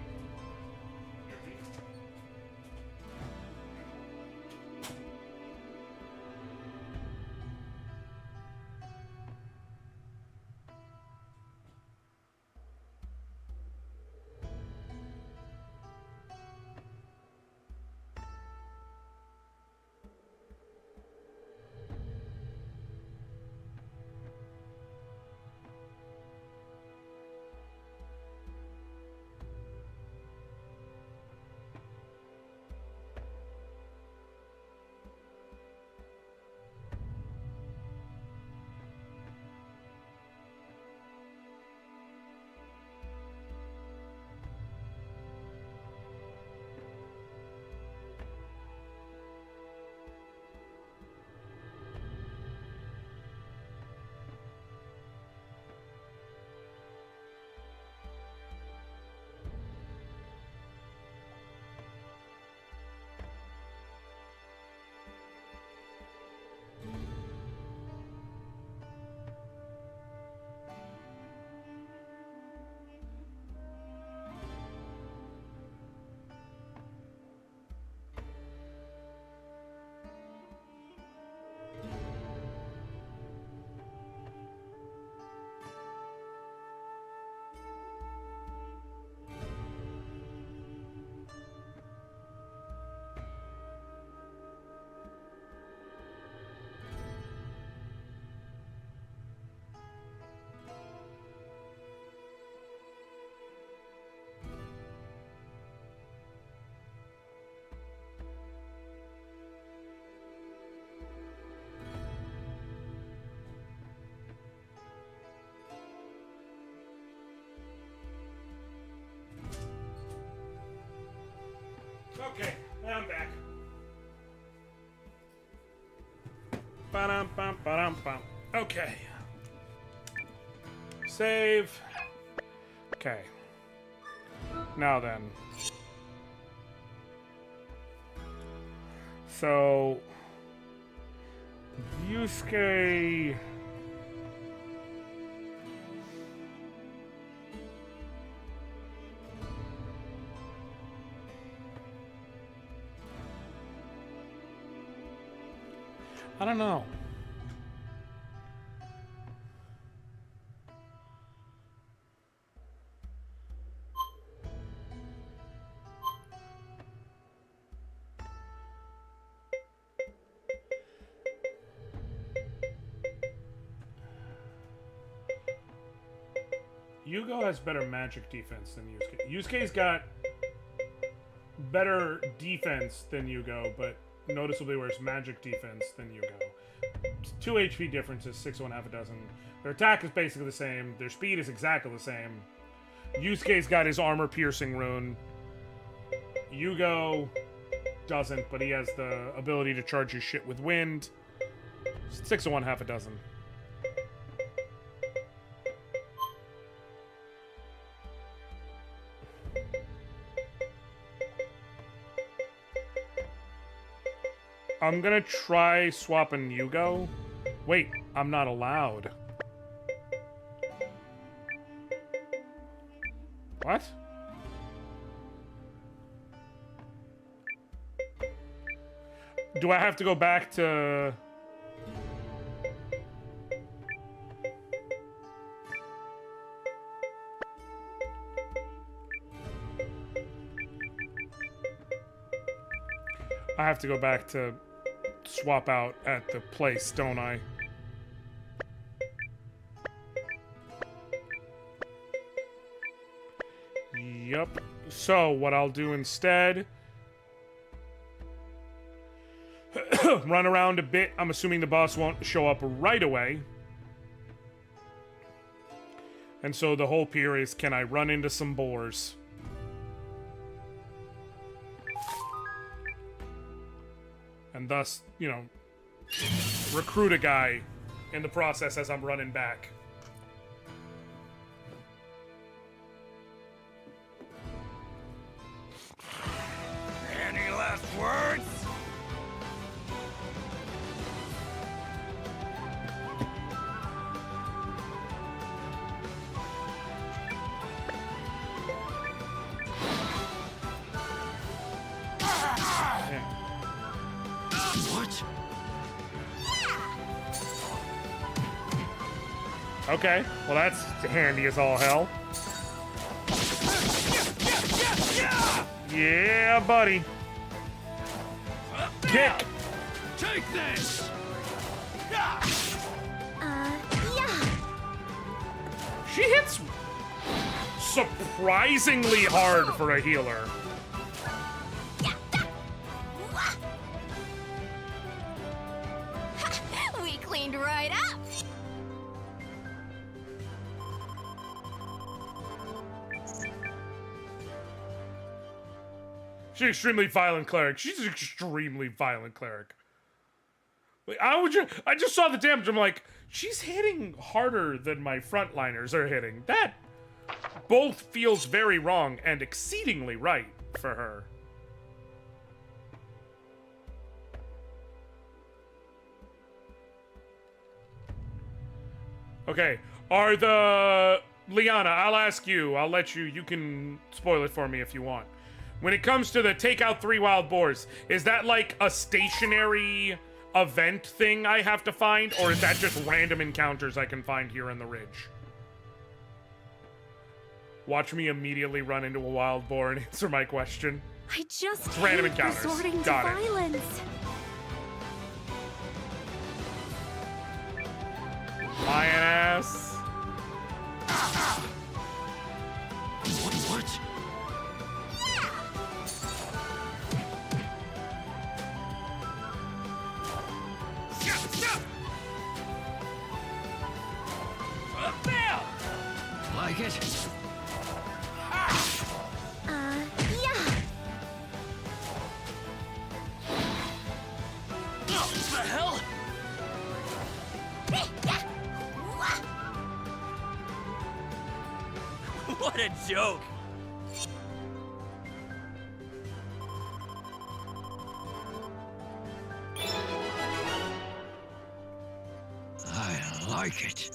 Okay, I'm back. Ba-dum, bum. Okay. Save. Okay. Now then. So Yusuke. I don't know. Yugo has better magic defense than Yusuke. Yusuke's got better defense than Yugo, but noticeably worse magic defense than Yugo. 2 HP differences, 6 of 1/2 a dozen. Their attack is basically the same. Their speed is exactly the same. Yusuke's got his armor-piercing rune. Yugo doesn't, but he has the ability to charge his shit with wind. 6 of 1/2 a dozen. I'm gonna try swapping Yugo. Wait, I'm not allowed. What? Do I have to go back to... I have to go back to swap out at the place, don't I? Yup. So, what I'll do instead... run around a bit. I'm assuming the boss won't show up right away. And so the whole pier is, can I run into some boars? And thus, you know, recruit a guy in the process as I'm running back. Any last words? What? Okay, well that's handy as all hell. Yeah, buddy. Kick! Take this! Yeah. She hits surprisingly hard for a healer. We cleaned right up. She's an extremely violent cleric. She's an extremely violent cleric. Like, I just saw the damage. I'm like, she's hitting harder than my frontliners are hitting. That both feels very wrong and exceedingly right for her. Okay, are the... Liana, I'll ask you. I'll let you... You can spoil it for me if you want. When it comes to the take out 3 wild boars, is that like a stationary event thing I have to find? Or is that just random encounters I can find here in the ridge? Watch me immediately run into a wild boar and answer my question. I just It's random hate encounters. resorting Got to it. violence. Lion ass. What? Like it? Yeah. What the hell? What a joke! I like it.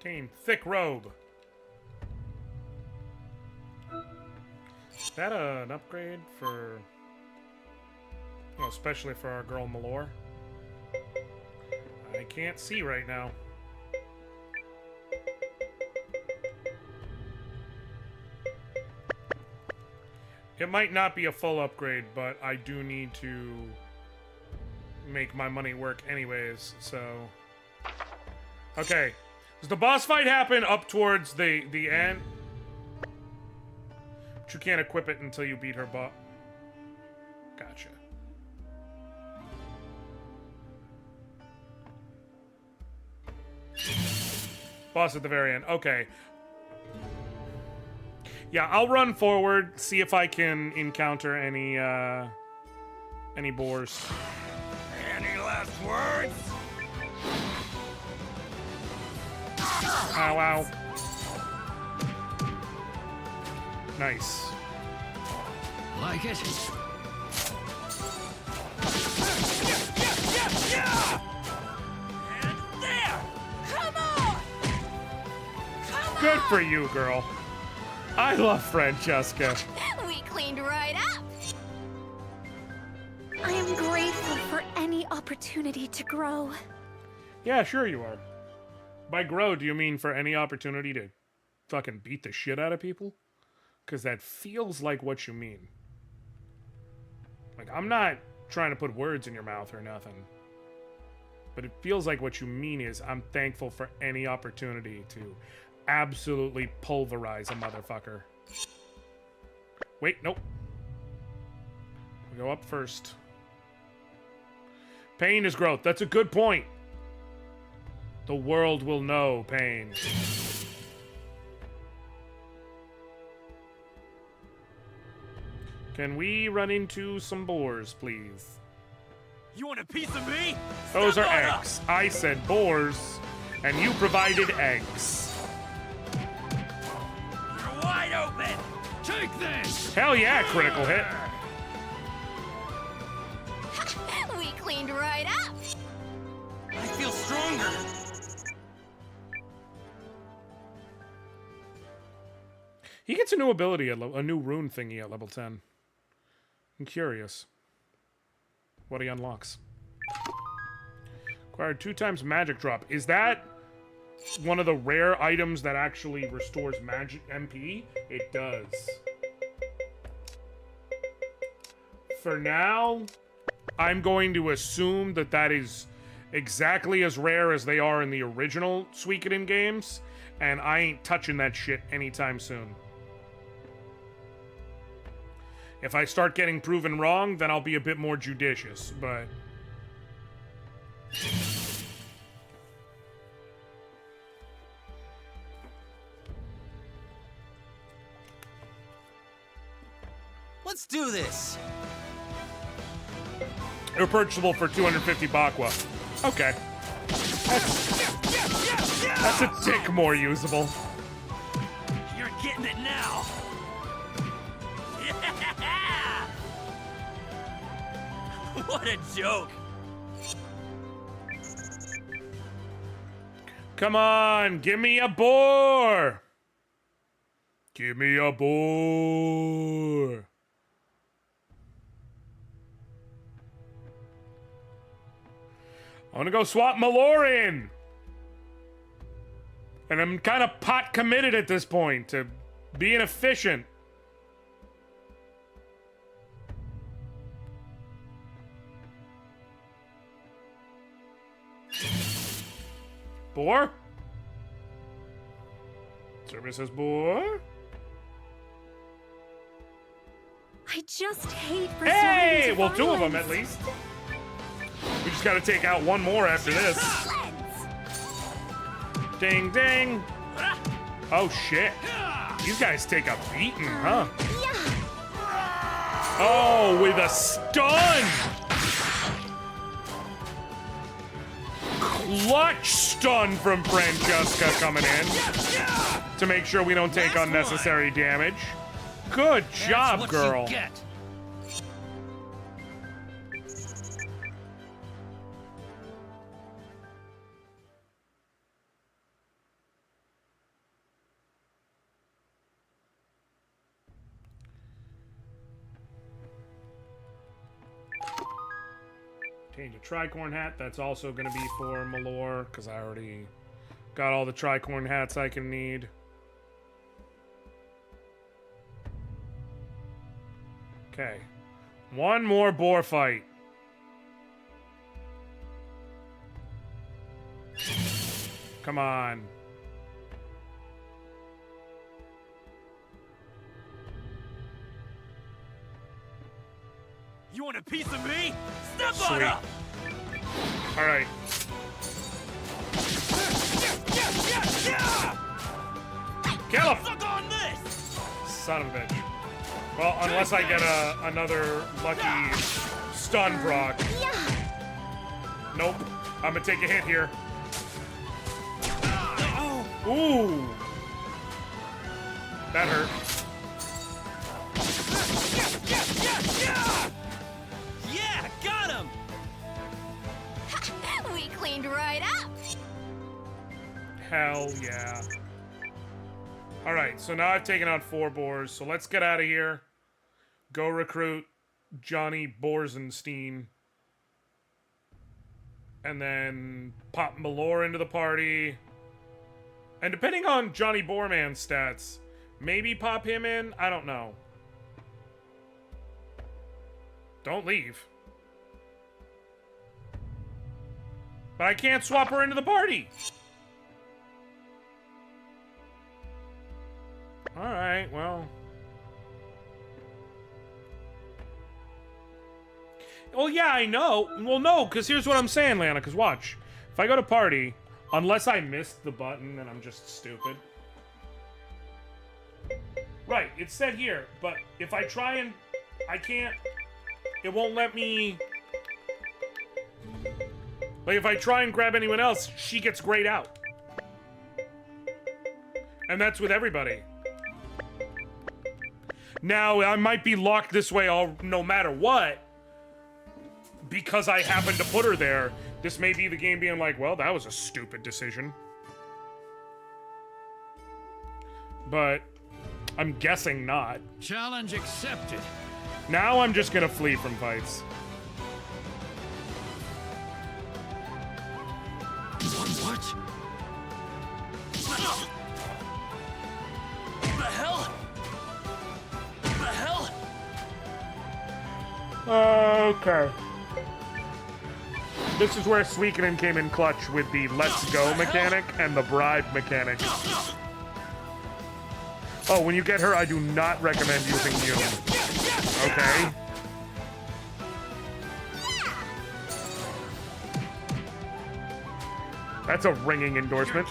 Obtain thick robe. Is that an upgrade for... Well, especially for our girl Malor? I can't see right now. It might not be a full upgrade, but I do need to make my money work anyways, so... Okay. Does the boss fight happen up towards the end? But you can't equip it until you beat her boss. Gotcha. Boss at the very end. Okay. Yeah, I'll run forward, see if I can encounter any boars. Any last words? Ow, ow. Nice. Like it? And there! Come on! Good for you, girl. I love Francesca. We cleaned right up. I am grateful for any opportunity to grow. Yeah, sure you are. By grow, do you mean for any opportunity to fucking beat the shit out of people? Because that feels like what you mean. Like, I'm not trying to put words in your mouth or nothing. But it feels like what you mean is I'm thankful for any opportunity to absolutely pulverize a motherfucker. Wait, nope. We go up first. Pain is growth. That's a good point. The world will know pain. Can we run into some boars, please? You want a piece of me? Those are Step on up. eggs. I said boars, and you provided eggs. You're wide open. Take this. Hell yeah, critical hit. We cleaned right up. I feel stronger. He gets a new ability, a new rune thingy at level 10. I'm curious what he unlocks. Acquired 2 times magic drop. Is that one of the rare items that actually restores magic MP? It does. For now, I'm going to assume that that is exactly as rare as they are in the original Suikoden games, and I ain't touching that shit anytime soon. If I start getting proven wrong, then I'll be a bit more judicious, but... Let's do this. They're purchasable for 250 Bakwa. Okay. That's a tick more usable. You're getting it now. Yeah! What a joke. Come on, give me a boar! Give me a boar! I want to go swap Malor in! And I'm kind of pot committed at this point to being efficient. Boar? Services boar? I just hate for Hey! Soren Well, to 2 of them violence. at least. We just gotta take out 1 more after this. Ding, ding. Oh, shit. These guys take a beating, huh? Oh, with a stun! Clutch stun from Francesca coming in to make sure we don't take unnecessary damage. Good job, girl. Change a tricorn hat. That's also going to be for Malor, because I already got all the tricorn hats I can need. Okay. One more boar fight. Come on. You want a piece of me? Step Sweet. on up! All right. Kill him! Suck on this! Son of a bitch. Well, unless I get another lucky stun proc. Nope. I'm gonna take a hit here. Ooh. That hurt. Yeah, got him! We cleaned right up! Hell yeah. Alright, so now I've taken out 4 boars, so let's get out of here. Go recruit Johnny Borzenstein. And then pop Malor into the party. And depending on Johnny Boorman's stats, maybe pop him in? I don't know. Don't leave. But I can't swap her into the party. Alright, well. Well, yeah, I know. Well, no, because here's what I'm saying, Lana, because watch. If I go to party, unless I missed the button and I'm just stupid. Right, it said here, but if I try and... I can't... It won't let me... Like, if I try and grab anyone else, she gets grayed out. And that's with everybody. Now, I might be locked this way no matter what, because I happened to put her there. This may be the game being like, well, that was a stupid decision. But I'm guessing not. Challenge accepted. Now I'm just gonna flee from fights. What? The hell? The hell? Okay. This is where Suikoden came in clutch with the let's go mechanic and the bribe mechanic. Oh, when you get her, I do not recommend using you. Okay? That's a ringing endorsement.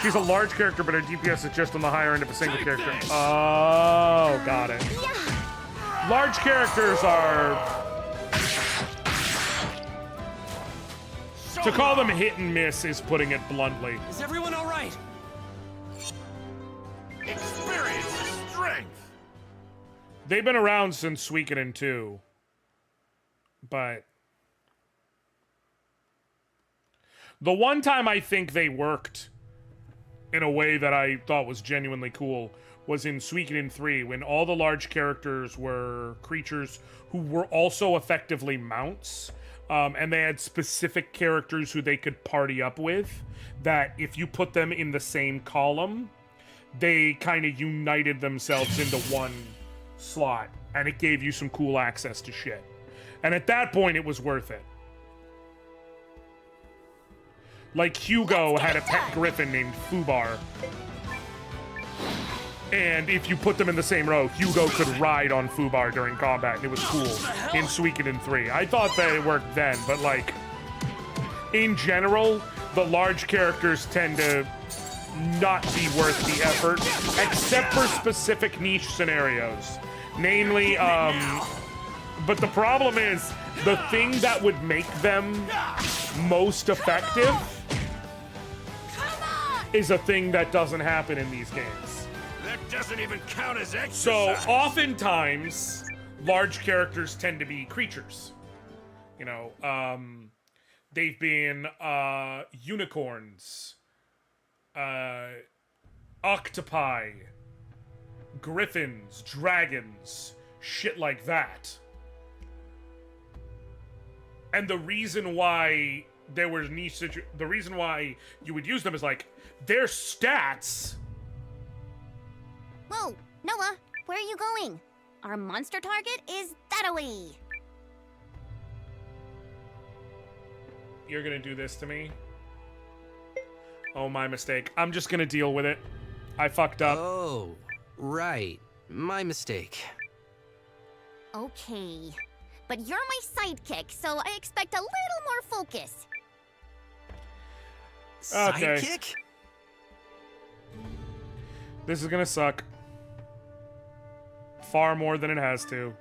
She's a large character, but her DPS is just on the higher end of a single character. Oh, got it. Large characters are... To call them hit and miss is putting it bluntly. Is everyone all right? Experience is strength. They've been around since Suikoden 2. But... The one time I think they worked in a way that I thought was genuinely cool was in Suikoden 3, when all the large characters were creatures who were also effectively mounts. And they had specific characters who they could party up with, that if you put them in the same column, they kind of united themselves into one slot, and it gave you some cool access to shit. And at that point, it was worth it. Like Hugo had a pet griffin named Fubar. And if you put them in the same row, Hugo could ride on Fubar during combat, and it was cool in Suikoden 3. I thought that it worked then, but like, in general, the large characters tend to not be worth the effort, except for specific niche scenarios. Namely, but the problem is, the thing that would make them most effective is a thing that doesn't happen in these games. That doesn't even count as exercise. So oftentimes, large characters tend to be creatures. You know, they've been unicorns, octopi, griffins, dragons, shit like that. And the reason why there was niche the reason why you would use them is like their stats. Whoa, Noah, where are you going? Our monster target is that away. You're gonna do this to me? Oh, my mistake. I'm just gonna deal with it. I fucked up. Oh, right. My mistake. Okay. But you're my sidekick, so I expect a little more focus. Okay. Sidekick? This is gonna suck. Far more than it has to.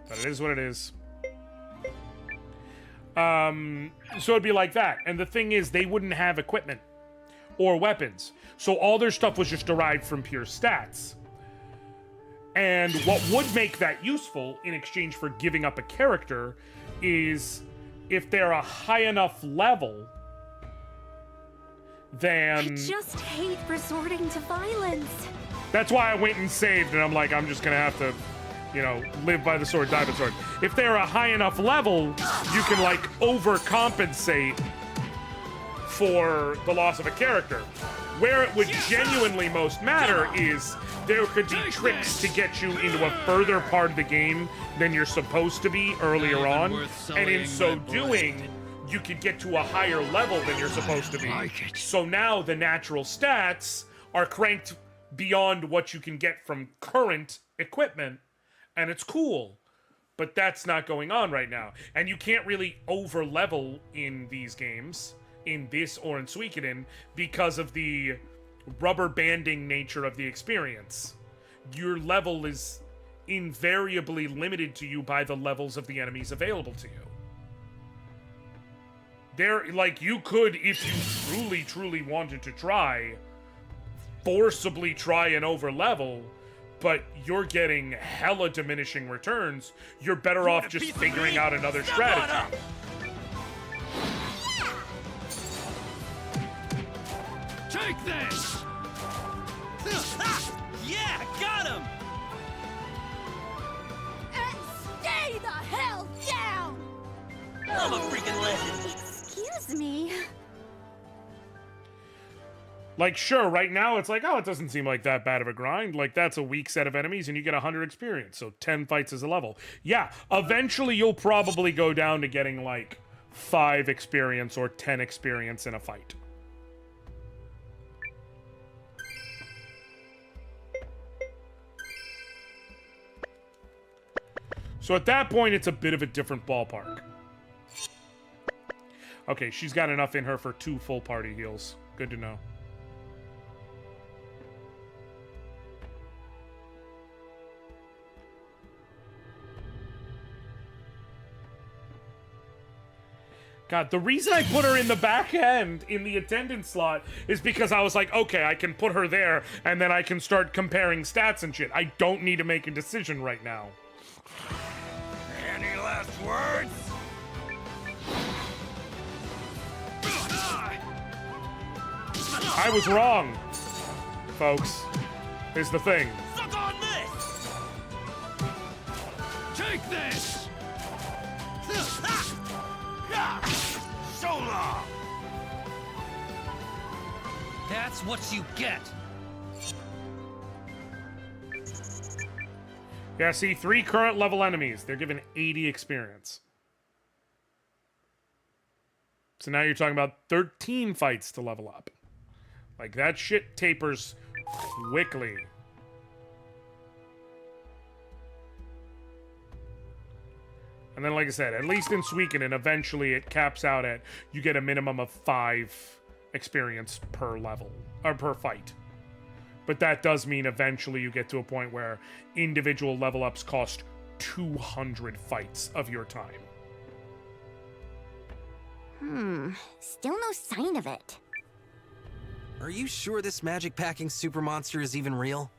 But it is what it is. So it'd be like that. And the thing is, they wouldn't have equipment or weapons. So all their stuff was just derived from pure stats. And what would make that useful in exchange for giving up a character is if they're a high enough level, then... I just hate resorting to violence. That's why I went and saved, and I'm like, I'm just gonna have to, you know, live by the sword, die by the sword. If they're a high enough level, you can, like, overcompensate for the loss of a character. Where it would genuinely most matter is there could be tricks to get you into a further part of the game than you're supposed to be earlier on, and in so doing, you could get to a higher level than you're supposed to be. So now the natural stats are cranked beyond what you can get from current equipment, and it's cool. But that's not going on right now. And you can't really over-level in these games, in this or in Suikoden, because of the rubber banding nature of the experience. Your level is invariably limited to you by the levels of the enemies available to you. There, like, you could, if you truly wanted to try, forcibly try and over-level, but you're getting hella diminishing returns. You're better off just figuring out another strategy. Take this! Yeah, got him! And stay the hell down! I'm a freaking legend. Excuse me. Like, sure, right now it's like, oh, it doesn't seem like that bad of a grind. Like, that's a weak set of enemies and you get 100 experience, so 10 fights is a level. Yeah, eventually you'll probably go down to getting, like, 5 experience or 10 experience in a fight. So at that point, it's a bit of a different ballpark. Okay, she's got enough in her for 2 full party heals. Good to know. God, the reason I put her in the back end, in the attendant slot, is because I was like, okay, I can put her there, and then I can start comparing stats and shit. I don't need to make a decision right now. Any last words? I was wrong, folks, is the thing. Suck on this! Take this! So long! That's what you get! Yeah, see, 3 current level enemies. They're given 80 experience. So now you're talking about 13 fights to level up. Like, that shit tapers quickly. And then, like I said, at least in Suikoden, eventually it caps out at you get a minimum of 5 experience per level, or per fight. But that does mean eventually you get to a point where individual level ups cost 200 fights of your time. Still no sign of it. Are you sure this magic packing super monster is even real?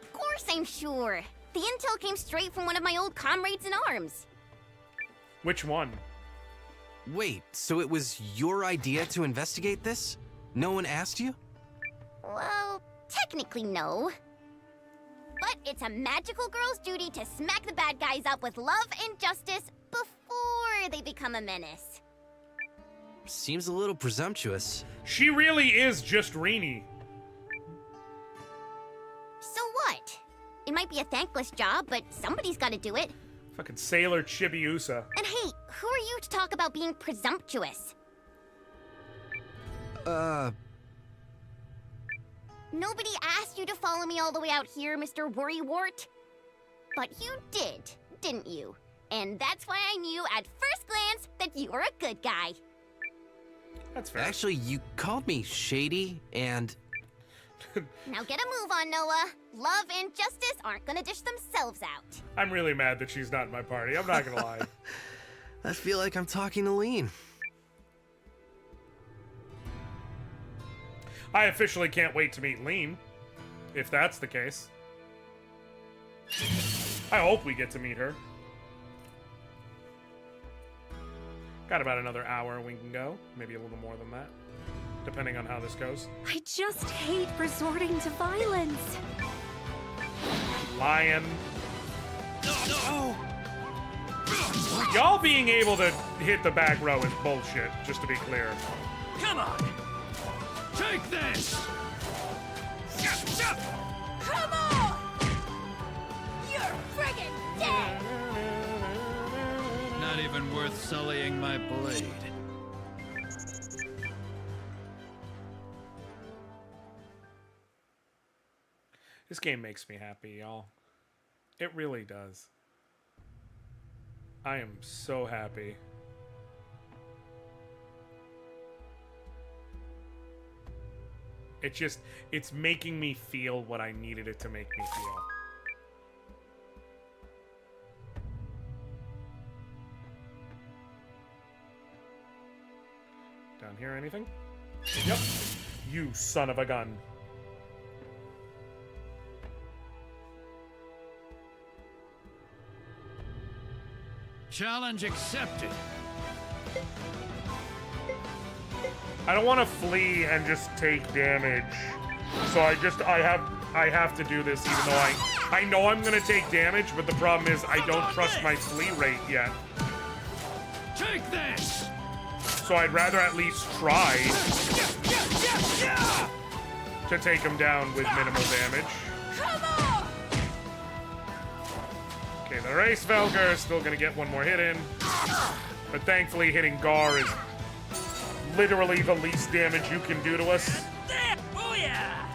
Of course I'm sure. The intel came straight from one of my old comrades in arms. Which one? Wait, so it was your idea to investigate this? No one asked you? Well, technically no. But it's a magical girl's duty to smack the bad guys up with love and justice before after they become a menace. Seems a little presumptuous. She really is just Rini. So what? It might be a thankless job, but somebody's gotta do it. Fucking Sailor Chibiusa. And hey, who are you to talk about being presumptuous? Nobody asked you to follow me all the way out here, Mr. Worrywart. But you did, didn't you? And that's why I knew at first glance that you were a good guy. That's fair. Actually, you called me shady, and... Now get a move on, Noah. Love and justice aren't gonna dish themselves out. I'm really mad that she's not in my party. I'm not gonna lie. I feel like I'm talking to Lean. I officially can't wait to meet Lean, if that's the case. I hope we get to meet her. Got about another hour we can go. Maybe a little more than that, depending on how this goes. I just hate resorting to violence. Lion. Y'all being able to hit the back row is bullshit, just to be clear. Come on! Take this! Come on! You're friggin' dead! Not even worth sullying my blade. This game makes me happy, y'all. It really does. I am so happy. It's making me feel what I needed it to make me feel. Down here, anything? Yep. You son of a gun. Challenge accepted. I don't want to flee and just take damage. So I have to do this even though I know I'm gonna take damage, but the problem is I don't trust my flee rate yet. Take this! So I'd rather at least try to take him down with minimal damage. Come on! Okay, the Race Velgar is still gonna get one more hit in. But thankfully hitting Gar is literally the least damage you can do to us. Booyah!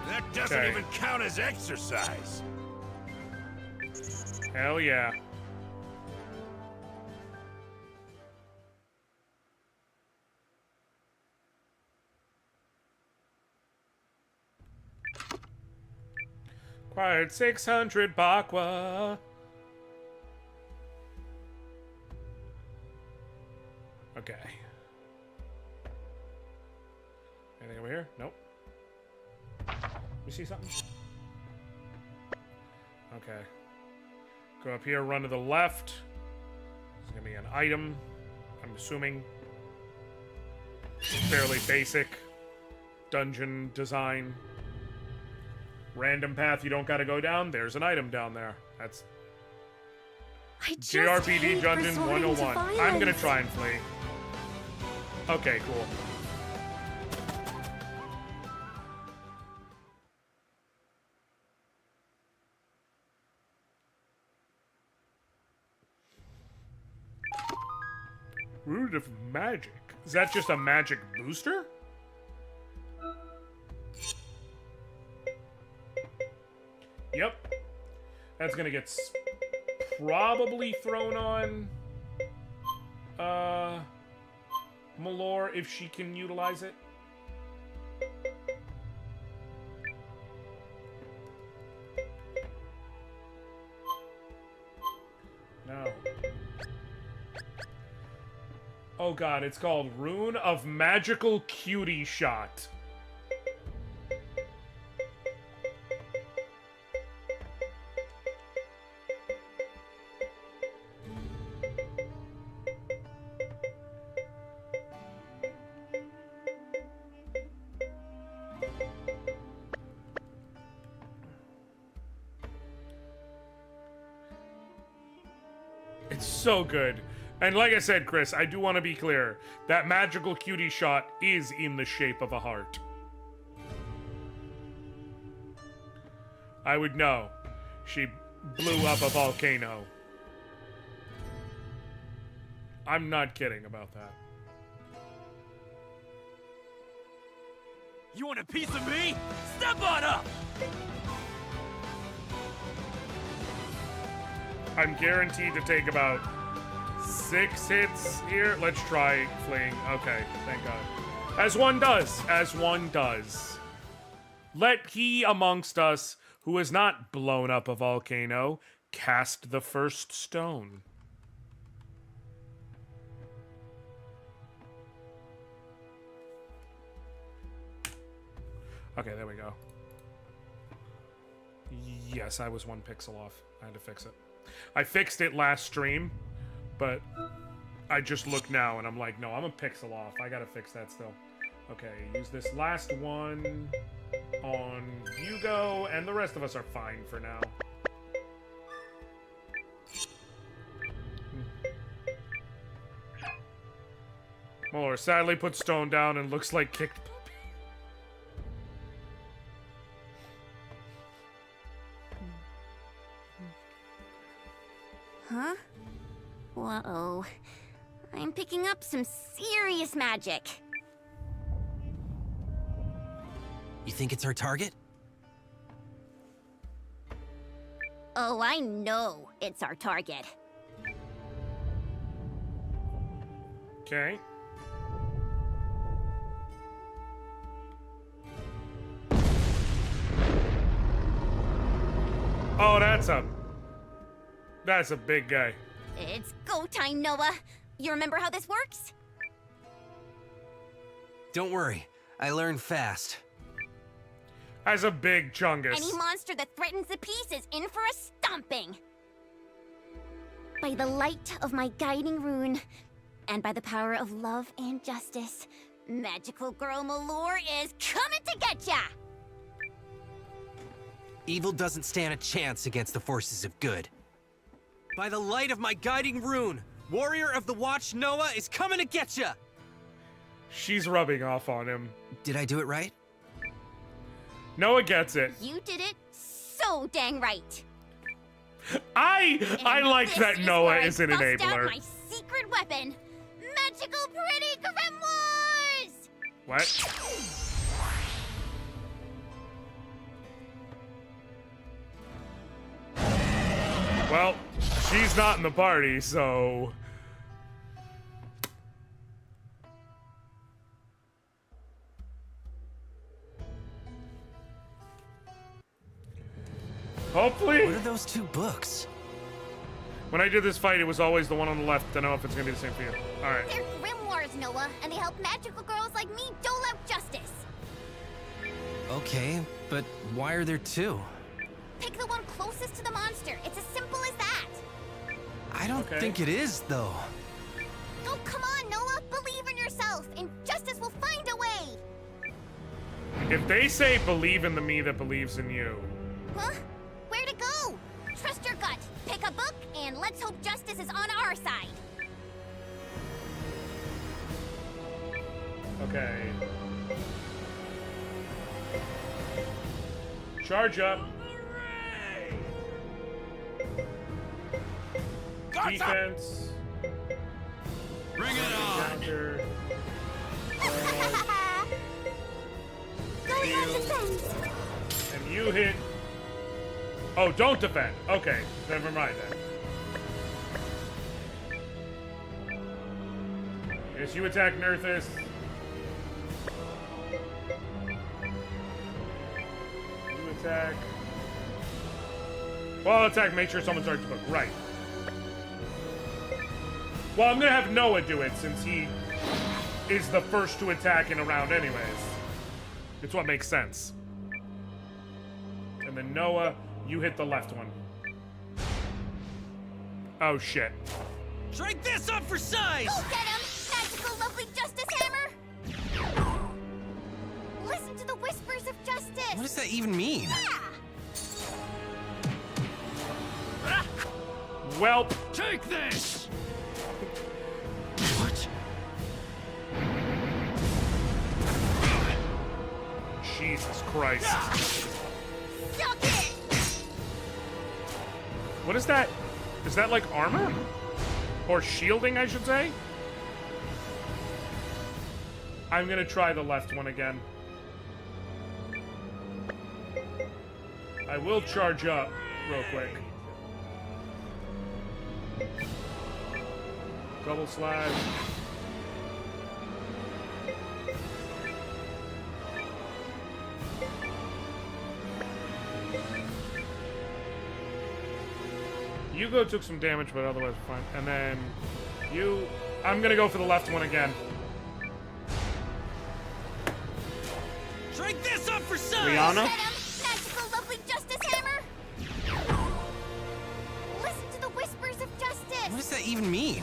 That doesn't even count as exercise. Hell yeah. Acquired 600 Bakwa. Okay. Anything over here? Nope. You see something? Okay. Go up here, run to the left. There's gonna be an item, I'm assuming. Fairly basic dungeon design. Random path you don't gotta go down. There's an item down there. That's JRPG Dungeon 101. I'm gonna try and flee. Okay, cool. Root of Magic. Is that just a magic booster? Yep. That's gonna get probably thrown on Malor if she can utilize it. No. Oh god, it's called Rune of Magical Cutie Shot. It's so good. And like I said, Chris, I do want to be clear. That magical cutie shot is in the shape of a heart. I would know. She blew up a volcano. I'm not kidding about that. You want a piece of me? Step on up! I'm guaranteed to take about 6 hits here. Let's try fleeing. Okay, thank God. As one does. As one does. Let he amongst us who has not blown up a volcano cast the first stone. Okay, there we go. Yes, I was 1 pixel off. I had to fix it. I fixed it last stream, but I just look now and I'm like, no, I'm a pixel off. I gotta fix that still. Okay, use this last one on Hugo, and the rest of us are fine for now. Muller sadly puts stone down and looks like kicked puppy. Huh? Whoa. I'm picking up some serious magic. You think it's our target? Oh, I know it's our target. Okay. Oh, that's a big guy. It's go time, Noah. You remember how this works? Don't worry, I learned fast. As a big chungus. Any monster that threatens the peace is in for a stomping. By the light of my guiding rune, and by the power of love and justice, magical girl Malor is coming to get ya! Evil doesn't stand a chance against the forces of good. By the light of my guiding rune, warrior of the watch Noah is coming to get ya! She's rubbing off on him. Did I do it right? Noah gets it. You did it so dang right. I like that Noah is an Bust out enabler. my secret weapon, magical pretty grimoires. What? Well, she's not in the party, so... Hopefully... What are those 2 books? When I did this fight, it was always the one on the left. I don't know if it's gonna be the same for you. Alright. They're grimoires, Noah, and they help magical girls like me dole out justice. Okay, but why are there 2? Pick the one closest to the monster. It's as simple as that. I don't think it is, though. Oh, come on, Noah. Believe in yourself, and justice will find a way. If they say believe in the me that believes in you... Huh? Where to go? Trust your gut. Pick a book, and let's hope justice is on our side. Okay. Charge up. Defense. Bring it on! Counter. Going on defense. And you hit. Oh, don't defend. Okay, never mind then. Yes, you attack Nerthus. You attack. Well, I'll attack. Make sure someone starts the book. Right. Well, I'm gonna have Noah do it since he is the first to attack in a round anyways. It's what makes sense. And then Noah, you hit the left one. Oh shit. Drink this up for size! Go get him, magical lovely justice hammer! Listen to the whispers of justice! What does that even mean? Yeah! whelp. Take this! What? Jesus Christ. Suck it! What is that? Is that like armor? Or shielding, I should say? I'm gonna try the left one again. I will charge up real quick. Double slash. Hugo took some damage, but otherwise fine. And then you... I'm gonna go for the left one again. Drink this up for size! Liana? Magical lovely justice hammer! Listen to the whispers of justice! What does that even mean?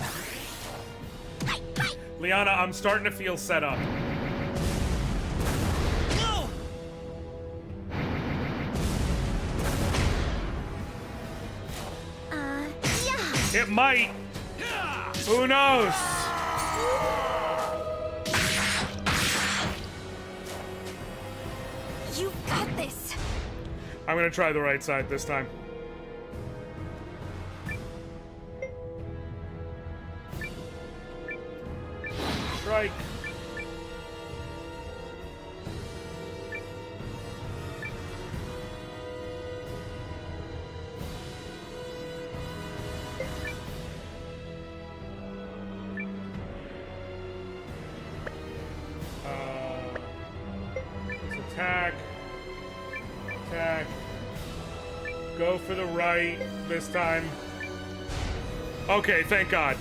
Liana, I'm starting to feel set up. No! Yeah! It might. Who knows? You got this. I'm gonna try the right side this time. Strike. Let's attack. Attack. Go for the right this time. Okay, thank God.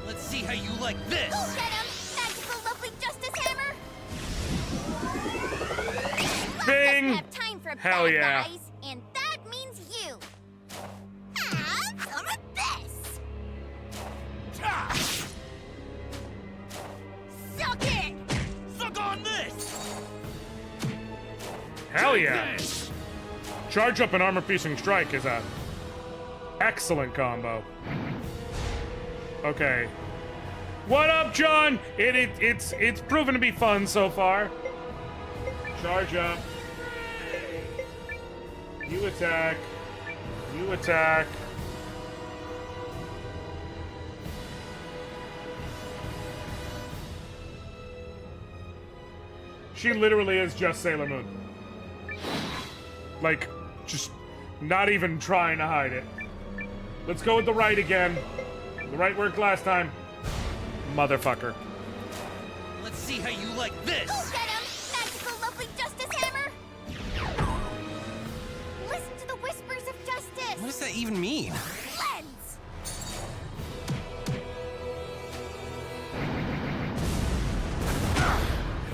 Let's see how you like this! Go get him! Magical lovely justice hammer! Bing! Doesn't have time for Hell bad yeah. guys, and that means you! Have some of this! Suck it! Suck on this! Hell yeah. Charge up an armor-piercing strike is a excellent combo. Okay. What up, John? It's proven to be fun so far. Charge up. You attack. You attack. She literally is just Sailor Moon. Like, just not even trying to hide it. Let's go with the right again. The right worked last time. Motherfucker. Let's see how you like this! Go get him! Magical lovely justice hammer! Listen to the whispers of justice! What does that even mean? Lens!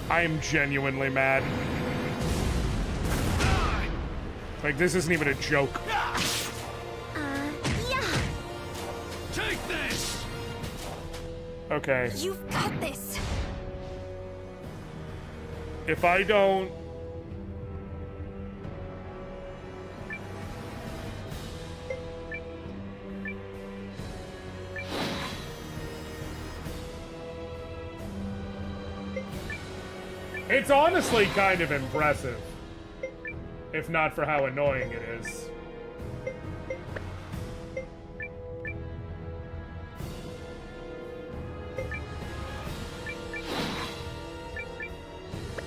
I am genuinely mad. Like, this isn't even a joke. Yeah! Take this! Okay. You've got this. If I don't... It's honestly kind of impressive. If not for how annoying it is.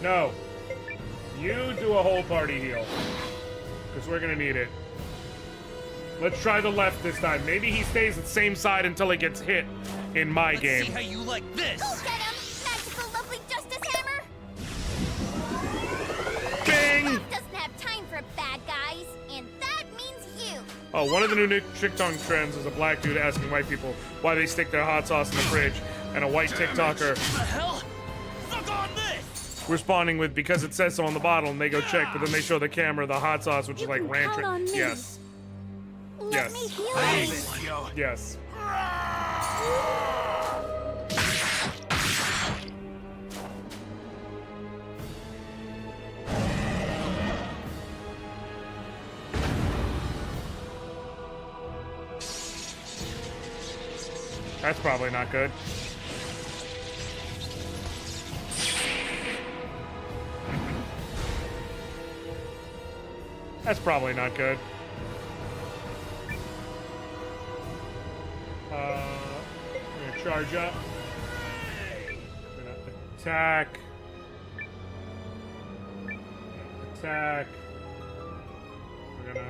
No. You do a whole party heal. Because we're gonna need it. Let's try the left this time. Maybe he stays the same side until he gets hit in my game. See how you like this! Go get him! Magical lovely justice hammer! Bing! Life doesn't have time for bad guys, and that means you! Oh, one of the new TikTok trends is a black dude asking white people why they stick their hot sauce in the fridge, and a white TikToker What the hell? Suck on this! responding with because it says so on the bottle, and they go check, but then they show the camera the hot sauce, which is like ranch. count on me. Yes. Let Yes. me heal Yes. you. Yes. That's probably not good. That's probably not good. We're gonna charge up. We're gonna attack. Attack. We're gonna...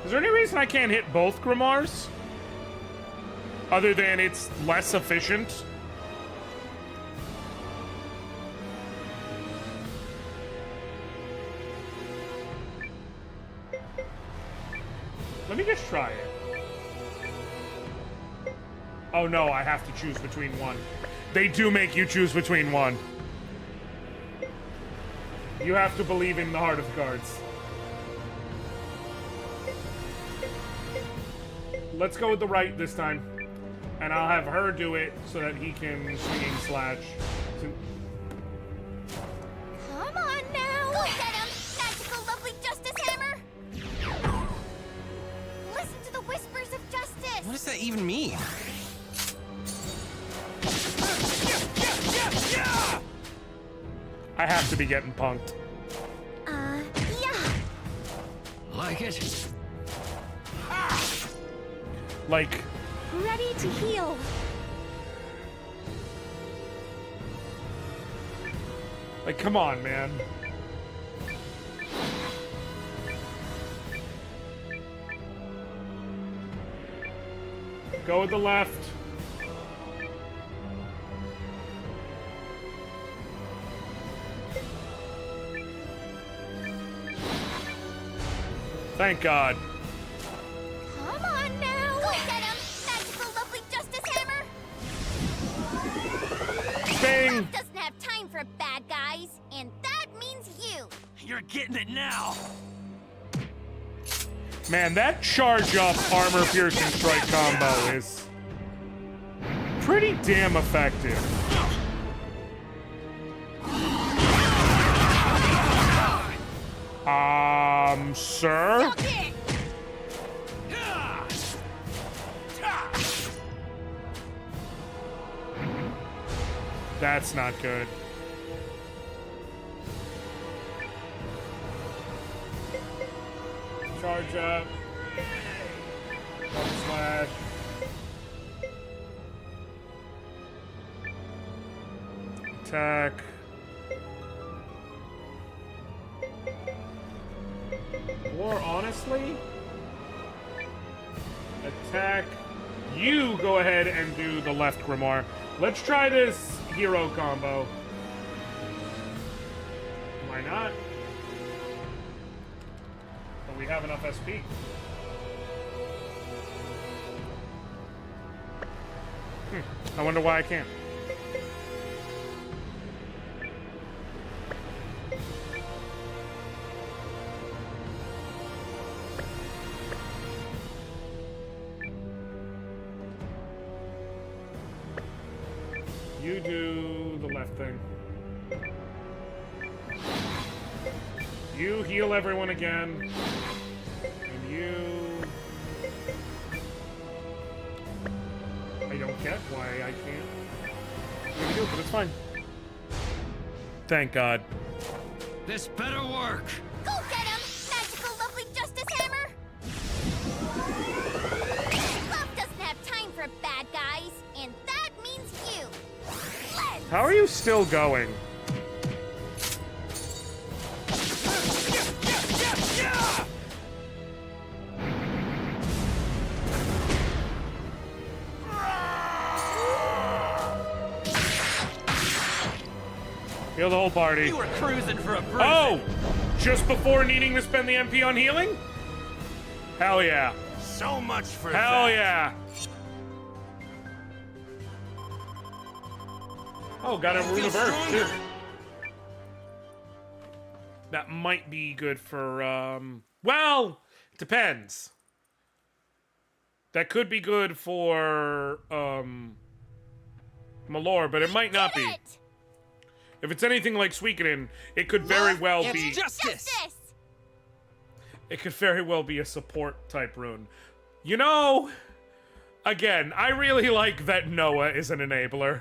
Is there any reason I can't hit both Grimoires? Other than it's less efficient? Let me just try it. Oh no, I have to choose between one. They do make you choose between one. You have to believe in the heart of cards. Let's go with the right this time. And I'll have her do it so that he can swing slash. Come on now! Go get him, magical lovely justice hammer! Listen to the whispers of justice! What does that even mean? I have to be getting punked. Yeah. Like it? Like... Ready to heal. Like, come on, man. Go with the left. Thank God. Come on now! Go get him, magical lovely justice hammer! Bing! Love doesn't have time for bad guys, and that means you! You're getting it now! Man, that charge up armor piercing strike combo is pretty damn effective. Sir? That's not good. Charge up. Double slash. Attack. Or honestly, attack. You go ahead and do the left Grimoire. Let's try this hero combo. Why not? But we have enough SP. I wonder why I can't. You do the left thing. You heal everyone again. And you... I don't get why I can't. You do, but it's fine. Thank God. This better work. Go get him, magical lovely justice hammer! Love doesn't have time for bad guys, and that means you! Let's... How are you still going? Heal the whole party. You were cruising for a bruising. Oh! Just before needing to spend the MP on healing? Hell yeah. So much for Hell that. yeah. Oh, got a Rune of Earth, too. That might be good for, well, it depends. That could be good for, Malor, but it might not be. If it's anything like Suikoden, it could very well be... Justice! It could very well be a support type rune. You know, again, I really like that Noah is an enabler.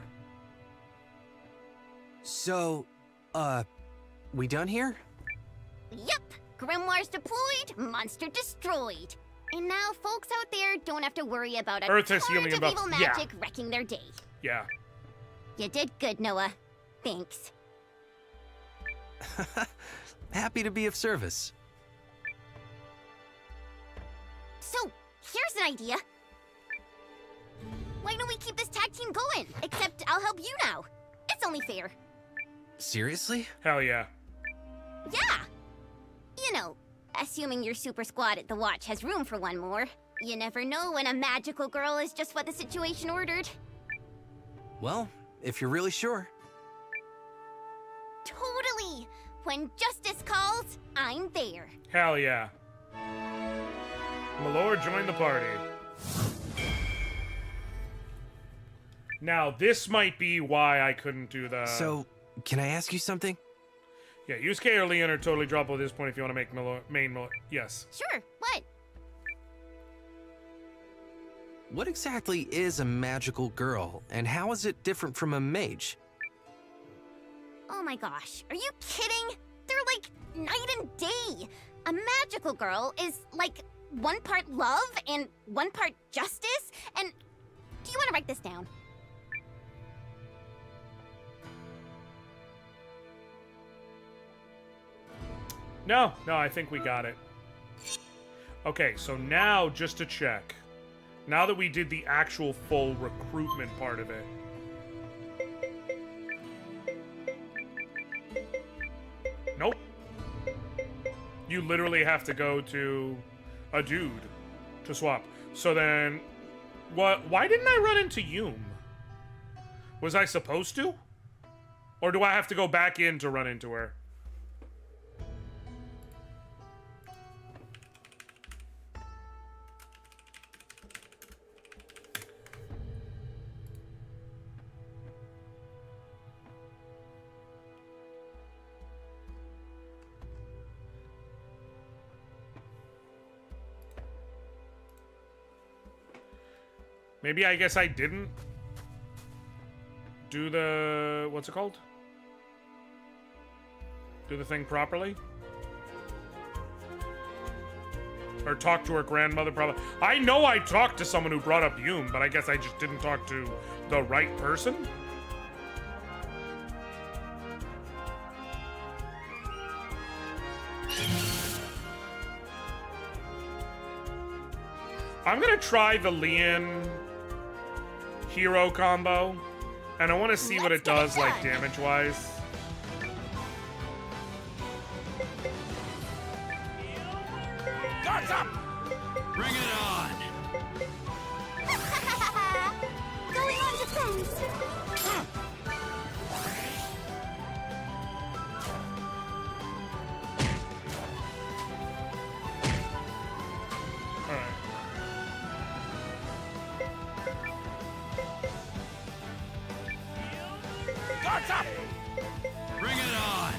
So, we done here? Yep. Grimoires deployed, monster destroyed. And now folks out there don't have to worry about a Earth has torrent healing of buff. evil Yeah. magic wrecking their day. Yeah. You did good, Noah. Thanks. Happy to be of service. So, here's an idea. Why don't we keep this tag team going? Except I'll help you now. It's only fair. Seriously? Hell yeah. Yeah! You know, assuming your super squad at the Watch has room for one more. You never know when a magical girl is just what the situation ordered. Well, if you're really sure. Totally! When justice calls, I'm there. Hell yeah. Malor joined the party. Now, this might be why I couldn't do the... So, can I ask you something? Yeah, Yusuke or Leon are totally droppable at this point if you want to make main Malor. Yes. Sure, what? What exactly is a magical girl, and how is it different from a mage? Oh my gosh, are you kidding? They're like night and day. A magical girl is like one part love and one part justice. And do you want to write this down? No, I think we got it. Okay, so now, just to check. Now that we did the actual full recruitment part of it. Nope. You literally have to go to a dude to swap. So then, what? Why didn't I run into Yume? Was I supposed to? Or do I have to go back in to run into her? Maybe I guess I didn't do the... what's it called? Do the thing properly? Or talk to her grandmother probably. I know I talked to someone who brought up Yume, but I guess I just didn't talk to the right person? I'm gonna try the Leon hero combo, and I want to see what it does, like, damage-wise. Guards up! Bring it on! Going on defense. Guards up! Bring it on!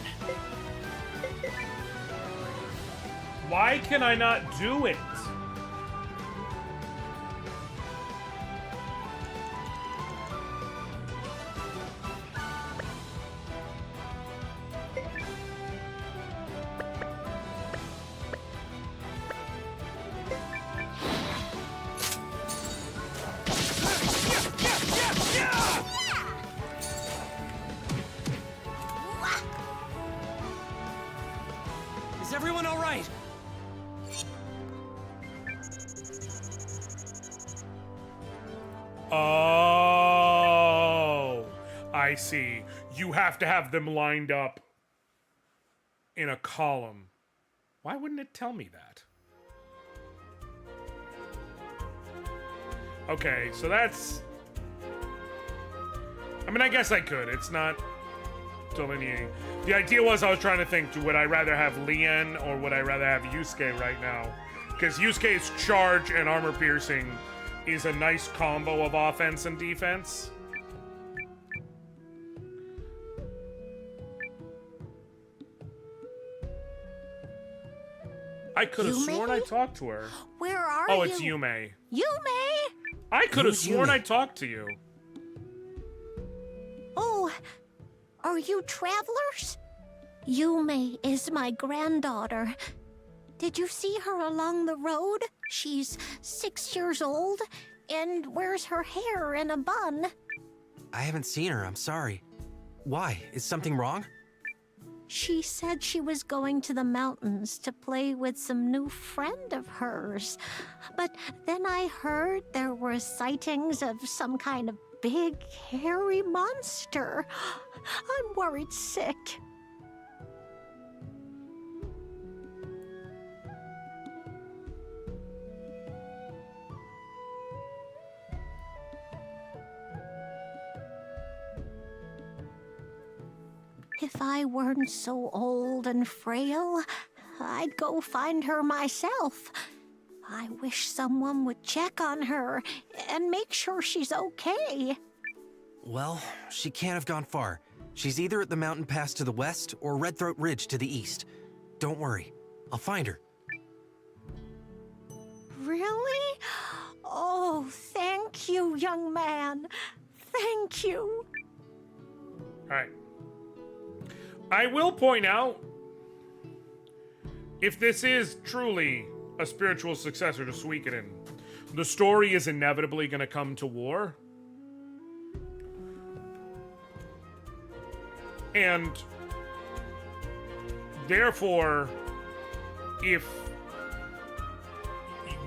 Why can I not do it? Is everyone all right? Oh, I see. You have to have them lined up in a column. Why wouldn't it tell me that? Okay, so that's... I mean, I guess I could. It's not delineating. The idea was I was trying to think, would I rather have Leon or would I rather have Yusuke right now? Because Yusuke's charge and armor piercing is a nice combo of offense and defense. I could have Yume? sworn I talked to her. Where are Oh, you? it's Yume. Yume! I could have Who's sworn Yume? I talked to you. Oh, are you travelers? Yume is my granddaughter. Did you see her along the road? She's 6 years old and wears her hair in a bun. I haven't seen her, I'm sorry. Why? Is something wrong? She said she was going to the mountains to play with some new friend of hers. But then I heard there were sightings of some kind of big, hairy monster. I'm worried sick. If I weren't so old and frail, I'd go find her myself. I wish someone would check on her and make sure she's okay. Well, she can't have gone far. She's either at the mountain pass to the west or Red Throat Ridge to the east. Don't worry, I'll find her. Really? Oh, thank you, young man. Thank you. Alright. I will point out, if this is truly a spiritual successor to Suikoden, the story is inevitably going to come to war. And therefore, if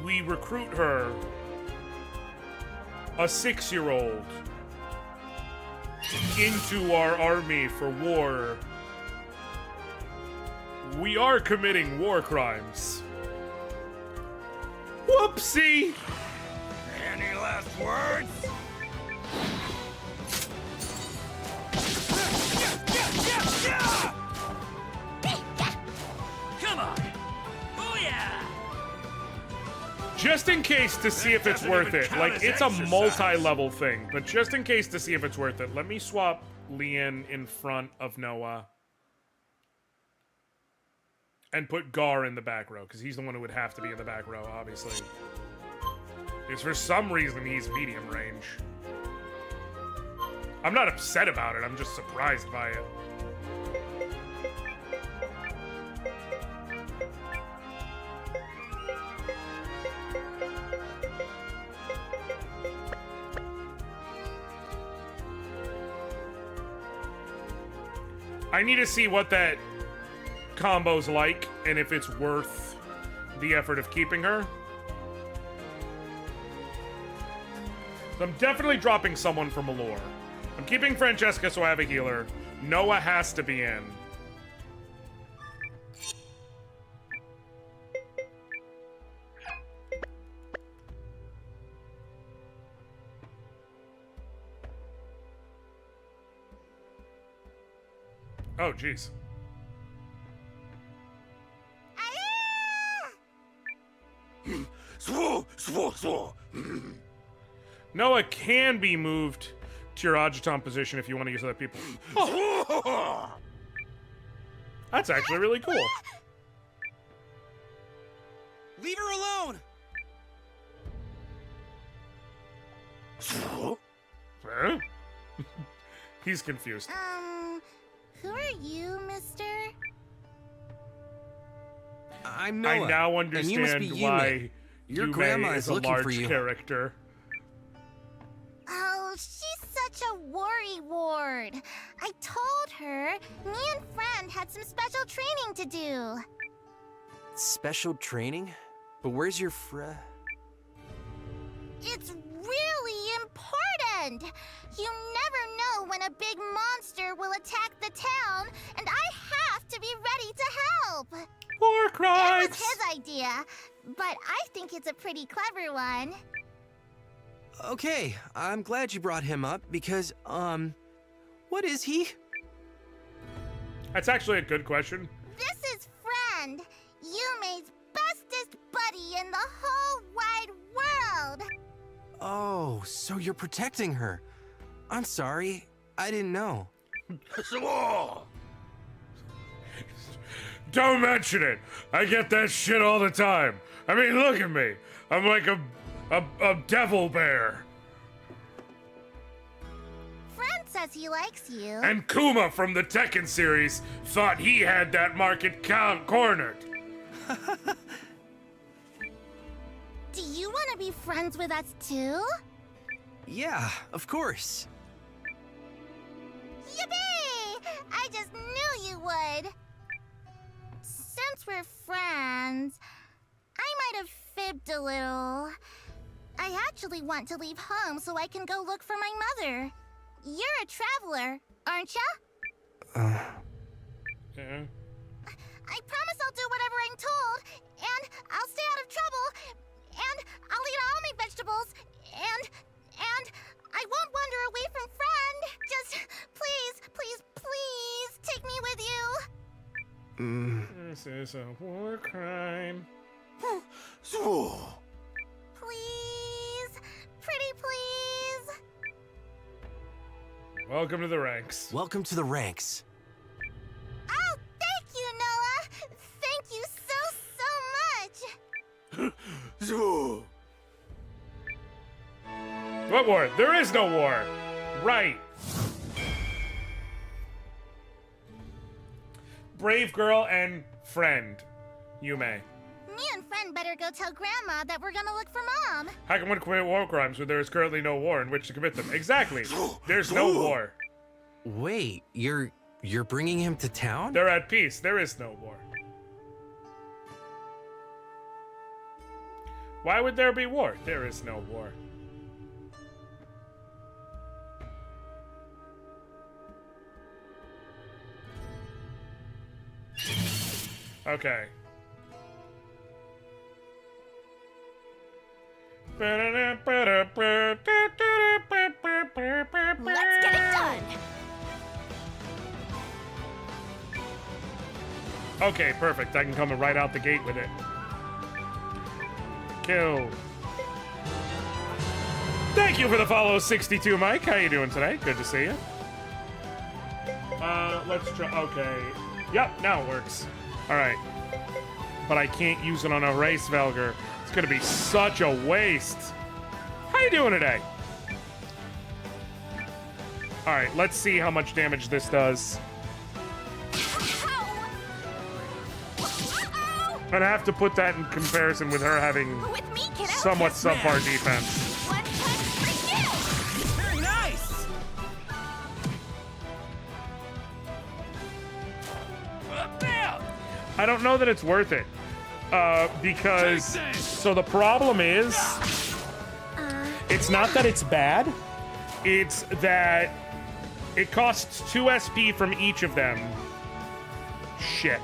we recruit her, a 6-year-old, into our army for war, we are committing war crimes. Whoopsie! Any last words? Come on! Booyah! Just in case to see if it's worth it. Like, it's a multi-level thing, but just in case to see if it's worth it, let me swap Lien in front of Noah. And put Gar in the back row, because he's the one who would have to be in the back row, obviously. Because for some reason, he's medium range. I'm not upset about it, I'm just surprised by it. I need to see what that combo's like, and if it's worth the effort of keeping her. So I'm definitely dropping someone from Malor. I'm keeping Francesca so I have a healer. Noah has to be in. Oh, jeez. Noah can be moved to your Ajitan position if you want to use other people. Oh. That's actually really cool. Leave her alone! Huh? He's confused. Who are you, mister? I'm Noah. I now and you must be understand Yume. why Your Yume grandma is is a looking large for you. character. Oh, she's such a worry ward. I told her me and friend had some special training to do. Special training? But where's your It's really important. You never know when a big monster will attack the town, and I have to be ready to help. War crimes! It was his idea, but I think it's a pretty clever one. Okay, I'm glad you brought him up because, what is he? That's actually a good question. This is Friend, Yume's bestest buddy in the whole wide world. Oh, so you're protecting her. I'm sorry, I didn't know. Don't mention it. I get that shit all the time. I mean, look at me. I'm like a devil bear. Friend says he likes you. And Kuma from the Tekken series thought he had that market cornered. Do you want to be friends with us too? Yeah, of course. Yippee! I just knew you would. Since we're friends, I might have fibbed a little. I actually want to leave home so I can go look for my mother. You're a traveler, aren't ya? Yeah. I promise I'll do whatever I'm told, and I'll stay out of trouble, and I'll eat all my vegetables, and I won't wander away from friend. Just please take me with you. This is a war crime. Please, pretty please. Welcome to the ranks. Welcome to the ranks. Oh, thank you, Noah. Thank you so much. What war? There is no war. Right. Brave girl and friend, Yume. Me and friend better go tell Grandma that we're gonna look for Mom. How can one commit war crimes when there is currently no war in which to commit them? Exactly. There's no war. Wait, you're bringing him to town? They're at peace. There is no war. Why would there be war? There is no war. Okay. Let's get it done! Okay, perfect. I can come right out the gate with it. Kill. Thank you for the follow, 62 Mike. How you doing today? Good to see you. Let's try. Okay. Yep, now it works. All right. But I can't use it on a race Velger. It's gonna be such a waste. How you doing today? All right, let's see how much damage this does. I'd have to put that in comparison with her having somewhat subpar defense. Very nice! I don't know that it's worth it. Because, so the problem is, it's not that it's bad, it's that it costs 2 SP from each of them. Shit.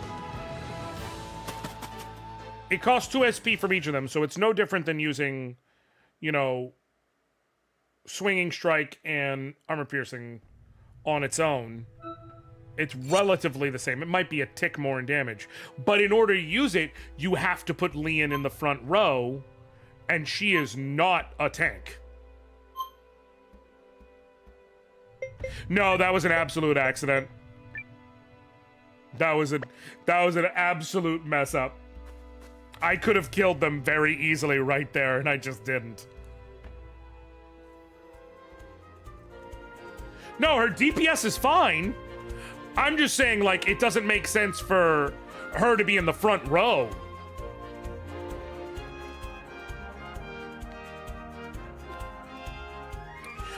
It costs 2 SP from each of them, so it's no different than using, you know, Swinging Strike and Armor Piercing on its own. It's relatively the same. It might be a tick more in damage. But in order to use it, you have to put Leon in the front row, and she is not a tank. No, that was an absolute accident. That was an absolute mess up. I could have killed them very easily right there, and I just didn't. No, her DPS is fine. I'm just saying, like, it doesn't make sense for her to be in the front row.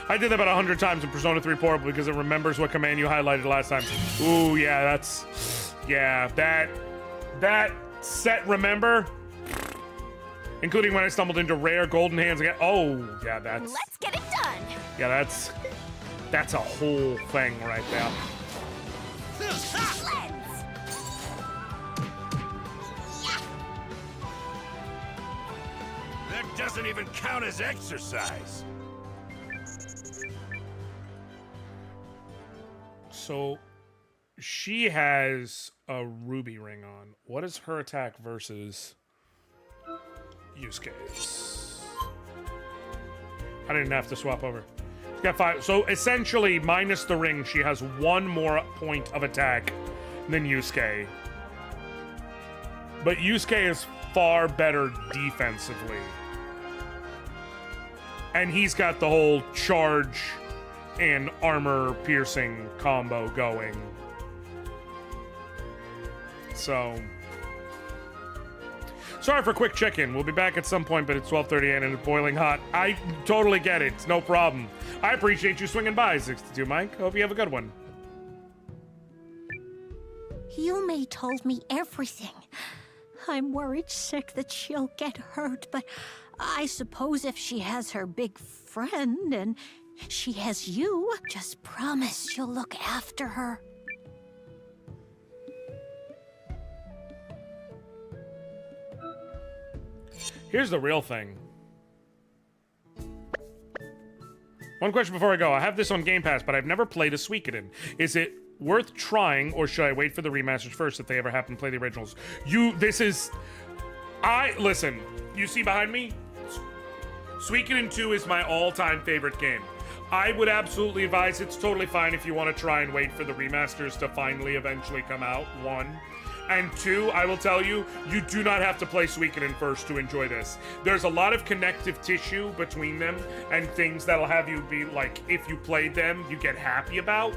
I did that about 100 times in Persona 3 Portable because it remembers what command you highlighted last time. Ooh, yeah, that's... Yeah, that set remember, including when I stumbled into rare golden hands again. Oh, yeah, that's... Let's get it done! Yeah, that's a whole thing right there. That doesn't even count as exercise. So, she has a ruby ring on. What is her attack versus Yusuke's? I didn't have to swap over. She's got 5. So, essentially, minus the ring, she has 1 more point of attack than Yusuke. But Yusuke is far better defensively. And he's got the whole charge and armor piercing combo going. So, sorry for quick check-in. We'll be back at some point, but it's 12:38 and it's boiling hot. I totally get it. It's no problem. I appreciate you swinging by, 62 Mike. Hope you have a good one. Yume told me everything. I'm worried sick that she'll get hurt, but I suppose if she has her big friend and she has you, just promise you'll look after her. Here's the real thing. One question before I go. I have this on Game Pass, but I've never played a Suikoden. Is it worth trying, or should I wait for the remasters first if they ever happen to play the originals? Listen, you see behind me? Suikoden 2 is my all-time favorite game. I would absolutely advise it's totally fine if you want to try and wait for the remasters to finally eventually come out, 1. And 2, I will tell you, you do not have to play Suikoden first to enjoy this. There's a lot of connective tissue between them and things that'll have you be like, if you played them, you get happy about.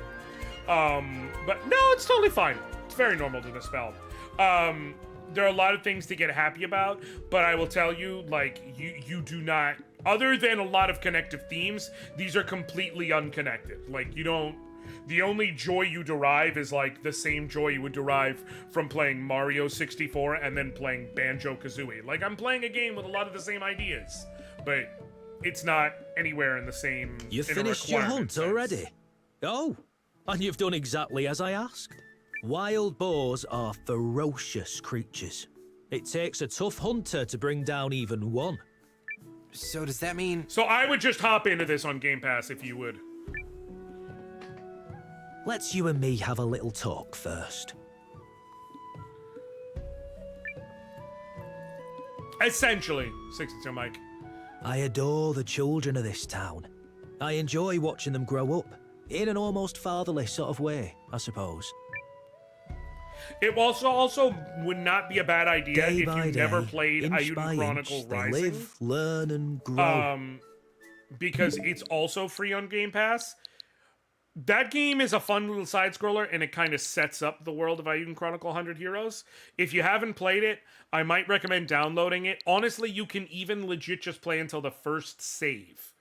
But no, it's totally fine. It's very normal to dispel. There are a lot of things to get happy about, but I will tell you, like, you do not, other than a lot of connective themes, these are completely unconnected. Like, you don't, the only joy you derive is like the same joy you would derive from playing Mario 64 and then playing Banjo-Kazooie. Like, I'm playing a game with a lot of the same ideas, but it's not anywhere in the same. You finished your hunt already? Oh, and you've done exactly as I asked. Wild boars are ferocious creatures. It takes a tough hunter to bring down even one. So does that mean... So I would just hop into this on Game Pass if you would. Let's you and me have a little talk first. Essentially, 62 Mike. I adore the children of this town. I enjoy watching them grow up, in an almost fatherly sort of way, I suppose. It also would not be a bad idea Day if you by never day, played inch by Eiyuden Chronicle inch, they Rising. live, learn, and grow. Because it's also free on Game Pass. That game is a fun little side-scroller, and it kind of sets up the world of Eiyuden Chronicle 100 Heroes. If you haven't played it, I might recommend downloading it. Honestly, you can even legit just play until the first save.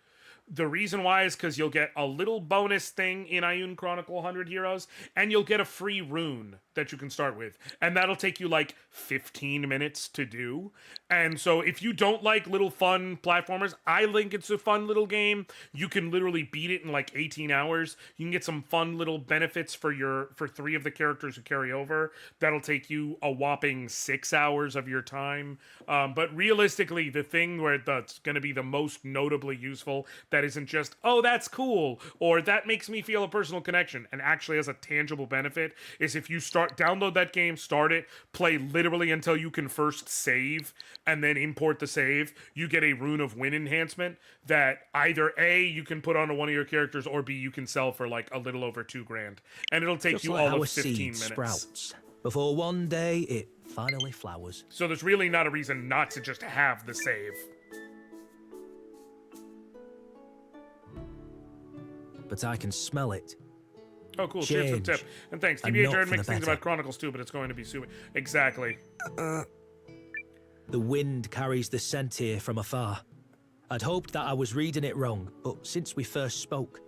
The reason why is because you'll get a little bonus thing in Eiyuden Chronicle 100 Heroes, and you'll get a free rune that you can start with. And that'll take you like 15 minutes to do. And so if you don't like little fun platformers, I think it's a fun little game. You can literally beat it in like 18 hours. You can get some fun little benefits for 3 of the characters who carry over. That'll take you a whopping 6 hours of your time. But realistically, the thing where that's going to be the most notably useful, that isn't just, oh, that's cool, or that makes me feel a personal connection, and actually has a tangible benefit, is if you download that game, start it, play literally until you can first save, and then import the save, you get a Rune of Wind enhancement that either A, you can put onto one of your characters, or B, you can sell for like a little over $2,000. And it'll take Just you like all how of 15 a seed minutes. sprouts, before one day it finally flowers. So there's really not a reason not to just have the save. But I can smell it. Oh, cool. Cheers for the tip. And thanks. TBH not heard for the mixed things better. about Chronicles too, but it's going to be super. Exactly. The wind carries the scent here from afar. I'd hoped that I was reading it wrong, but since we first spoke,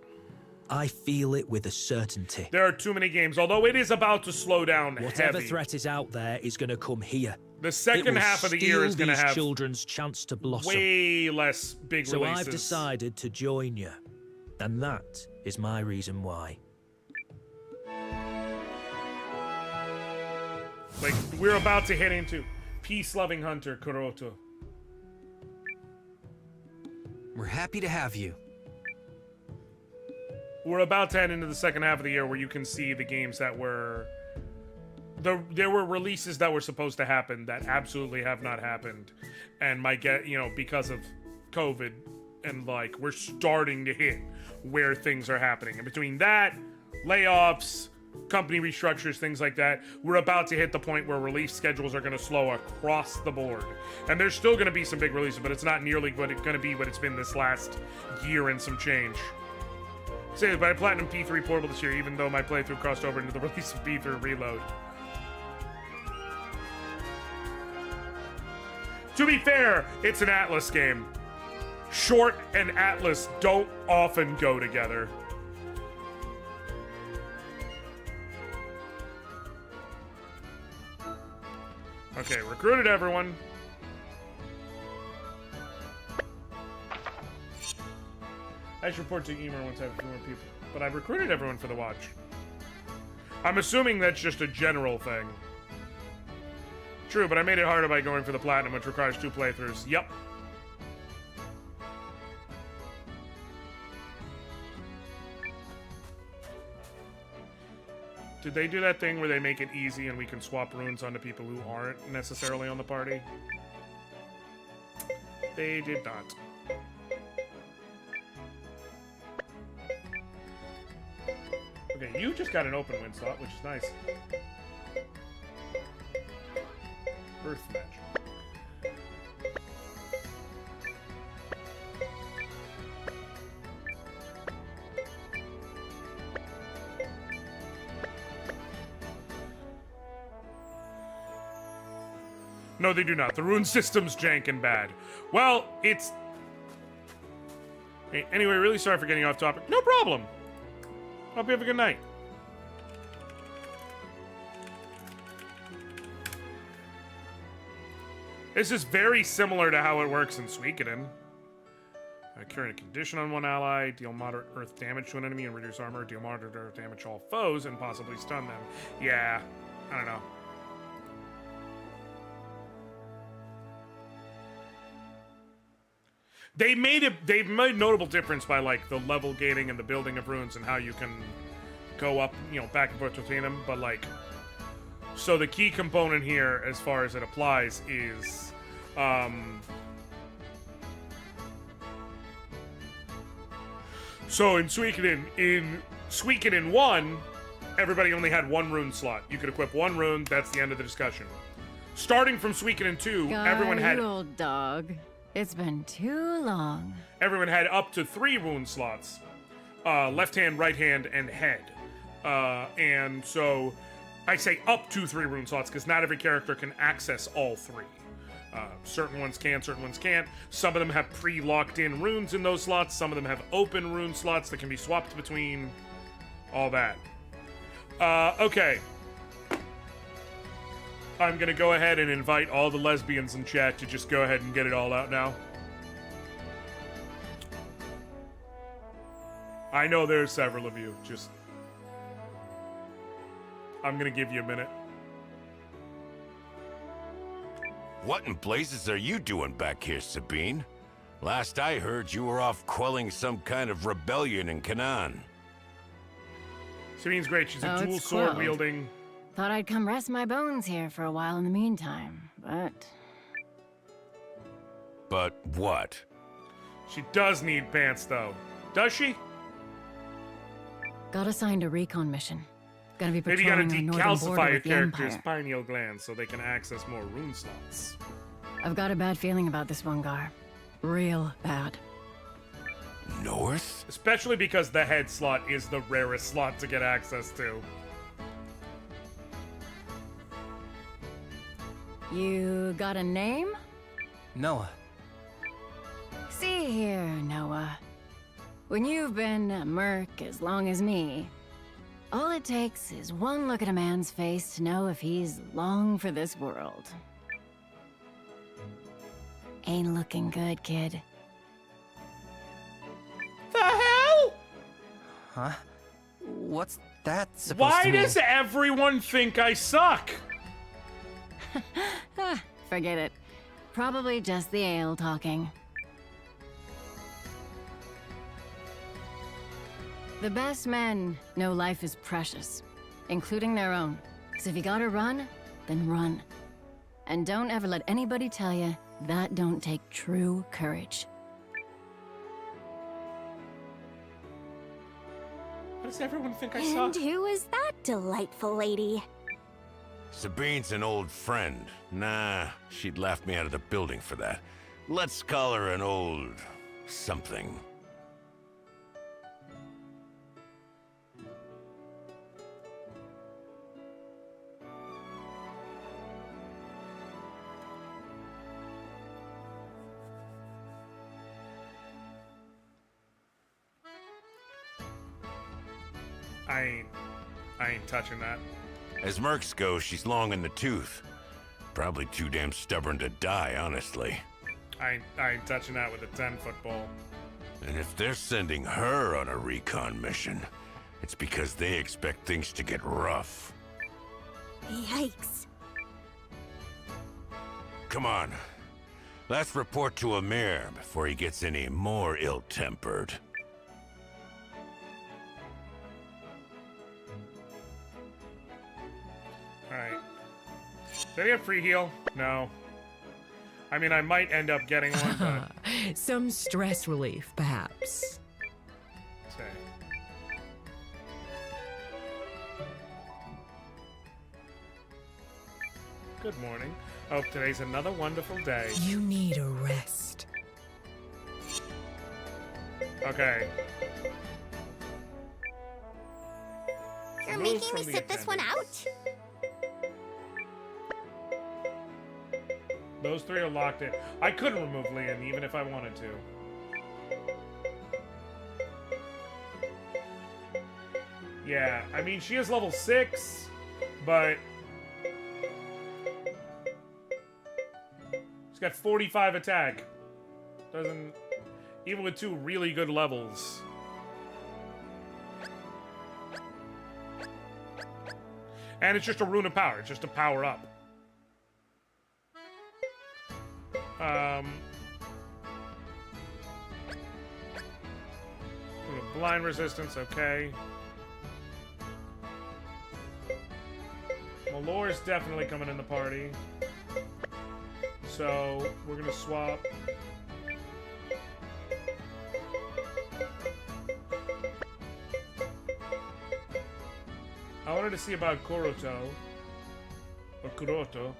I feel it with a certainty. There are too many games, although it is about to slow down Whatever heavy. threat is out there is going to come here. The second half of the year is going to have children's chance to blossom. way less big So releases. I've decided to join you, and that is my reason why. Like, we're about to hit into peace-loving hunter Kuroto. We're happy to have you. We're about to head into the second half of the year where you can see the games that were... There were releases that were supposed to happen that absolutely have not happened. And because of COVID, and like, we're starting to hit where things are happening. And between that, layoffs, company restructures, things like that, we're about to hit the point where release schedules are going to slow across the board. And there's still going to be some big releases, but it's not nearly what it's going to be what it's been this last year and some change. Say, but I Platinum P3 Portable this year, even though my playthrough crossed over into the release of P3 Reload. To be fair, it's an Atlas game. Short and Atlas don't often go together. Okay, recruited everyone. I should report to Emer once I have a few more people. But I've recruited everyone for the watch. I'm assuming that's just a general thing. True, but I made it harder by going for the Platinum, which requires 2 playthroughs. Yep. Did they do that thing where they make it easy and we can swap runes onto people who aren't necessarily on the party? They did not. Okay, you just got an open win slot, which is nice. Earth match. No, they do not. The rune system's jank and bad. Well, it's... Hey, anyway, really sorry for getting off topic. No problem. Hope you have a good night. This is very similar to how it works in Suikoden. Curing a condition on one ally, deal moderate earth damage to an enemy and reduce armor, deal moderate earth damage to all foes, and possibly stun them. Yeah, I don't know. They've made notable difference by like the level gaining and the building of runes and how you can go up, you know, back and forth between them. But like, so the key component here, as far as it applies, is so in Suikoden 1, everybody only had 1 rune slot. You could equip 1 rune. That's the end of the discussion. Starting from Suikoden 2, everyone had. You old dog. It's been too long. Everyone had up to 3 rune slots. Left hand, right hand, and head. And so I say up to 3 rune slots because not every character can access all 3. Certain ones can, certain ones can't. Some of them have pre-locked in runes in those slots. Some of them have open rune slots that can be swapped between. All that. Okay. I'm gonna go ahead and invite all the lesbians in chat to just go ahead and get it all out now. I know there's several of you, just... I'm gonna give you a minute. What in blazes are you doing back here, Sabine? Last I heard, you were off quelling some kind of rebellion in Canaan. Sabine's great. She's a dual it's sword quelled. wielding... Thought I'd come rest my bones here for a while in the meantime, but... But what? She does need pants, though. Does she? Got assigned a recon mission. Gonna be Maybe you gotta patrolling the northern border decalcify a with the character's Empire. pineal glands so they can access more rune slots. I've got a bad feeling about this one, Gar. Real bad. North? Especially because the head slot is the rarest slot to get access to. You got a name? Noah. See here, Noah. When you've been a merc as long as me, all it takes is one look at a man's face to know if he's long for this world. Ain't looking good, kid. The hell? Huh? What's that supposed Why to mean? does everyone think I suck? Forget it. Probably just the ale talking. The best men know life is precious, including their own. So if you gotta run, then run. And don't ever let anybody tell you that don't take true courage. does everyone think I suck? And who is that delightful lady? Sabine's an old friend. Nah, she'd laugh me out of the building for that. Let's call her an old... something. I ain't touching that. As mercs go, she's long in the tooth. Probably too damn stubborn to die, honestly. I ain't touching that with a 10-foot pole. And if they're sending her on a recon mission, it's because they expect things to get rough. Yikes. Come on. Let's report to Amir before he gets any more ill-tempered. Alright. Did I get free heal? No. I mean, I might end up getting one, but... Some stress relief, perhaps. Say. Good morning. Hope today's another wonderful day. You need a rest. Okay. You're Remove making me from the sit this one out? Those three are locked in. I couldn't remove Leon even if I wanted to. Yeah, I mean, she is level 6, but... she's got 45 attack. Doesn't... even with 2 really good levels. And it's just a rune of power. It's just a power up. Blind resistance, okay. Malore's definitely coming in the party. So, we're gonna swap. I wanted to see about Kuroto. Or Kuroto.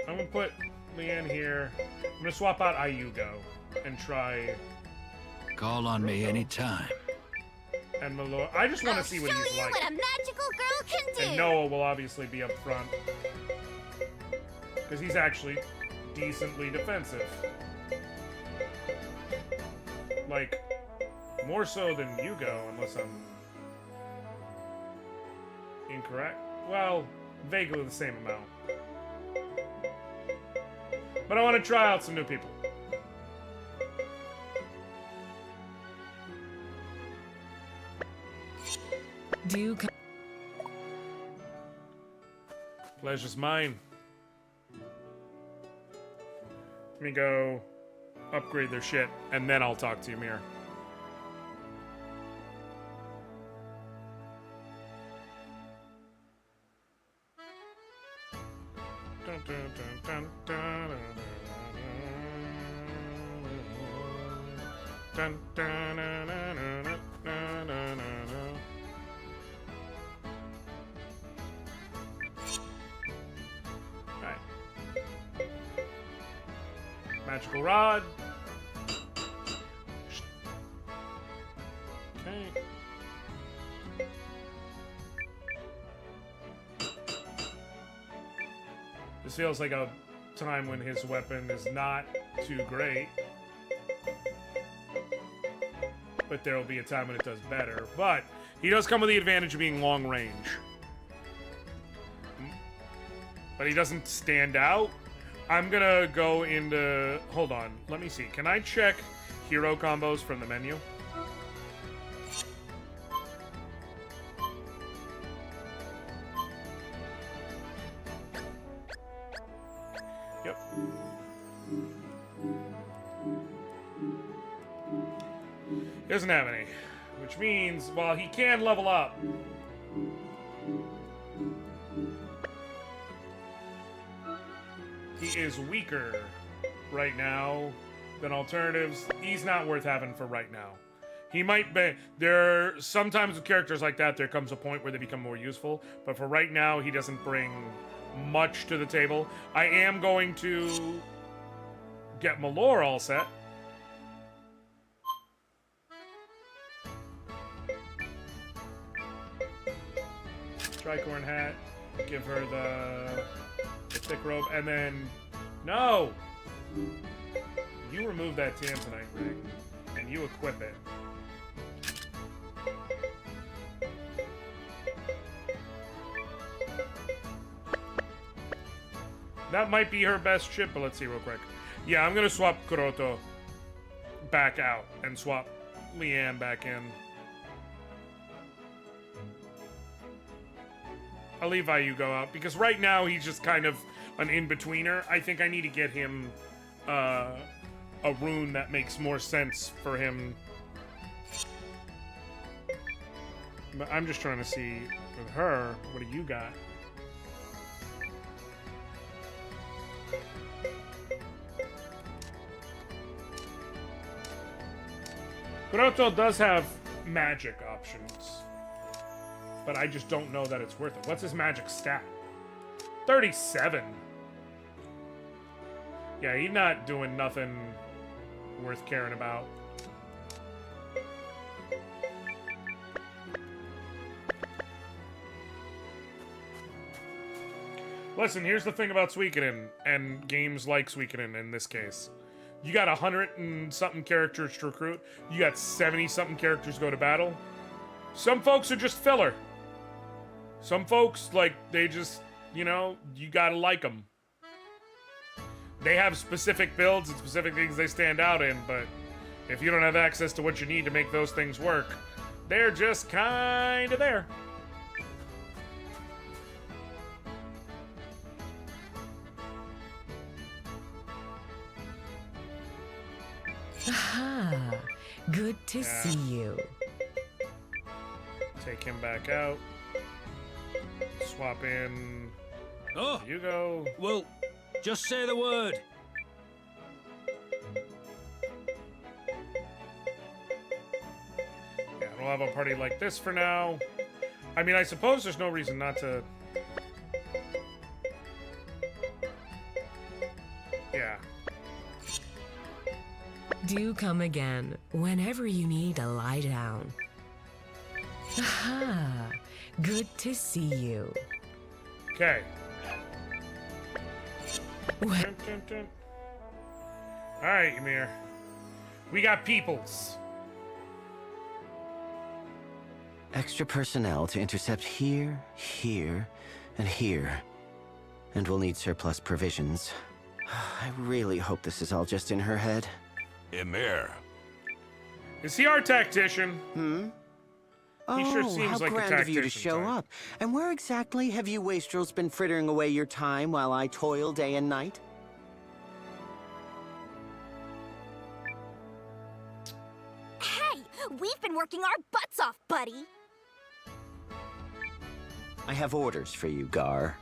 I'm gonna put Leanne here. I'm gonna swap out Ayugo and try. Call on me anytime. And Malore. I just want to see what he's Show you like. what a magical girl can do. And Noah will obviously be up front. Because he's actually decently defensive. Like, more so than Yugo, unless I'm incorrect. Well, vaguely the same amount. But I want to try out some new people. Pleasure's mine. Let me go upgrade their shit, and then I'll talk to you, Mir. Alright. Magical rod. Okay. This feels like a time when his weapon is not too great. But there will be a time when it does better. But he does come with the advantage of being long range. But he doesn't stand out. I'm gonna go into... Hold on. Let me see. Can I check hero combos from the menu? Yep. He doesn't have any. Which means, while he can level up... he is weaker right now than alternatives. He's not worth having for right now. He might be. Sometimes with characters like that, there comes a point where they become more useful. But for right now, he doesn't bring much to the table. I am going to get Malor all set. Tricorn hat. Give her the thick robe, and then no. You remove that Tanzanite ring, and you equip it. That might be her best ship, but let's see real quick. Yeah, I'm gonna swap Kuroto back out and swap Leanne back in. I'll leave Ayugo out because right now he's just kind of an in-betweener. I think I need to get him a rune that makes more sense for him. But I'm just trying to see with her, what do you got? Kuroto does have magic options, but I just don't know that it's worth it. What's his magic stat? 37. Yeah, he's not doing nothing worth caring about. Listen, here's the thing about Suikoden, and games like Suikoden in this case. You got 100 and something characters to recruit. You got 70 something characters go to battle. Some folks are just filler. Some folks, like, they just, you know, you gotta like them. They have specific builds and specific things they stand out in, but if you don't have access to what you need to make those things work, they're just kinda there. Aha, good to see you. Take him back out. Swap in. Oh, you go. Well, just say the word. Yeah, we'll have a party like this for now. I mean, I suppose there's no reason not to. Yeah. Do come again whenever you need to lie down. Aha, good to see you. Okay. Well, Alright, Ymir. We got peoples. Extra personnel to intercept here, here, and here. And we'll need surplus provisions. I really hope this is all just in her head. Ymir. Is he our tactician? Hmm? He sure seems how like a grand of you to tactician show type. up. And where exactly have you wastrels been frittering away your time while I toil day and night? Hey, we've been working our butts off, buddy. I have orders for you, Gar.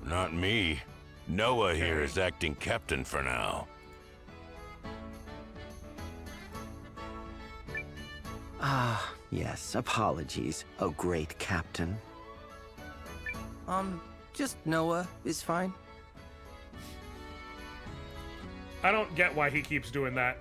Not me. Noah here is acting captain for now. Ah, yes, apologies, oh great captain. Just Noah is fine. I don't get why he keeps doing that.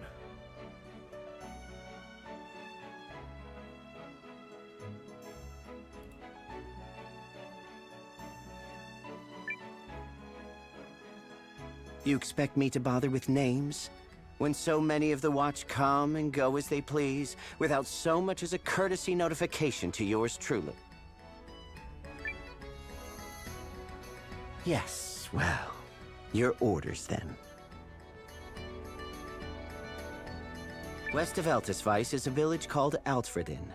You expect me to bother with names? When so many of the Watch come and go as they please, without so much as a courtesy notification to yours truly. Yes, well, your orders then. West of Eltisvice is a village called Altfredin.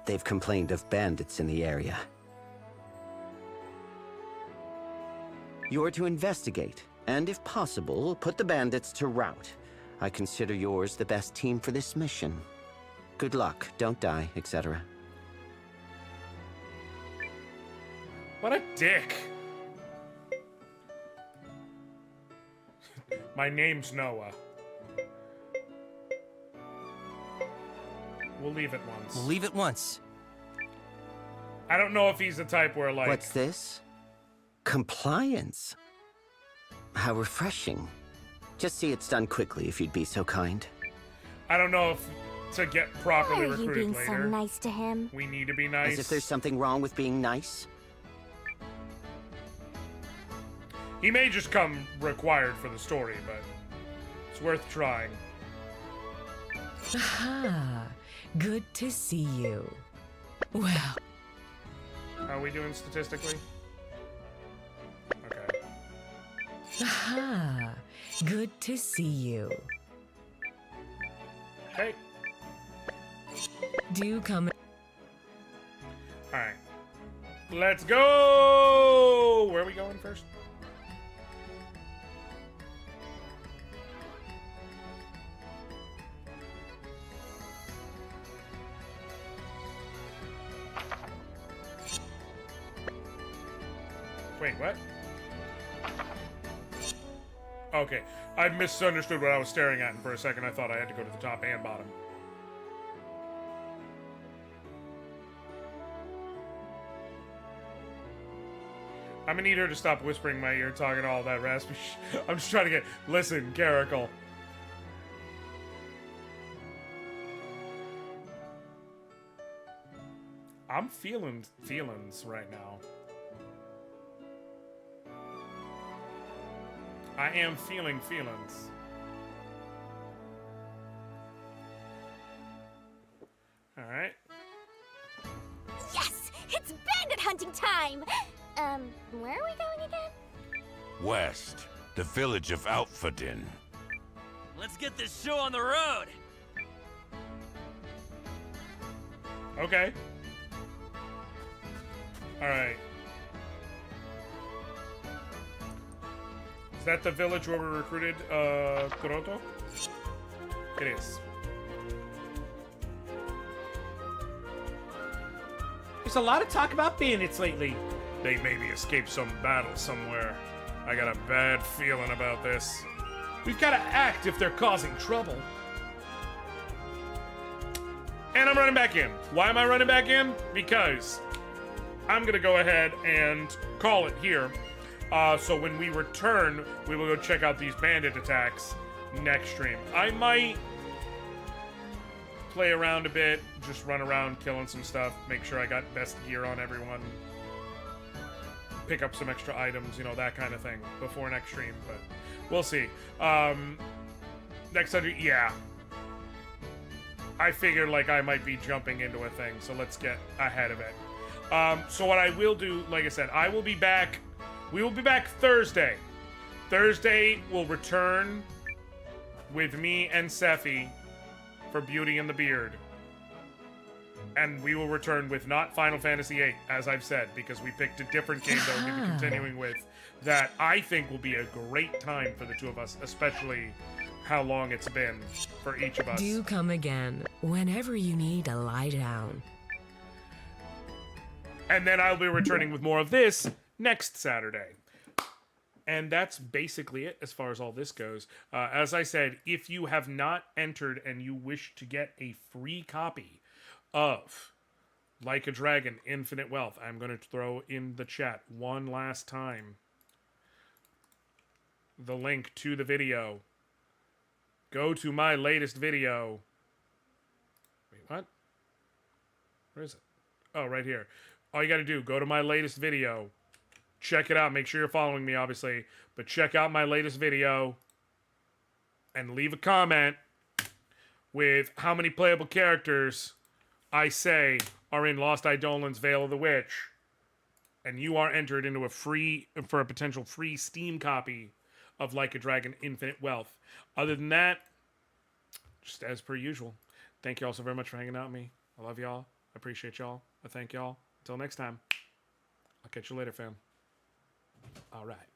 They've complained of bandits in the area. You're to investigate, and if possible, put the bandits to rout. I consider yours the best team for this mission. Good luck, don't die, etc. What a dick. My name's Noah. We'll leave it once. We'll leave it once. I don't know if he's the type where, like... What's this? Compliance. How refreshing. Just see it's done quickly, if you'd be so kind. I don't know if to get properly Why are you recruited being later. so nice to him? We need to be nice. As if there's something wrong with being nice? He may just come required for the story, but it's worth trying. Aha! Good to see you. Well... How are we doing statistically? Okay. Aha! Good to see you. Okay. Do come... Alright. Let's go! Where are we going first? Wait, what? Okay, I misunderstood what I was staring at, and for a second I thought I had to go to the top and bottom. I'm gonna need her to stop whispering in my ear, talking all that raspy I'm just trying to get... Listen, Caracal. I'm feeling feelings right now. I am feeling feelings. Alright. Yes! It's bandit hunting time! Where are we going again? West, the village of Outfadin. Let's get this show on the road! Okay. Alright. Is that the village where we recruited, Kuroto? It is. There's a lot of talk about bandits lately. They maybe escaped some battle somewhere. I got a bad feeling about this. We've got to act if they're causing trouble. And I'm running back in. Why am I running back in? Because I'm going to go ahead and call it here. So when we return, we will go check out these bandit attacks next stream. I might play around a bit, just run around killing some stuff, make sure I got best gear on everyone, pick up some extra items, you know, that kind of thing before next stream, but we'll see. Next subject, yeah. I figured like I might be jumping into a thing, so let's get ahead of it. So what I will do, like I said, I will be back. We will be back Thursday. Thursday will return with me and Sephi for Beauty and the Beard. And we will return with not Final Fantasy VIII, as I've said, because we picked a different game that we're going to be continuing with that I think will be a great time for the two of us, especially how long it's been for each of us. Do come again whenever you need to lie down. And then I'll be returning with more of this next Saturday. And that's basically it as far as all this goes. As I said, if you have not entered and you wish to get a free copy of Like a Dragon Infinite Wealth, I'm going to throw in the chat one last time the link to the video. Go to my latest video. Wait, what? Where is it? Oh, right here. All you got to do, go to my latest video. Check it out. Make sure you're following me, obviously. But check out my latest video. And leave a comment with how many playable characters I say are in Lost Eidolon's Veil of the Witch. And you are entered into for a potential free Steam copy of Like a Dragon Infinite Wealth. Other than that, just as per usual, thank you all so very much for hanging out with me. I love y'all. I appreciate y'all. I thank y'all. Until next time, I'll catch you later, fam. All right.